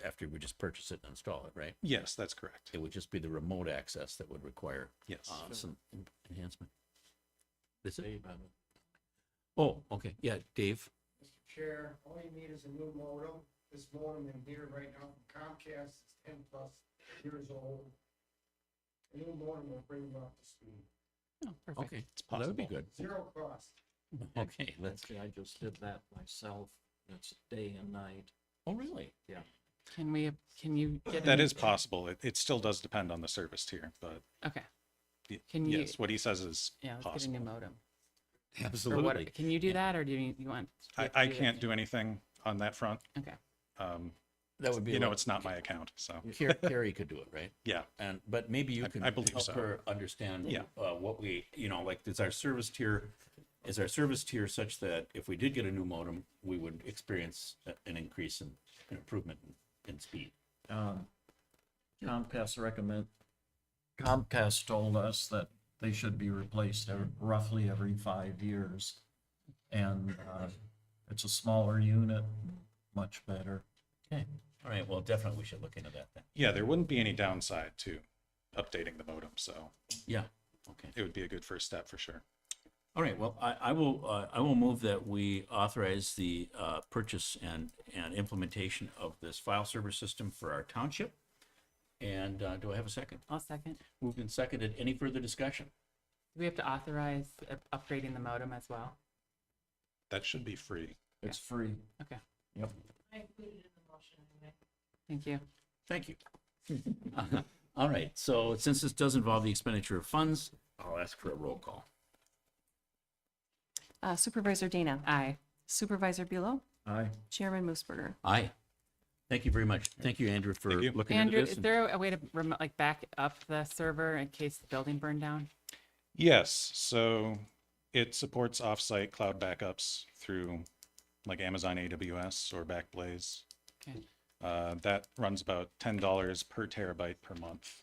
S1: after we just purchase it and install it, right?
S14: Yes, that's correct.
S1: It would just be the remote access that would require
S14: Yes.
S1: some enhancement. Is it? Oh, okay. Yeah, Dave.
S3: Mr. Chair, all you need is a new modem. This modem in here right now from Comcast is 10+ years old. A new modem will bring you up to speed.
S4: Oh, perfect.
S1: Okay,
S14: It's
S1: well, that would be
S14: possible.
S1: good.
S3: Zero cost.
S1: Okay, let's.
S7: Actually, I just did that myself. It's day and night.
S1: Oh, really?
S4: Can you get
S14: That
S4: an-
S14: is possible. It still does depend on the service tier, but
S4: Okay.
S14: y-
S4: Can you-
S14: yes, what he says is
S4: Yeah, let's
S14: possible.
S4: get a new modem. Or
S1: Absolutely.
S4: what, can you do that, or do you want?
S14: I can't do anything on that front.
S4: Okay.
S1: That would be. like-
S14: It's not my account, so
S1: Carrie could do it, right?
S14: yeah.
S1: But maybe you
S14: I-
S1: can
S14: I believe
S1: help
S14: so.
S1: her understand
S14: Yeah.
S1: what we, like, is our service tier such that if we did get a new modem, we would experience an increase in an improvement in speed?
S7: Comcast told us that they should be replaced roughly every 5 years. And it's a smaller unit, much better.
S1: Okay. All right. Well, definitely we should look into that then.
S14: Yeah, there wouldn't be any downside to updating the modem, so
S1: Yeah. Okay.
S14: it would be a good first step for sure.
S1: All right. Well, I will move that we authorize the purchase and implementation of this file server system for our township. And do I have a second?
S4: I'll second.
S1: Moved and seconded. Any further discussion?
S4: Do we have to authorize upgrading the modem as well?
S14: That should be free.
S7: It's free.
S4: Okay.
S1: Yep.
S4: Thank you.
S1: Thank you. All right. So since this does involve the expenditure of funds, I'll ask for a roll call.
S10: Supervisor Dana.
S4: Aye.
S10: Supervisor Bulow.
S7: Aye.
S10: Chairman Moosberger.
S1: Aye. Thank you very much. Thank you, Andrew, for
S14: Thank you.
S1: looking
S4: Andrew,
S1: into this.
S4: is there a way to back up the server in case the building burned down?
S14: Yes, so it supports offsite cloud backups through like Amazon AWS or Backblaze.
S4: Okay.
S14: That runs about $10 per terabyte per month.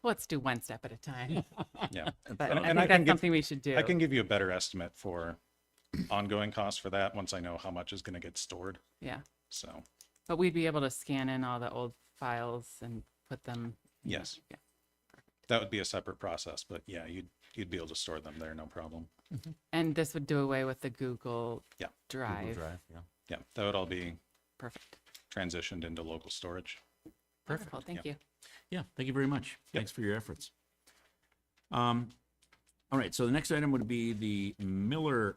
S4: Let's do one step at a time.
S14: Yeah.
S4: But
S14: And-
S4: I
S14: and
S4: think that's something we should do.
S14: I can give you a better estimate for ongoing costs for that once I know how much is going to get stored.
S4: Yeah.
S14: So,
S4: But we'd be able to scan in all the old files and put them.
S14: yes,
S4: Yeah.
S14: that would be a separate process, but yeah, you'd be able to store them there, no problem.
S4: And this would do away with the Google
S14: Yeah.
S4: Drive.
S1: Google Drive, yeah.
S14: Yeah, that would all be
S4: Perfect.
S14: transitioned into local storage.
S4: Wonderful. Thank you.
S1: Yeah, thank you very much. Thanks for your efforts. All right, so the next item would be the Miller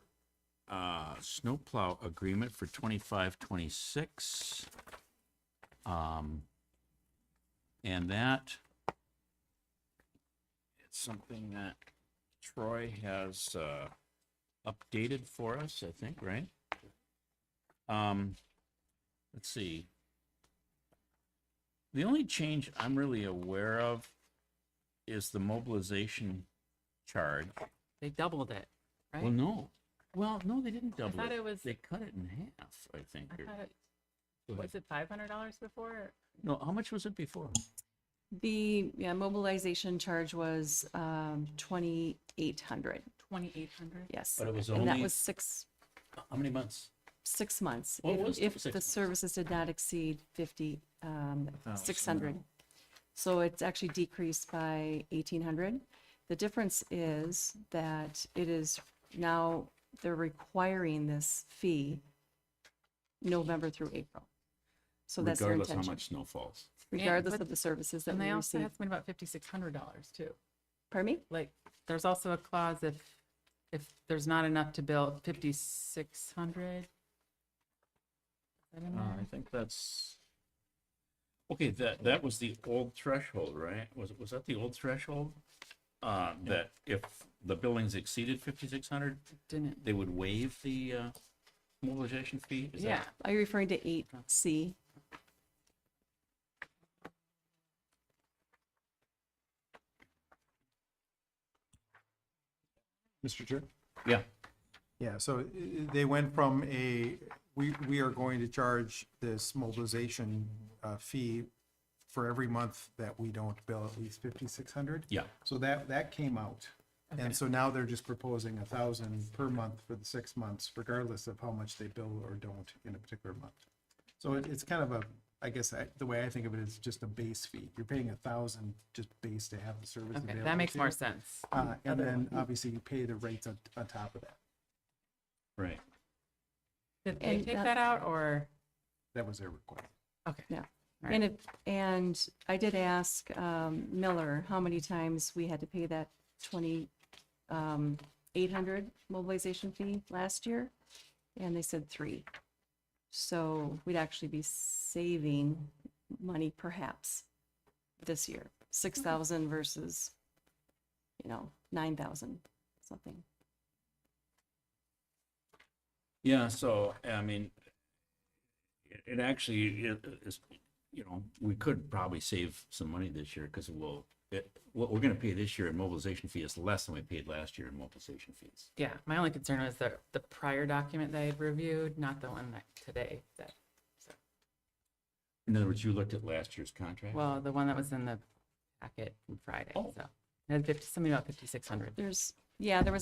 S1: snowplow agreement for 25-26. And that it's something that Troy has updated for us, I think, right? Let's see. The only change I'm really aware of is the mobilization charge.
S4: They doubled it, right?
S1: Well, no. Well, no, they didn't double
S4: thought
S1: it.
S4: it was-
S1: They cut it in half, I think.
S4: I
S1: or-
S4: thought it,
S1: Go ahead.
S4: was it $500 before?
S1: No, how much was it before?
S10: The, yeah, mobilization charge was 2,800,
S4: 2,800?
S10: yes.
S1: But it was
S10: And that
S1: only-
S10: was 6
S1: How many months?
S10: months.
S1: Oh, it
S10: If-
S1: was
S10: If
S1: 6
S10: the
S1: months.
S10: services did not exceed 600.
S7: now.
S10: So it's actually decreased by 1,800. The difference is that it is now, they're requiring this fee November through April. So that's their
S1: Regardless how
S10: intention,
S1: much snow falls.
S10: regardless
S4: but-
S10: of the services that
S4: And
S10: we
S4: they also
S10: receive.
S4: have something about $5,600 too.
S10: Pardon me?
S4: Like, there's also a clause if there's not enough to bill 5,600. Is that in
S1: I
S4: there?
S1: think that's. Okay, that was the old threshold, right? Was that the old threshold? That if the billings exceeded 5,600,
S4: Didn't,
S1: they would waive the mobilization fee? Is that-
S4: yeah.
S10: Are you referring to 8C?
S8: Mr. Chair?
S1: Yeah.
S8: Yeah, so they went from we are going to charge this mobilization fee for every month that we don't bill at least 5,600.
S1: Yeah.
S8: So that came out.
S4: Okay.
S8: And so now they're just proposing 1,000 per month for the 6 months, regardless of how much they bill or don't in a particular month. So it's kind of I guess the way I think of it is just a base fee. You're paying 1,000 just base to have the service
S4: Okay,
S8: available.
S4: that makes
S8: to
S4: more
S8: you.
S4: sense.
S8: And
S4: Other
S8: then
S4: one.
S8: obviously you pay the rates on top of that.
S1: Right.
S4: Did they
S10: And
S4: take
S10: that-
S4: that out or?
S8: That was their request.
S4: Okay.
S10: Yeah.
S4: Right.
S10: And I did ask Miller how many times we had to pay that 2,800 mobilization fee last year, and they said 3. So we'd actually be saving money perhaps this year, 6,000 versus, 9,000 something.
S1: Yeah, so, I mean, it actually is, we could probably save some money this year because what we're gonna pay this year in mobilization fee is less than we paid last year in mobilization fees.
S4: Yeah, my only concern was the prior document that I had reviewed, not the one that today,
S1: In other words, you looked at last year's contract?
S4: well, the one that was in the packet on Friday,
S1: Oh.
S4: so. It had something about 5,600.
S10: There was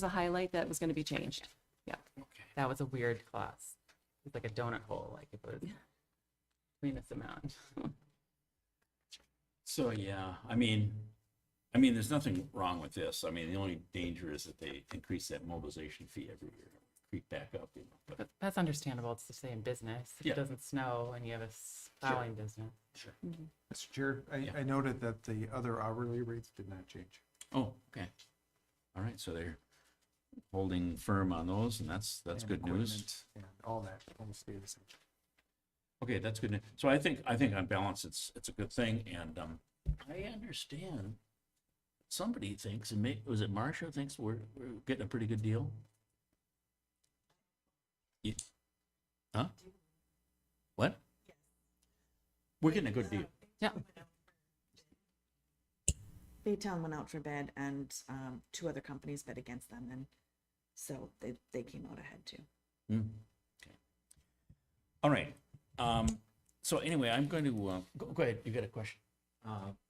S10: a highlight that was going to be changed.
S1: Okay.
S4: That was a weird clause. It's like a donut hole, like it was cleanest amount.
S1: So, yeah, I mean, there's nothing wrong with this. I mean, the only danger is that they increase that mobilization fee every year, creep back up, but.
S4: But that's understandable. It's to stay in business. If
S1: Yeah.
S4: it doesn't snow and you have a plowing business.
S1: Sure.
S8: Mr. Chair,
S1: Yeah.
S8: I noted that the other hourly rates did not change.
S1: Oh, okay. All right, so they're holding firm on those, and that's
S8: And
S1: good news.
S8: equipment And all that will stay the same.
S1: Okay, that's good. So I think on balance, it's a good thing, and I understand somebody thinks, and was it Marcia thinks we're getting a pretty good deal? Huh? What? We're getting a good deal.
S4: Yeah.
S9: Baytown went out for bid and 2 other companies bid against them, and so they came out ahead too.
S1: Hmm. Okay. All right. So anyway, I'm going to go ahead. You got a question?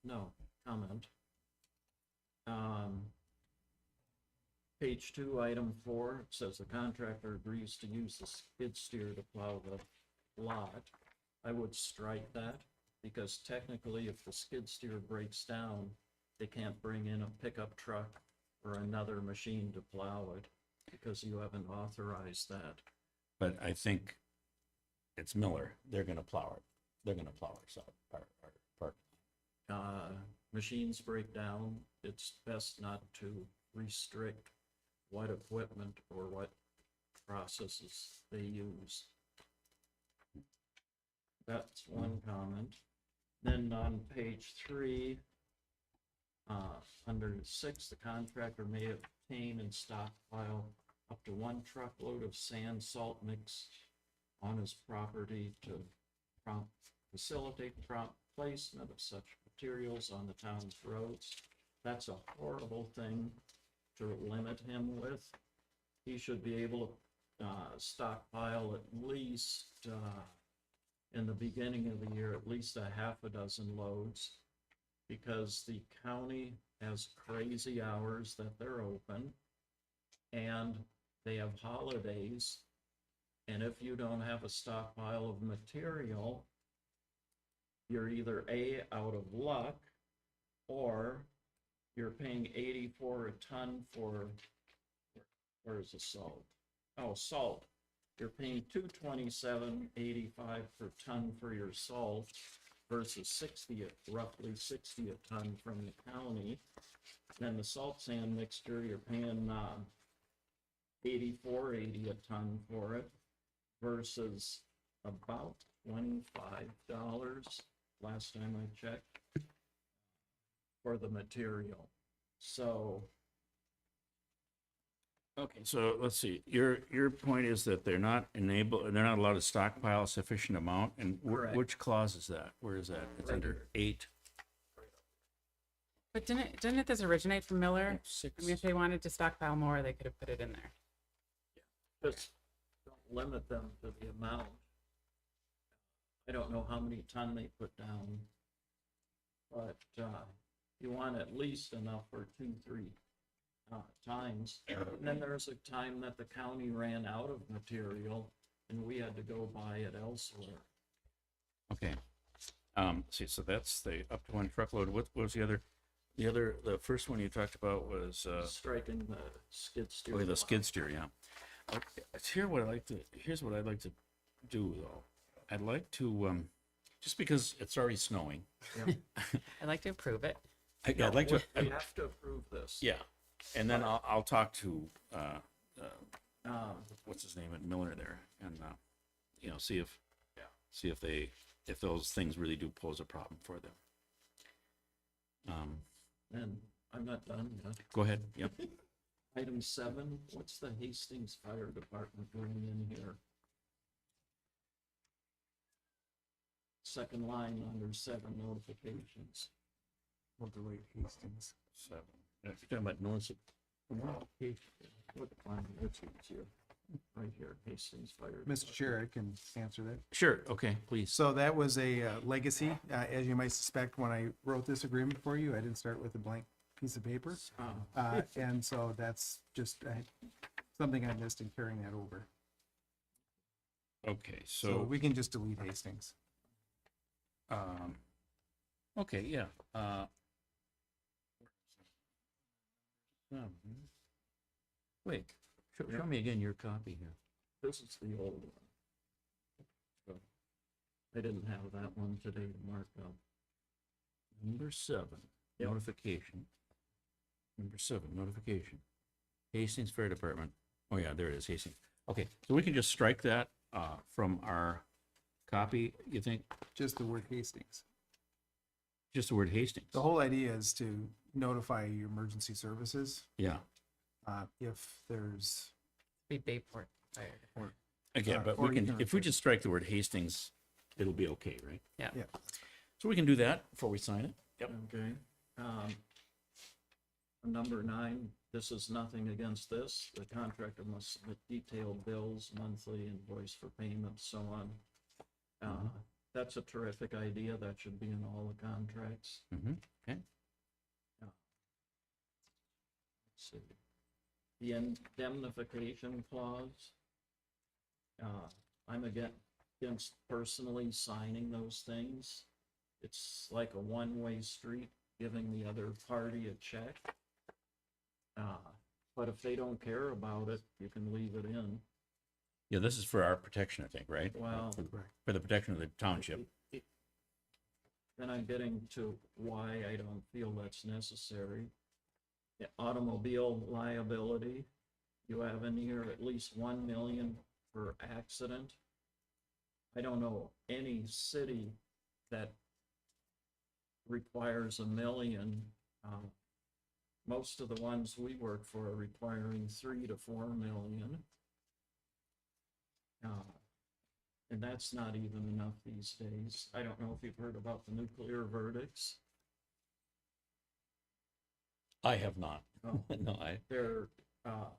S7: No, comment. Page 2, item 4, it says the contractor agrees to use the skid steer to plow the lot. I would strike that, because technically if the skid steer breaks down, they can't bring in a pickup truck or another machine to plow it, because you haven't authorized that.
S1: But I think it's Miller. They're going to plow it. They're going to plow our side, our part.
S7: Machines break down, it's best not to restrict what equipment or what processes they use. That's one comment. Then on page 3, under 6, the contractor may obtain and stockpile up to 1 truckload of sand salt mix on his property to facilitate the prompt placement of such materials on the town's roads. That's a horrible thing to limit him with. He should be able to stockpile at least, in the beginning of the year, at least a half a dozen loads, because the county has crazy hours that they're open, and they have holidays. And if you don't have a stockpile of material, you're either A, out of luck, or you're paying 84 a ton for, where's the salt? Oh, salt. You're paying $227.85 per ton for your salt versus roughly 60 a ton from the county. Then the salt sand mixture, you're paying $84.80 a ton for it versus about $25 last time I checked for the material. So
S1: Okay, so let's see, your point is that they're not allowed to stockpile a sufficient amount, and
S7: Correct.
S1: which clause is that? Where is that? It's under 8.
S4: But didn't this originate from Miller?
S1: 6.
S4: I mean, if they wanted to stockpile more, they could have put it in there.
S7: just don't limit them to the amount. I don't know how many ton they put down, but you want at least enough for 2-3 times. And then there's a time that the county ran out of material and we had to go buy it elsewhere.
S1: Okay. See, so that's the up to 1 truckload. What was the other? The first one you talked about was,
S7: Striking the skid steer.
S1: okay, the skid steer, yeah. Okay, here's what I'd like to do, though. I'd like to, just because it's already snowing.
S4: I'd like to approve it.
S1: I'd like to,
S7: We have to approve this.
S1: yeah. And then I'll talk to, what's his name at Miller there, and, see if those things really do pose a problem for them.
S7: And I'm not done yet.
S1: Go ahead, yep.
S7: Item 7, what's the Hastings Fire Department doing in here? Second line under 7 notifications.
S8: We'll delete Hastings.
S1: 7. If you're talking about notice,
S7: What line is it here? Right here, Hastings Fire.
S8: Mr. Chair, I can answer that.
S1: sure, okay, please.
S8: So that was a legacy. As you might suspect, when I wrote this agreement for you, I didn't start with a blank piece of paper. And so that's just something I missed in carrying that over.
S1: Okay,
S8: So
S1: so,
S8: we can just delete Hastings.
S1: okay, yeah. Wait, show me again your copy here.
S7: This is the old one. So, I didn't have that one today to mark up.
S1: Number 7,
S7: Yep.
S1: notification. Number 7, notification. Hastings Fire Department. Oh, yeah, there it is, Hastings. Okay, so we can just strike that from our copy, you think?
S8: Just the word Hastings.
S1: Just the word Hastings?
S8: The whole idea is to notify your emergency services
S1: Yeah.
S8: if there's,
S4: Be Bayport Fire Department.
S1: Again, but
S8: or
S1: we can,
S8: even
S1: if we just strike the word Hastings, it'll be okay, right?
S4: Yeah.
S8: yeah.
S1: So we can do that before we sign it? Yep.
S7: Okay. Number 9, this is nothing against this. The contractor must submit detailed bills, monthly invoice for payment, so on. That's a terrific idea. That should be in all the contracts.
S1: Mm-hmm, okay.
S7: Let's see. The indemnification clause. I'm against personally signing those things. It's like a one-way street, giving the other party a check. But if they don't care about it, you can leave it in.
S1: Yeah, this is for our protection, I think, right?
S7: Well,
S1: For the protection of the township.
S7: Then I'm getting to why I don't feel that's necessary. automobile liability. You have in here at least 1 million per accident. I don't know any city that requires 1 million. Most of the ones we work for are requiring 3 to 4 million. And that's not even enough these days. I don't know if you've heard about the nuclear verdicts.
S1: I have not.
S7: Oh.
S1: No, I,
S7: There are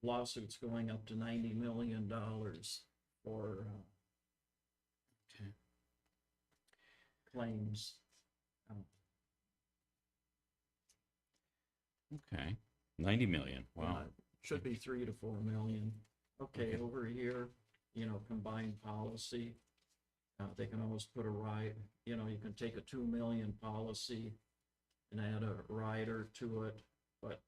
S7: lawsuits going up to $90 million for
S1: okay.
S7: claims.
S1: Okay. 90 million. Wow.
S7: Should be 3 to 4 million. Okay,
S1: Okay.
S7: over here, combined policy. They can always put a ride, you can take a 2 million policy and add a rider to it, but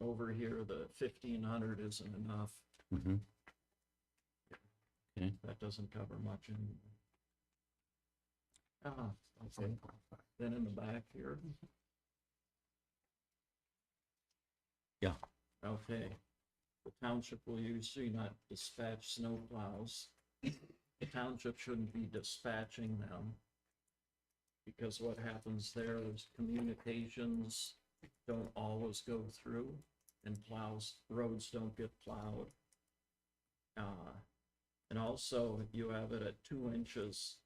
S7: over here, the 1,500 isn't enough.
S1: Mm-hmm. Okay.
S7: That doesn't cover much anymore. Okay. Then in the back here.
S1: Yeah.
S7: Okay. The township will usually not dispatch snow plows. The township shouldn't be dispatching them. Because what happens there is communications don't always go through and roads don't get plowed. And also you have it at 2 inches,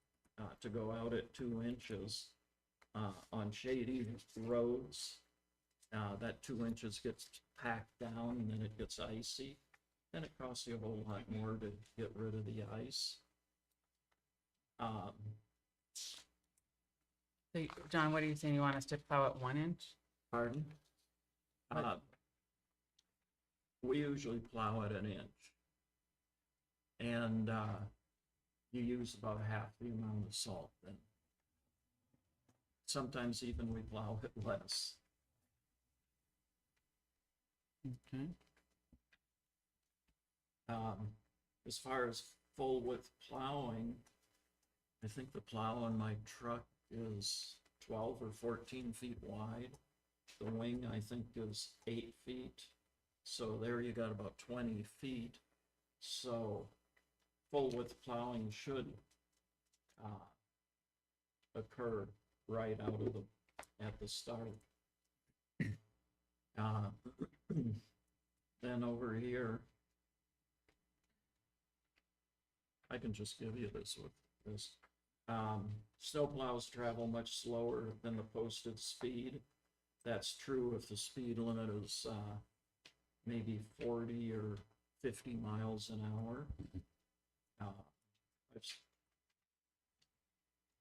S7: to go out at 2 inches, on shady roads. That 2 inches gets packed down and then it gets icy. Then it costs you a whole lot more to get rid of the ice.
S4: So, John, what are you saying? You want us to plow at 1 inch?
S7: Pardon? We usually plow at 1 inch. And you use about half the amount of salt then. Sometimes even we plow it less.
S1: Okay.
S7: As far as full width plowing, I think the plow on my truck is 12 or 14 feet wide. The wing, I think, is 8 feet. So there you got about 20 feet. So full width plowing should occur right out of at the start. Then over here, I can just give you this with this. Snow plows travel much slower than the posted speed. That's true if the speed limit is maybe 40 or 50 miles an hour.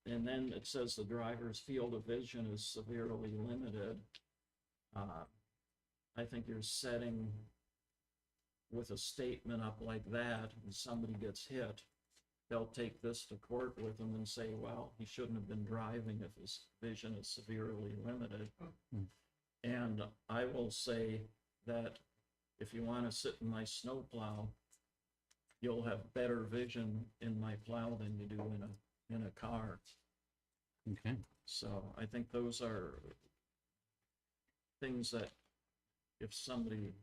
S7: And then it says the driver's field of vision is severely limited. I think you're setting with a statement up like that and somebody gets hit, they'll take this to court with them and say, well, he shouldn't have been driving if his vision is severely limited. And I will say that if you want to sit in my snow plow, you'll have better vision in my plow than you do in a car.
S1: Okay.
S7: So I think those are things that if somebody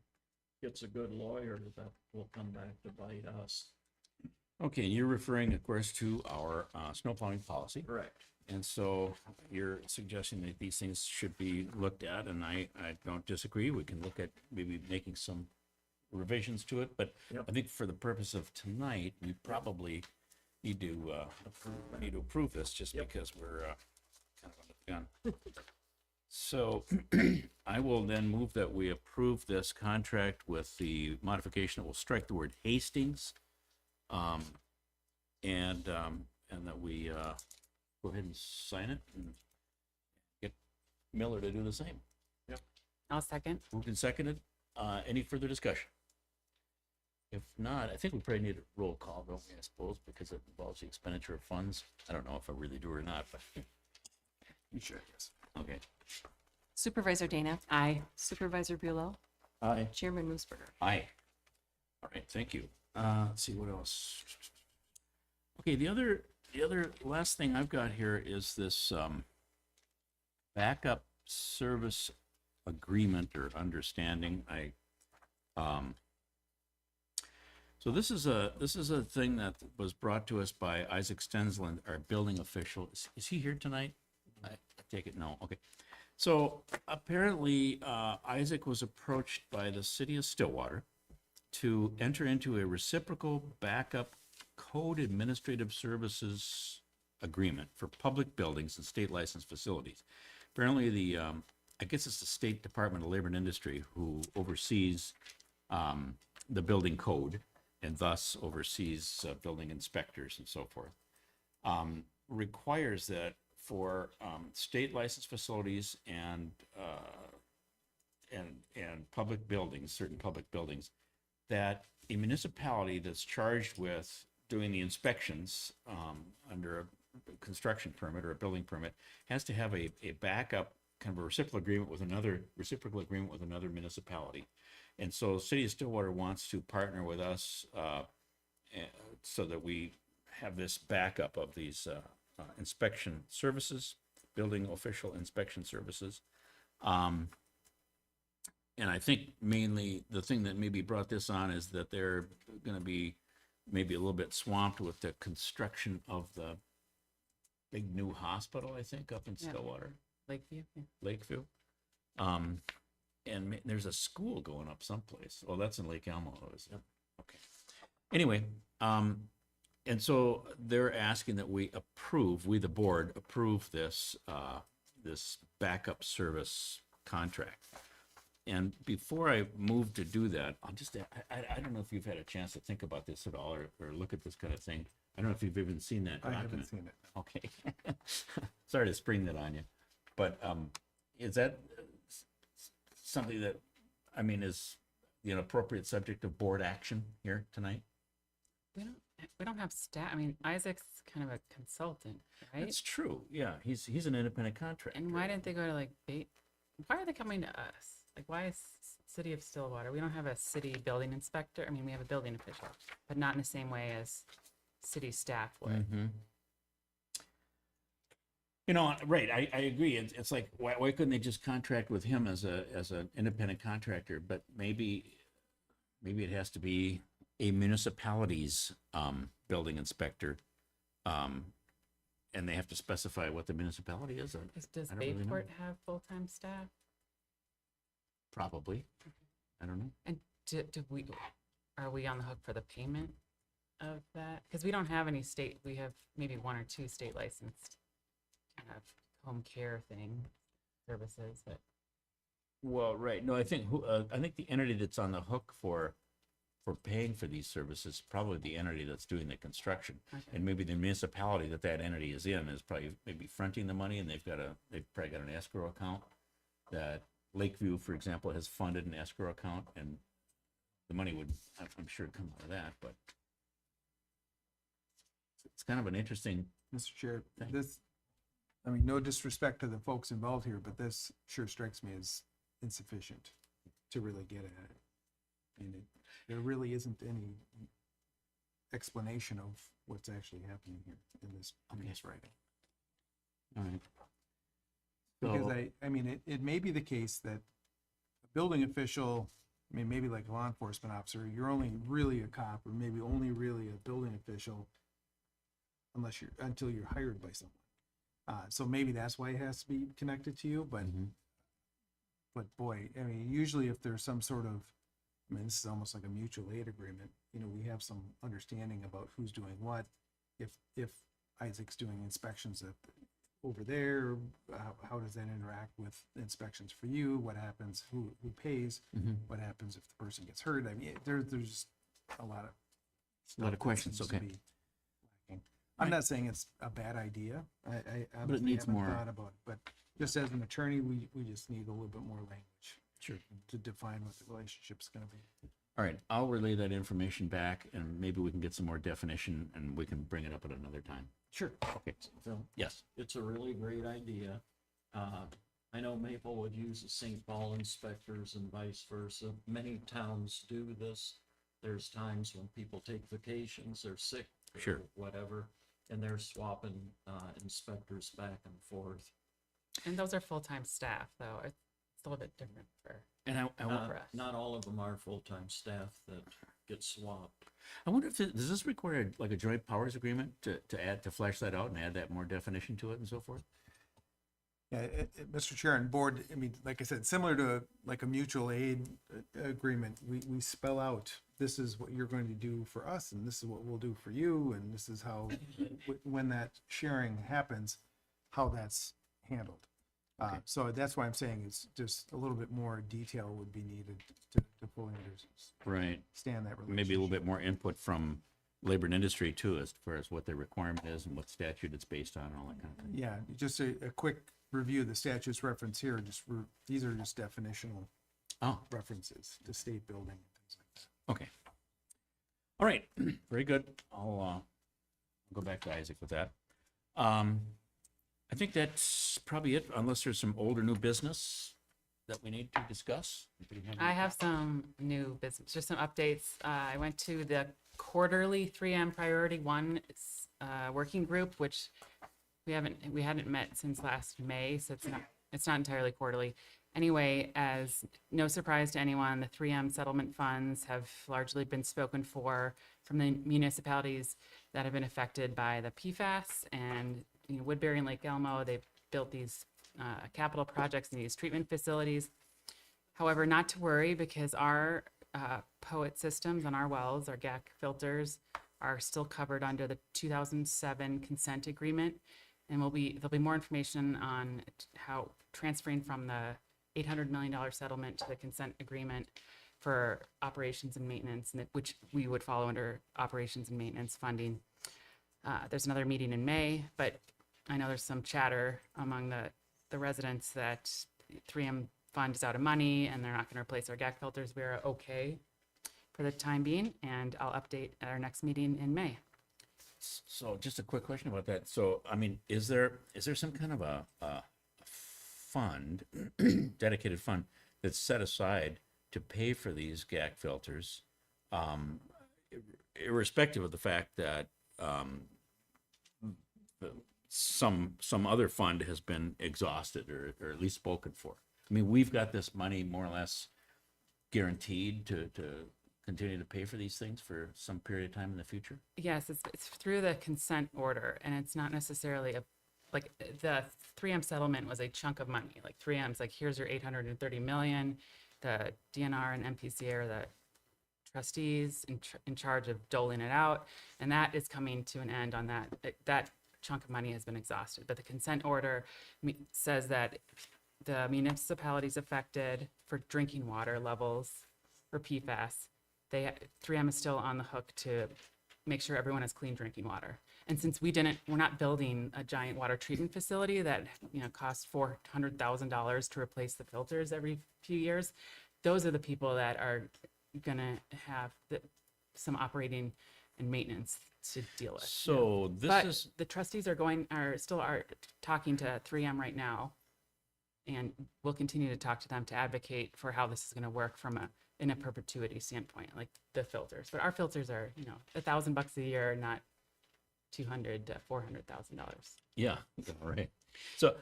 S7: gets a good lawyer, that will come back to bite us.
S1: Okay, and you're referring, of course, to our snow plowing policy.
S7: Correct.
S1: And so you're suggesting that these things should be looked at, and I don't disagree. We can look at maybe making some revisions to it, but
S7: Yep.
S1: I think for the purpose of tonight, we probably need to approve this just
S7: Yep.
S1: because we're kind of under the gun. So I will then move that we approve this contract with the modification that will strike the word Hastings, and that we go ahead and sign it and get Miller to do the same.
S4: I'll second.
S1: Moved and seconded. Any further discussion? If not, I think we probably need a roll call, don't we, I suppose, because it involves the expenditure of funds. I don't know if I really do or not, but you sure, yes. Okay.
S10: Supervisor Dana.
S4: Aye.
S10: Supervisor Bulow.
S7: Aye.
S10: Chairman Moosberger.
S1: Aye. All right, thank you. Let's see what else. Okay, the other last thing I've got here is this backup service agreement or understanding. So this is a thing that was brought to us by Isaac Stensland, our building official. Is he here tonight? I take it no. Okay. So apparently, Isaac was approached by the city of Stillwater to enter into a reciprocal backup code administrative services agreement for public buildings and state licensed facilities. Apparently, I guess it's the State Department of Labor and Industry who oversees the building code and thus oversees building inspectors and so forth, requires that for state licensed facilities and public buildings, certain public buildings, that a municipality that's charged with doing the inspections under a construction permit or a building permit has to have a backup kind of a reciprocal agreement with another municipality. And so City of Stillwater wants to partner with us so that we have this backup of these inspection services, building official inspection services. And I think mainly the thing that maybe brought this on is that they're going to be maybe a little bit swamped with the construction of the big new hospital, I think, up in
S4: Yeah.
S1: Stillwater,
S4: Lakeview. Yeah.
S1: Lakeview. And there's a school going up someplace. Oh, that's in Lake Elmo, is it? Okay. Anyway, and so they're asking that we, the board, approve this, this backup service contract. And before I move to do that, I'll just, I don't know if you've had a chance to think about this at all or look at this kind of thing. I don't know if you've even seen that
S8: I
S1: document.
S8: haven't seen it.
S1: Okay. Sorry to spring that on you. But is that something that, I mean, is the appropriate subject of board action here tonight?
S4: We don't have staff. I mean, Isaac's kind of a consultant, right?
S1: That's true. Yeah, he's an independent contractor.
S4: And why didn't they go to like why are they coming to us? Like, why is City of Stillwater? We don't have a city building inspector. I mean, we have a building official, but not in the same way as city staff would.
S1: Mm-hmm. Right, I agree. It's like, why couldn't they just contract with him as an independent contractor? But maybe it has to be a municipality's building inspector. And they have to specify what the municipality is.
S4: Does
S1: I don't really know.
S4: Bayport have full-time staff?
S1: Probably. I don't know.
S4: And are we on the hook for the payment of that? Because we don't have any we have maybe one or two state licensed kind of home care services, but.
S1: Well, right. No, I think the entity that's on the hook for paying for these services is probably the entity that's doing the construction.
S4: Okay.
S1: And maybe the municipality that entity is in is probably maybe fronting the money, and they've probably got an escrow account that Lakeview, for example, has funded an escrow account, and the money would, I'm sure, come out of that, but it's kind of an interesting.
S8: Mr. Chair,
S1: Thank-
S8: no disrespect to the folks involved here, but this sure strikes me as insufficient to really get at it. And there really isn't any explanation of what's actually happening here in this writing.
S1: All right.
S8: Because it may be the case that a building official, maybe like a law enforcement officer, you're only really a cop, or maybe only really a building official until you're hired by someone. So maybe that's why it has to be connected to you, but boy, usually if there's some sort of, this is almost like a mutual aid agreement, we have some understanding about who's doing what. If Isaac's doing inspections over there, how does that interact with inspections for you? What happens? Who pays?
S1: Mhm.
S8: What happens if the person gets hurt? There's a lot of stuff that
S1: questions,
S8: seems to
S1: okay.
S8: be lacking. I'm not saying it's a bad idea. I obviously
S1: needs
S8: haven't
S1: more.
S8: thought about it, but just as an attorney, we just need a little bit more language.
S1: Sure.
S8: To define what the relationship's gonna be.
S1: All right, I'll relay that information back, and maybe we can get some more definition, and we can bring it up at another time.
S7: Sure.
S1: Okay.
S7: Phil,
S1: Yes.
S7: it's a really great idea. I know Maplewood uses St. Paul inspectors and vice versa. Many towns do this. There's times when people take vacations, they're sick, or
S1: Sure.
S7: whatever, and they're swapping inspectors back and forth.
S4: And those are full-time staff, though. It's the a little bit different for.
S1: And I
S7: Not,
S4: for us.
S7: not all of them are full-time staff that get swapped.
S1: wonder if, does this require like a joint powers agreement to add, to flesh that out and add that more definition to it and so forth?
S8: Yeah, Mr. Chair and Board, I mean, like I said, similar to like a mutual aid agreement, we spell out, this is what you're going to do for us, and this is what we'll do for you, and this is how, when that sharing happens, how that's handled. So that's why I'm saying it's just a little bit more detail would be needed to fully understand that relationship.
S1: Maybe a little bit more input from labor and industry too, as far as what their requirement is and what statute it's based on and all that kind of thing.
S8: Yeah, just a quick review of the statutes reference here, these are just definitional
S1: Oh,
S8: references to state building and things like that.
S1: okay. All right, very good. I'll go back to Isaac with that. I think that's probably it, unless there's some old or new business that we need to discuss. Anybody have
S4: I
S1: any?
S4: have some new business, just some updates. I went to the quarterly 3M Priority 1 working group, which we hadn't met since last May, so it's not entirely quarterly. Anyway, as no surprise to anyone, the 3M settlement funds have largely been spoken for from the municipalities that have been affected by the PFAS, and Woodbury and Lake Elmo, they've built these capital projects in these treatment facilities. However, not to worry, because our POET systems on our wells, our GAC filters, are still covered under the 2007 consent agreement. And there'll be more information on how transferring from the $800 million settlement to the consent agreement for operations and maintenance, which we would follow under operations and maintenance funding. There's another meeting in May, but I know there's some chatter among the residents that 3M fund is out of money and they're not going to replace our GAC filters. We're okay for the time being, and I'll update at our next meeting in May.
S1: So just a quick question about that. So, I mean, is there some kind of a fund, dedicated fund that's set aside to pay for these GAC filters, irrespective of the fact that some other fund has been exhausted or at least spoken for? I mean, we've got this money more or less guaranteed to continue to pay for these things for some period of time in the future?
S4: Yes, it's through the consent order, and it's not necessarily like the 3M settlement was a chunk of money. Like 3M's like, here's your $830 million. The DNR and MPCA are the trustees in charge of doling it out, and that is coming to an end on that. That chunk of money has been exhausted, but the consent order says that the municipalities affected for drinking water levels for PFAS, 3M is still on the hook to make sure everyone has clean drinking water. And since we're not building a giant water treatment facility that costs $400,000 to replace the filters every few years, those are the people that are gonna have some operating and maintenance to deal with.
S1: So
S4: But
S1: this is,
S4: the trustees are still talking to 3M right now, and we'll continue to talk to them to advocate for how this is going to work in a perpetuity standpoint, like the filters. But our filters are, $1,000 a year, not $200,000 to $400,000.
S1: yeah, right. So,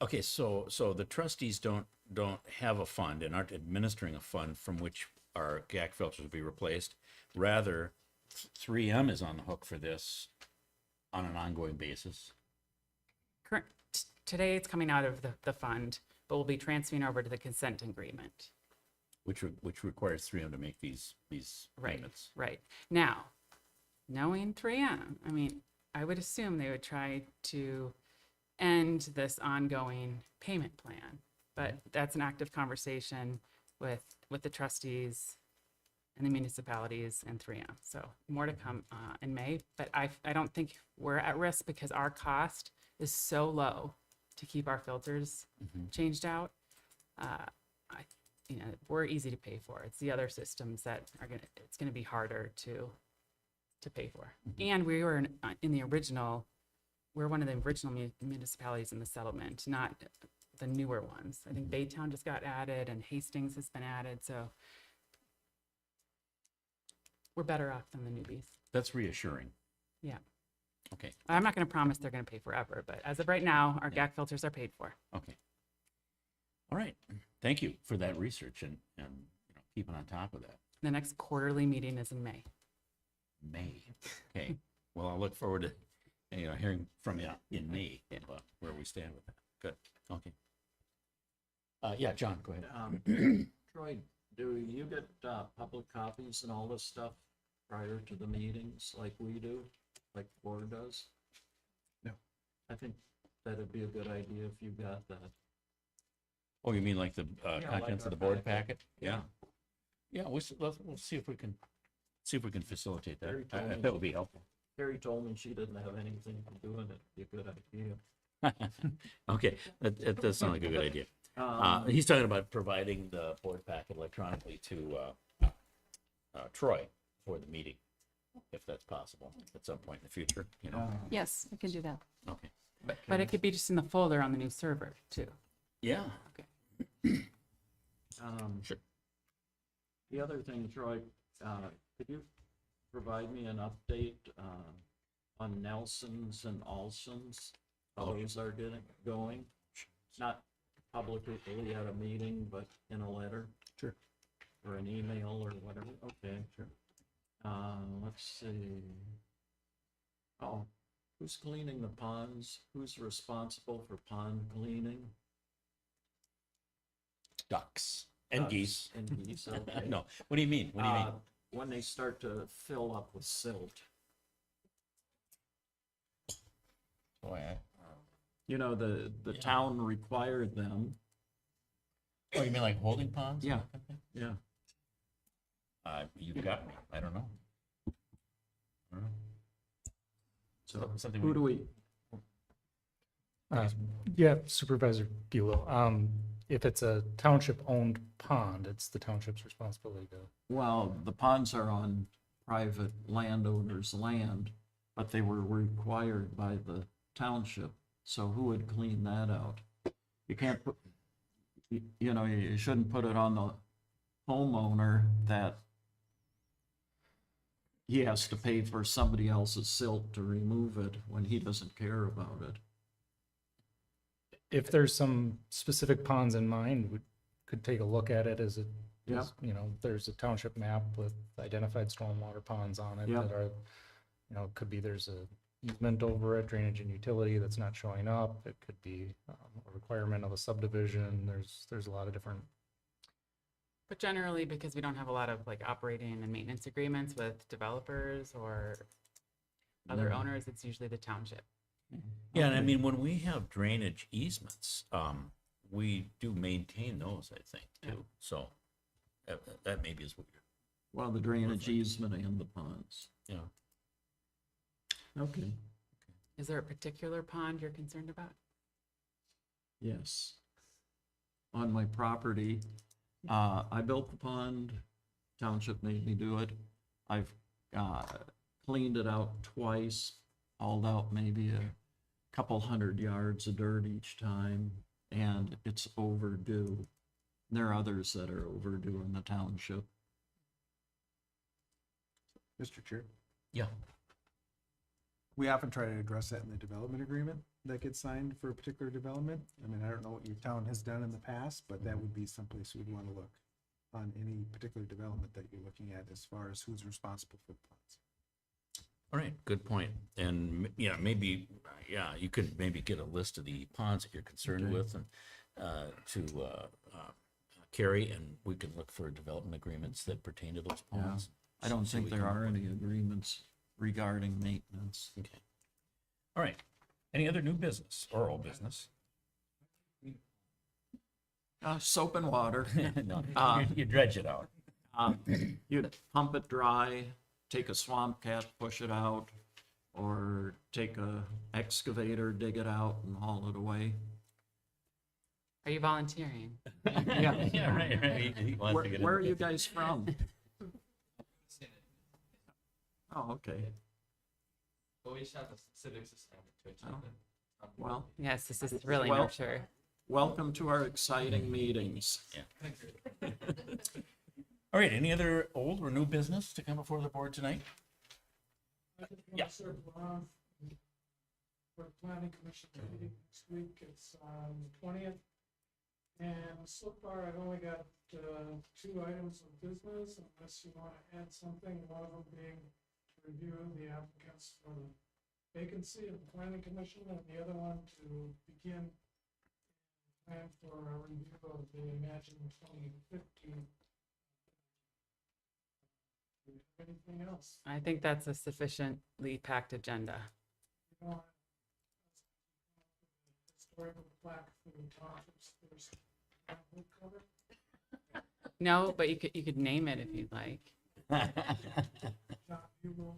S1: okay, so the trustees don't have a fund and aren't administering a fund from which our GAC filters will be replaced. Rather, 3M is on the hook for this on an ongoing basis.
S4: Today it's coming out of the fund, but we'll be transferring over to the consent agreement.
S1: Which requires 3M to make these
S4: Right,
S1: payments.
S4: right. Now, knowing 3M, I mean, I would assume they would try to end this ongoing payment plan, but that's an active conversation with the trustees and the municipalities and 3M. So more to come in May, but I don't think we're at risk because our cost is so low to keep our filters changed out. We're easy to pay for. It's the other systems that it's gonna be harder to pay for. And we were we're one of the original municipalities in the settlement, not the newer ones. I think Baytown just got added and Hastings has been added, so we're better off than the newbies.
S1: That's reassuring.
S4: Yeah.
S1: Okay,
S4: I'm not gonna promise they're gonna pay forever, but as of right now, our GAC filters are paid for.
S1: okay. All right, thank you for that research and keeping on top of that.
S4: The next quarterly meeting is in May.
S1: May. Okay. Well, I'll look forward to, hearing from you in May about where we stand with that. Good. Okay. Yeah, John, go ahead.
S7: Troy, do you get public copies and all this stuff prior to the meetings like we do, like the board does?
S14: No.
S7: I think that'd be a good idea if you got that.
S1: Oh, you mean like the
S7: like
S1: contents of
S7: our
S1: the board
S7: packet.
S1: packet? Yeah. Yeah, we'll see if we can facilitate that.
S7: Very totally.
S1: That would be helpful.
S7: Carrie told me she didn't have anything to do in it. It'd be a good idea.
S1: Okay, that does sound like a good idea.
S7: Um,
S1: He's talking about providing the board packet electronically to Troy for the meeting, if that's possible at some point in the future,
S10: Yes, I can do that.
S1: Okay.
S4: But it could be just in the folder on the new server too.
S1: Yeah.
S7: Sure. The other thing, Troy, could you provide me an update on Nelson's and Alson's? How those are going? Not publicly at a meeting, but in a letter?
S8: Sure.
S7: Or an email or whatever? Okay. Sure. Let's see. Oh, who's cleaning the ponds? Who's responsible for pond cleaning?
S1: Ducks and
S7: Ducks
S1: geese.
S7: And geese, okay.
S1: No, what do you mean? What do you mean?
S7: When they start to fill up with silt.
S1: Boy,
S7: You know, the town required them.
S1: oh, you mean like holding ponds?
S7: Yeah. Yeah.
S1: You've got me. I don't know.
S7: So
S1: Something
S7: who do we,
S11: Yeah, Supervisor Bulow. If it's a township-owned pond, it's the township's responsibility to.
S7: well, the ponds are on private landowners' land, but they were required by the township. So who would clean that out? You can't put, you shouldn't put it on the homeowner that he has to pay for somebody else's silt to remove it when he doesn't care about it.
S11: If there's some specific ponds in mind, we could take a look at it as it,
S7: Yeah.
S11: as, there's a township map with identified stormwater ponds on it
S7: Yeah.
S11: that are, could be there's a easement over it, drainage and utility that's not showing up. It could be a requirement of a subdivision. There's a lot of different.
S4: But generally, because we don't have a lot of like operating and maintenance agreements with developers or other
S7: No.
S4: owners, it's usually the township.
S1: Yeah, and I mean, when we have drainage easements, we do maintain those, I think, too. So that maybe is what you're,
S7: Well, the drainage easement and the ponds. Okay,
S4: Is there a particular pond you're concerned about?
S7: yes. On my property, I built the pond, township made me do it. I've cleaned it out twice, hauled out maybe a couple 100 yards of dirt each time, and it's overdue. There are others that are overdue in the township.
S8: Mr. Chair,
S1: yeah.
S8: we often try to address that in the development agreement that gets signed for a particular development. I mean, I don't know what your town has done in the past, but that would be someplace we'd want to look on any particular development that you're looking at as far as who's responsible for the ponds.
S1: All right, good point. And, maybe, you could maybe get a list of the ponds that you're concerned
S7: Okay.
S1: with and to Carrie, and we can look for development agreements that pertain to those
S7: Yeah.
S1: ponds.
S7: I don't
S1: See
S7: think
S1: we
S7: there
S1: can-
S7: are any agreements regarding maintenance.
S1: Okay. All right. Any other new business or old business?
S7: Soap and water.
S1: No,
S7: Uh,
S1: you dredge it out.
S7: You'd pump it dry, take a swamp cat, push it out, or take a excavator, dig it out and haul it away.
S4: Are you volunteering?
S1: Yeah, right. He wants to get
S7: Where are
S1: into
S7: you
S1: it.
S7: guys from? Oh, okay.
S15: But we just have the civics assignment to attend it.
S7: Well,
S4: Yes, this is really
S7: Well-
S4: nurture.
S7: welcome to our exciting meetings.
S1: All right, any other old or new business to come before the board tonight?
S3: I just want
S1: Yeah.
S3: to serve Ron for the planning commission meeting next week. It's on the 20th. And so far, I've only got, 2 items of business, unless you want to add something, one of them being to review the applicants for the vacancy of the planning commission, and the other one to begin plan for a review of the Imagine 2050. Do you have anything else?
S4: I think that's a sufficiently packed agenda.
S3: You know, historical plaque for the townships, there's wood cover.
S4: No, but you could name it if you'd like.
S3: John Buell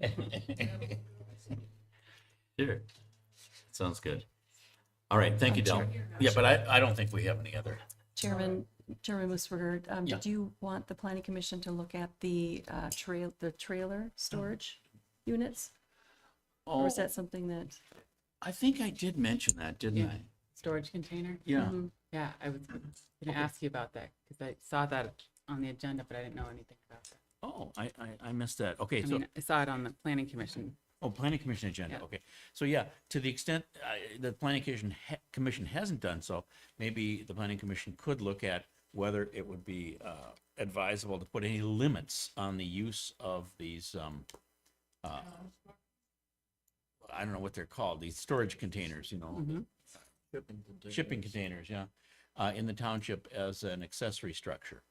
S3: Memorial.
S1: Sure. Sounds good. All right, thank you, Del. Yeah, but I don't think we have any other.
S10: Chairman Musburger,
S1: Yeah.
S10: did you want the planning commission to look at the trailer storage units? Or is
S1: Oh,
S10: that something that?
S1: I think I did mention that, didn't
S4: Yeah.
S1: I?
S4: Storage container?
S1: Yeah.
S10: Mhm.
S4: Yeah, I was gonna ask you about that, because I saw that on the agenda, but I didn't know anything about that.
S1: Oh, I missed that. Okay,
S4: I
S1: so,
S4: mean, I saw it on the planning commission.
S1: oh, planning commission agenda,
S4: Yeah.
S1: okay. So yeah, to the extent the planning commission hasn't done so, maybe the planning commission could look at whether it would be advisable to put any limits on the use of these, I don't know what they're called, these storage containers, you know,
S4: Mhm.
S1: shipping containers, yeah, in the township as an accessory structure.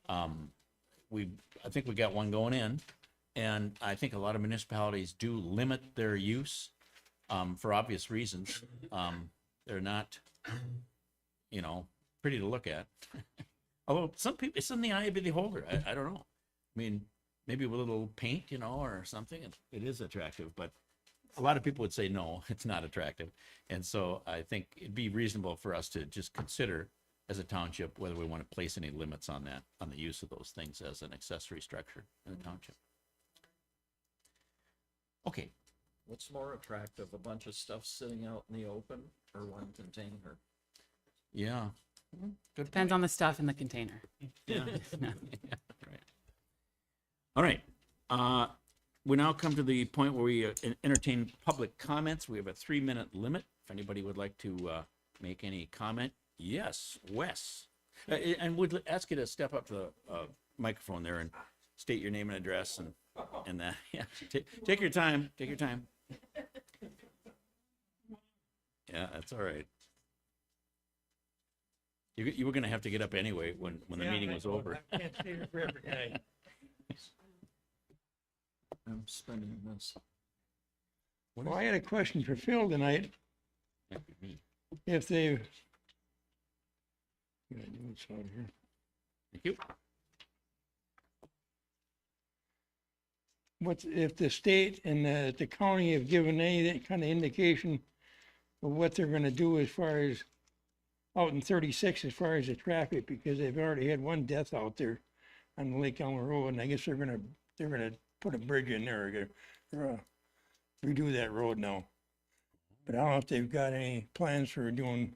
S1: I think we got one going in, and I think a lot of municipalities do limit their use, for obvious reasons. They're not, you know, pretty to look at. Although some people, it's in the eye of the beholder. I don't know. I mean, maybe with a little paint, you know, or something, it is attractive, but a lot of people would say, no, it's not attractive. And so I think it'd be reasonable for us to just consider as a township whether we want to place any limits on that, on the use of those things as an accessory structure in the township. Okay,
S7: What's more attractive, a bunch of stuff sitting out in the open or one container?
S1: yeah. Good
S4: Depends on the stuff in the container.
S1: Yeah. Right. All right. We now come to the point where we entertain public comments. We have a 3-minute limit. If anybody would like to make any comment, yes, Wes. And would ask you to step up to the microphone there and state your name and address and that. Yeah. Take your time. Take your time. Yeah, that's all right. You were going to have to get up anyway when the meeting was over.
S13: Can't stay here forever, guy.
S7: I'm spending this.
S13: Well, I had a question for Phil tonight. If they.
S1: Thank you.
S13: What's, if the state and the county have given any kind of indication of what they're gonna do as far as out in 36 as far as the traffic, because they've already had one death out there on Lake Elm Road, and I guess they're gonna put a bridge in there or redo that road now. But I don't know if they've got any plans for doing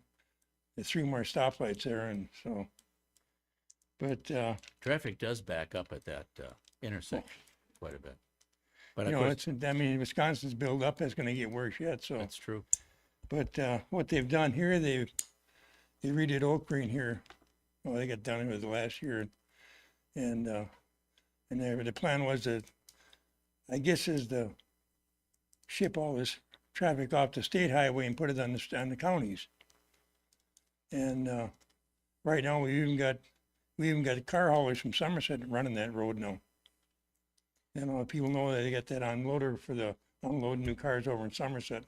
S13: the 3 more stoplights there, and so. But,
S1: Traffic does back up at that intersection quite a bit. But
S13: you
S1: of
S13: know,
S1: course,
S13: I mean, Wisconsin's build up, that's gonna get worse yet, so.
S1: that's true.
S13: But what they've done here, they redid Oak Green here. Well, they got done with the last year. And the plan was to, I guess, is to ship all this traffic off the state highway and put it on the counties. And right now, we even got car haulers from Somerset running that road now. You know, people know that they got that unloader for the unloading new cars over in Somerset.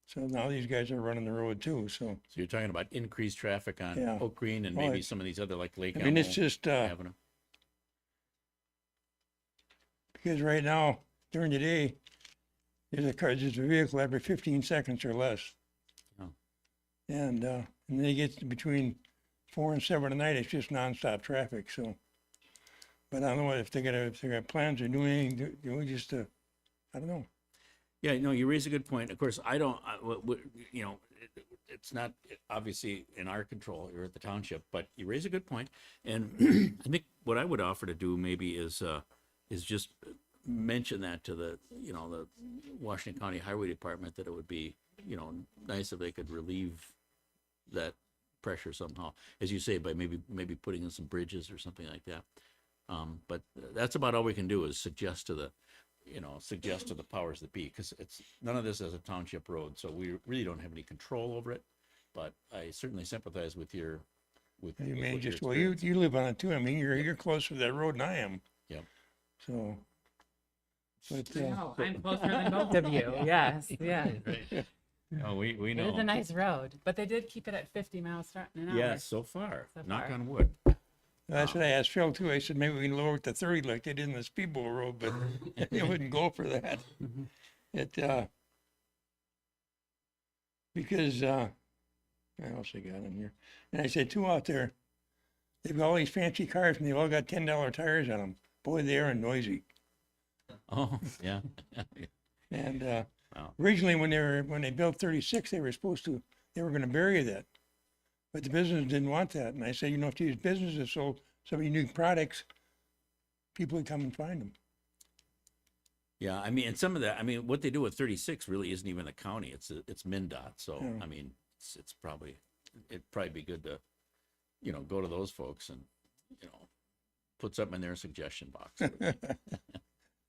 S13: So now these guys are running the road too, so.
S1: So you're talking about increased traffic on
S13: Yeah.
S1: Oak Green and
S13: Well,
S1: maybe
S13: it's-
S1: some of these other like Lake
S13: I mean, it's
S1: Elmo
S13: just,
S1: Avenue.
S13: because right now, during the day, there's a vehicle every 15 seconds or less.
S1: Oh.
S13: And then it gets to between 4 and 7 at night, it's just nonstop traffic, so. But I don't know if they got plans or doing anything, just, I don't know.
S1: Yeah, no, you raise a good point. Of course, I don't, you know, it's not obviously in our control here at the township, but you raise a good point. And I think what I would offer to do maybe is just mention that to the Washington County Highway Department, that it would be, nice if they could relieve that pressure somehow, as you say, by maybe putting in some bridges or something like that. But that's about all we can do is suggest to the powers that be, because none of this is a township road, so we really don't have any control over it. But I certainly sympathize with your, with
S16: You
S1: with
S16: may
S1: what your
S16: just, well, you
S1: experience.
S16: live on it too. I mean, you're closer to that road than I am.
S1: Yep.
S16: So, but,
S4: No, I'm closer than both of you. Yes, yeah.
S1: Oh, we
S4: It
S1: know.
S4: is a nice road, but they did keep it at 50 miles an hour.
S1: Yes, so far.
S4: So
S1: Knock
S4: far.
S1: on wood.
S16: that's what I asked Phil too. I said, maybe we can lower it to 30 like they did in the Speedboat Road, but it wouldn't go for that. It, because, what else I got in here? And I said, too, out there, they've got all these fancy cars and they've all got $10 tires on them. Boy, they are noisy.
S1: Oh, yeah.
S16: And,
S1: Wow.
S16: originally when they built 36, they were gonna bury that. But the business didn't want that. And I said, if these businesses sold some unique products, people would come and find them.
S1: Yeah, I mean, and some of that, I mean, what they do with 36 really isn't even the county, it's MnDOT, so,
S16: Yeah.
S1: I mean, it'd probably be good to, go to those folks and, put something in their suggestion box.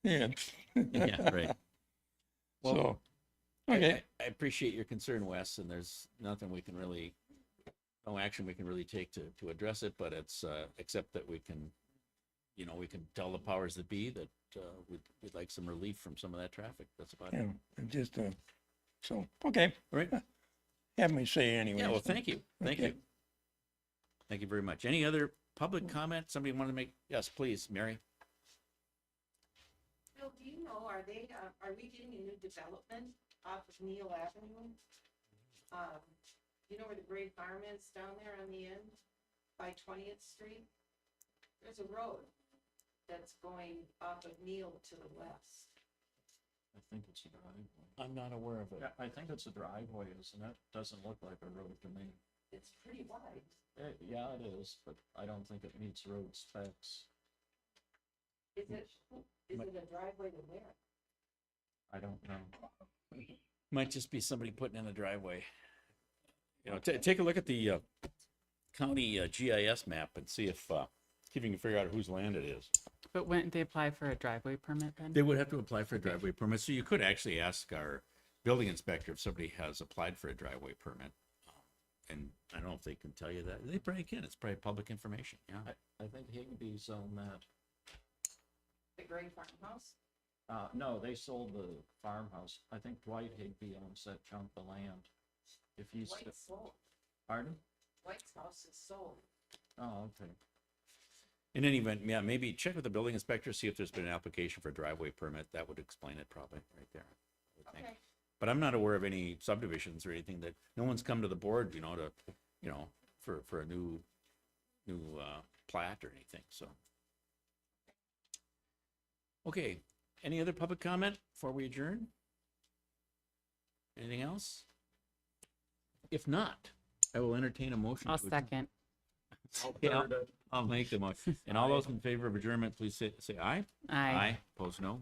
S16: Yeah.
S1: Yeah, right.
S16: So,
S1: I-
S16: okay.
S1: I appreciate your concern, Wes, and there's nothing no action we can really take to address it, but it's, except that we can tell the powers that be that, we'd like some relief from some of that traffic. That's about it.
S16: Yeah, just, so, okay.
S1: All right.
S16: Have me say anyway.
S1: Yeah, well, thank you. Thank
S16: Okay.
S1: you. Thank you very much. Any other public comment? Somebody want to make? Yes, please, Mary.
S12: Bill, do you know, are we getting a new development off of Neil Avenue? You know where the Gray Farm is down there on the end by 20th Street? There's a road that's going off of Neil to the west.
S7: I think it's a driveway.
S1: I'm not aware of it.
S7: Yeah, I think it's a driveway, isn't it? Doesn't look like a road to me.
S12: It's pretty wide.
S7: Yeah, it is, but I don't think it meets road specs.
S12: Is it a driveway to where?
S7: I don't know.
S1: Might just be somebody putting in a driveway. Take a look at the county GIS map and see if you can figure out whose land it is.
S4: But wouldn't they apply for a driveway permit then?
S1: They would have to apply for a driveway permit, so you could actually ask our building inspector if somebody has applied for a driveway permit. And I don't know if they can tell you that. They probably can. It's probably public information, yeah.
S7: I think Higbee's on that.
S12: The Gray Farmhouse?
S7: No, they sold the farmhouse. I think Dwight Higbee owns that chunk of land. If he's,
S12: White's sold.
S7: pardon?
S12: White's house is sold.
S7: Oh, okay.
S1: In any event, yeah, maybe check with the building inspector, see if there's been an application for a driveway permit. That would explain it probably right there. I would think.
S12: Okay.
S1: But I'm not aware of any subdivisions or anything that, no one's come to the board, for a new plat or anything, so. Okay, any other public comment before we adjourn? Anything else? If not, I will entertain a motion.
S4: I'll
S1: to adjourn.
S4: second.
S1: Yeah, I'll make the motion. And all those in favor of adjournment, please say aye.
S4: Aye.
S1: Opposed, no.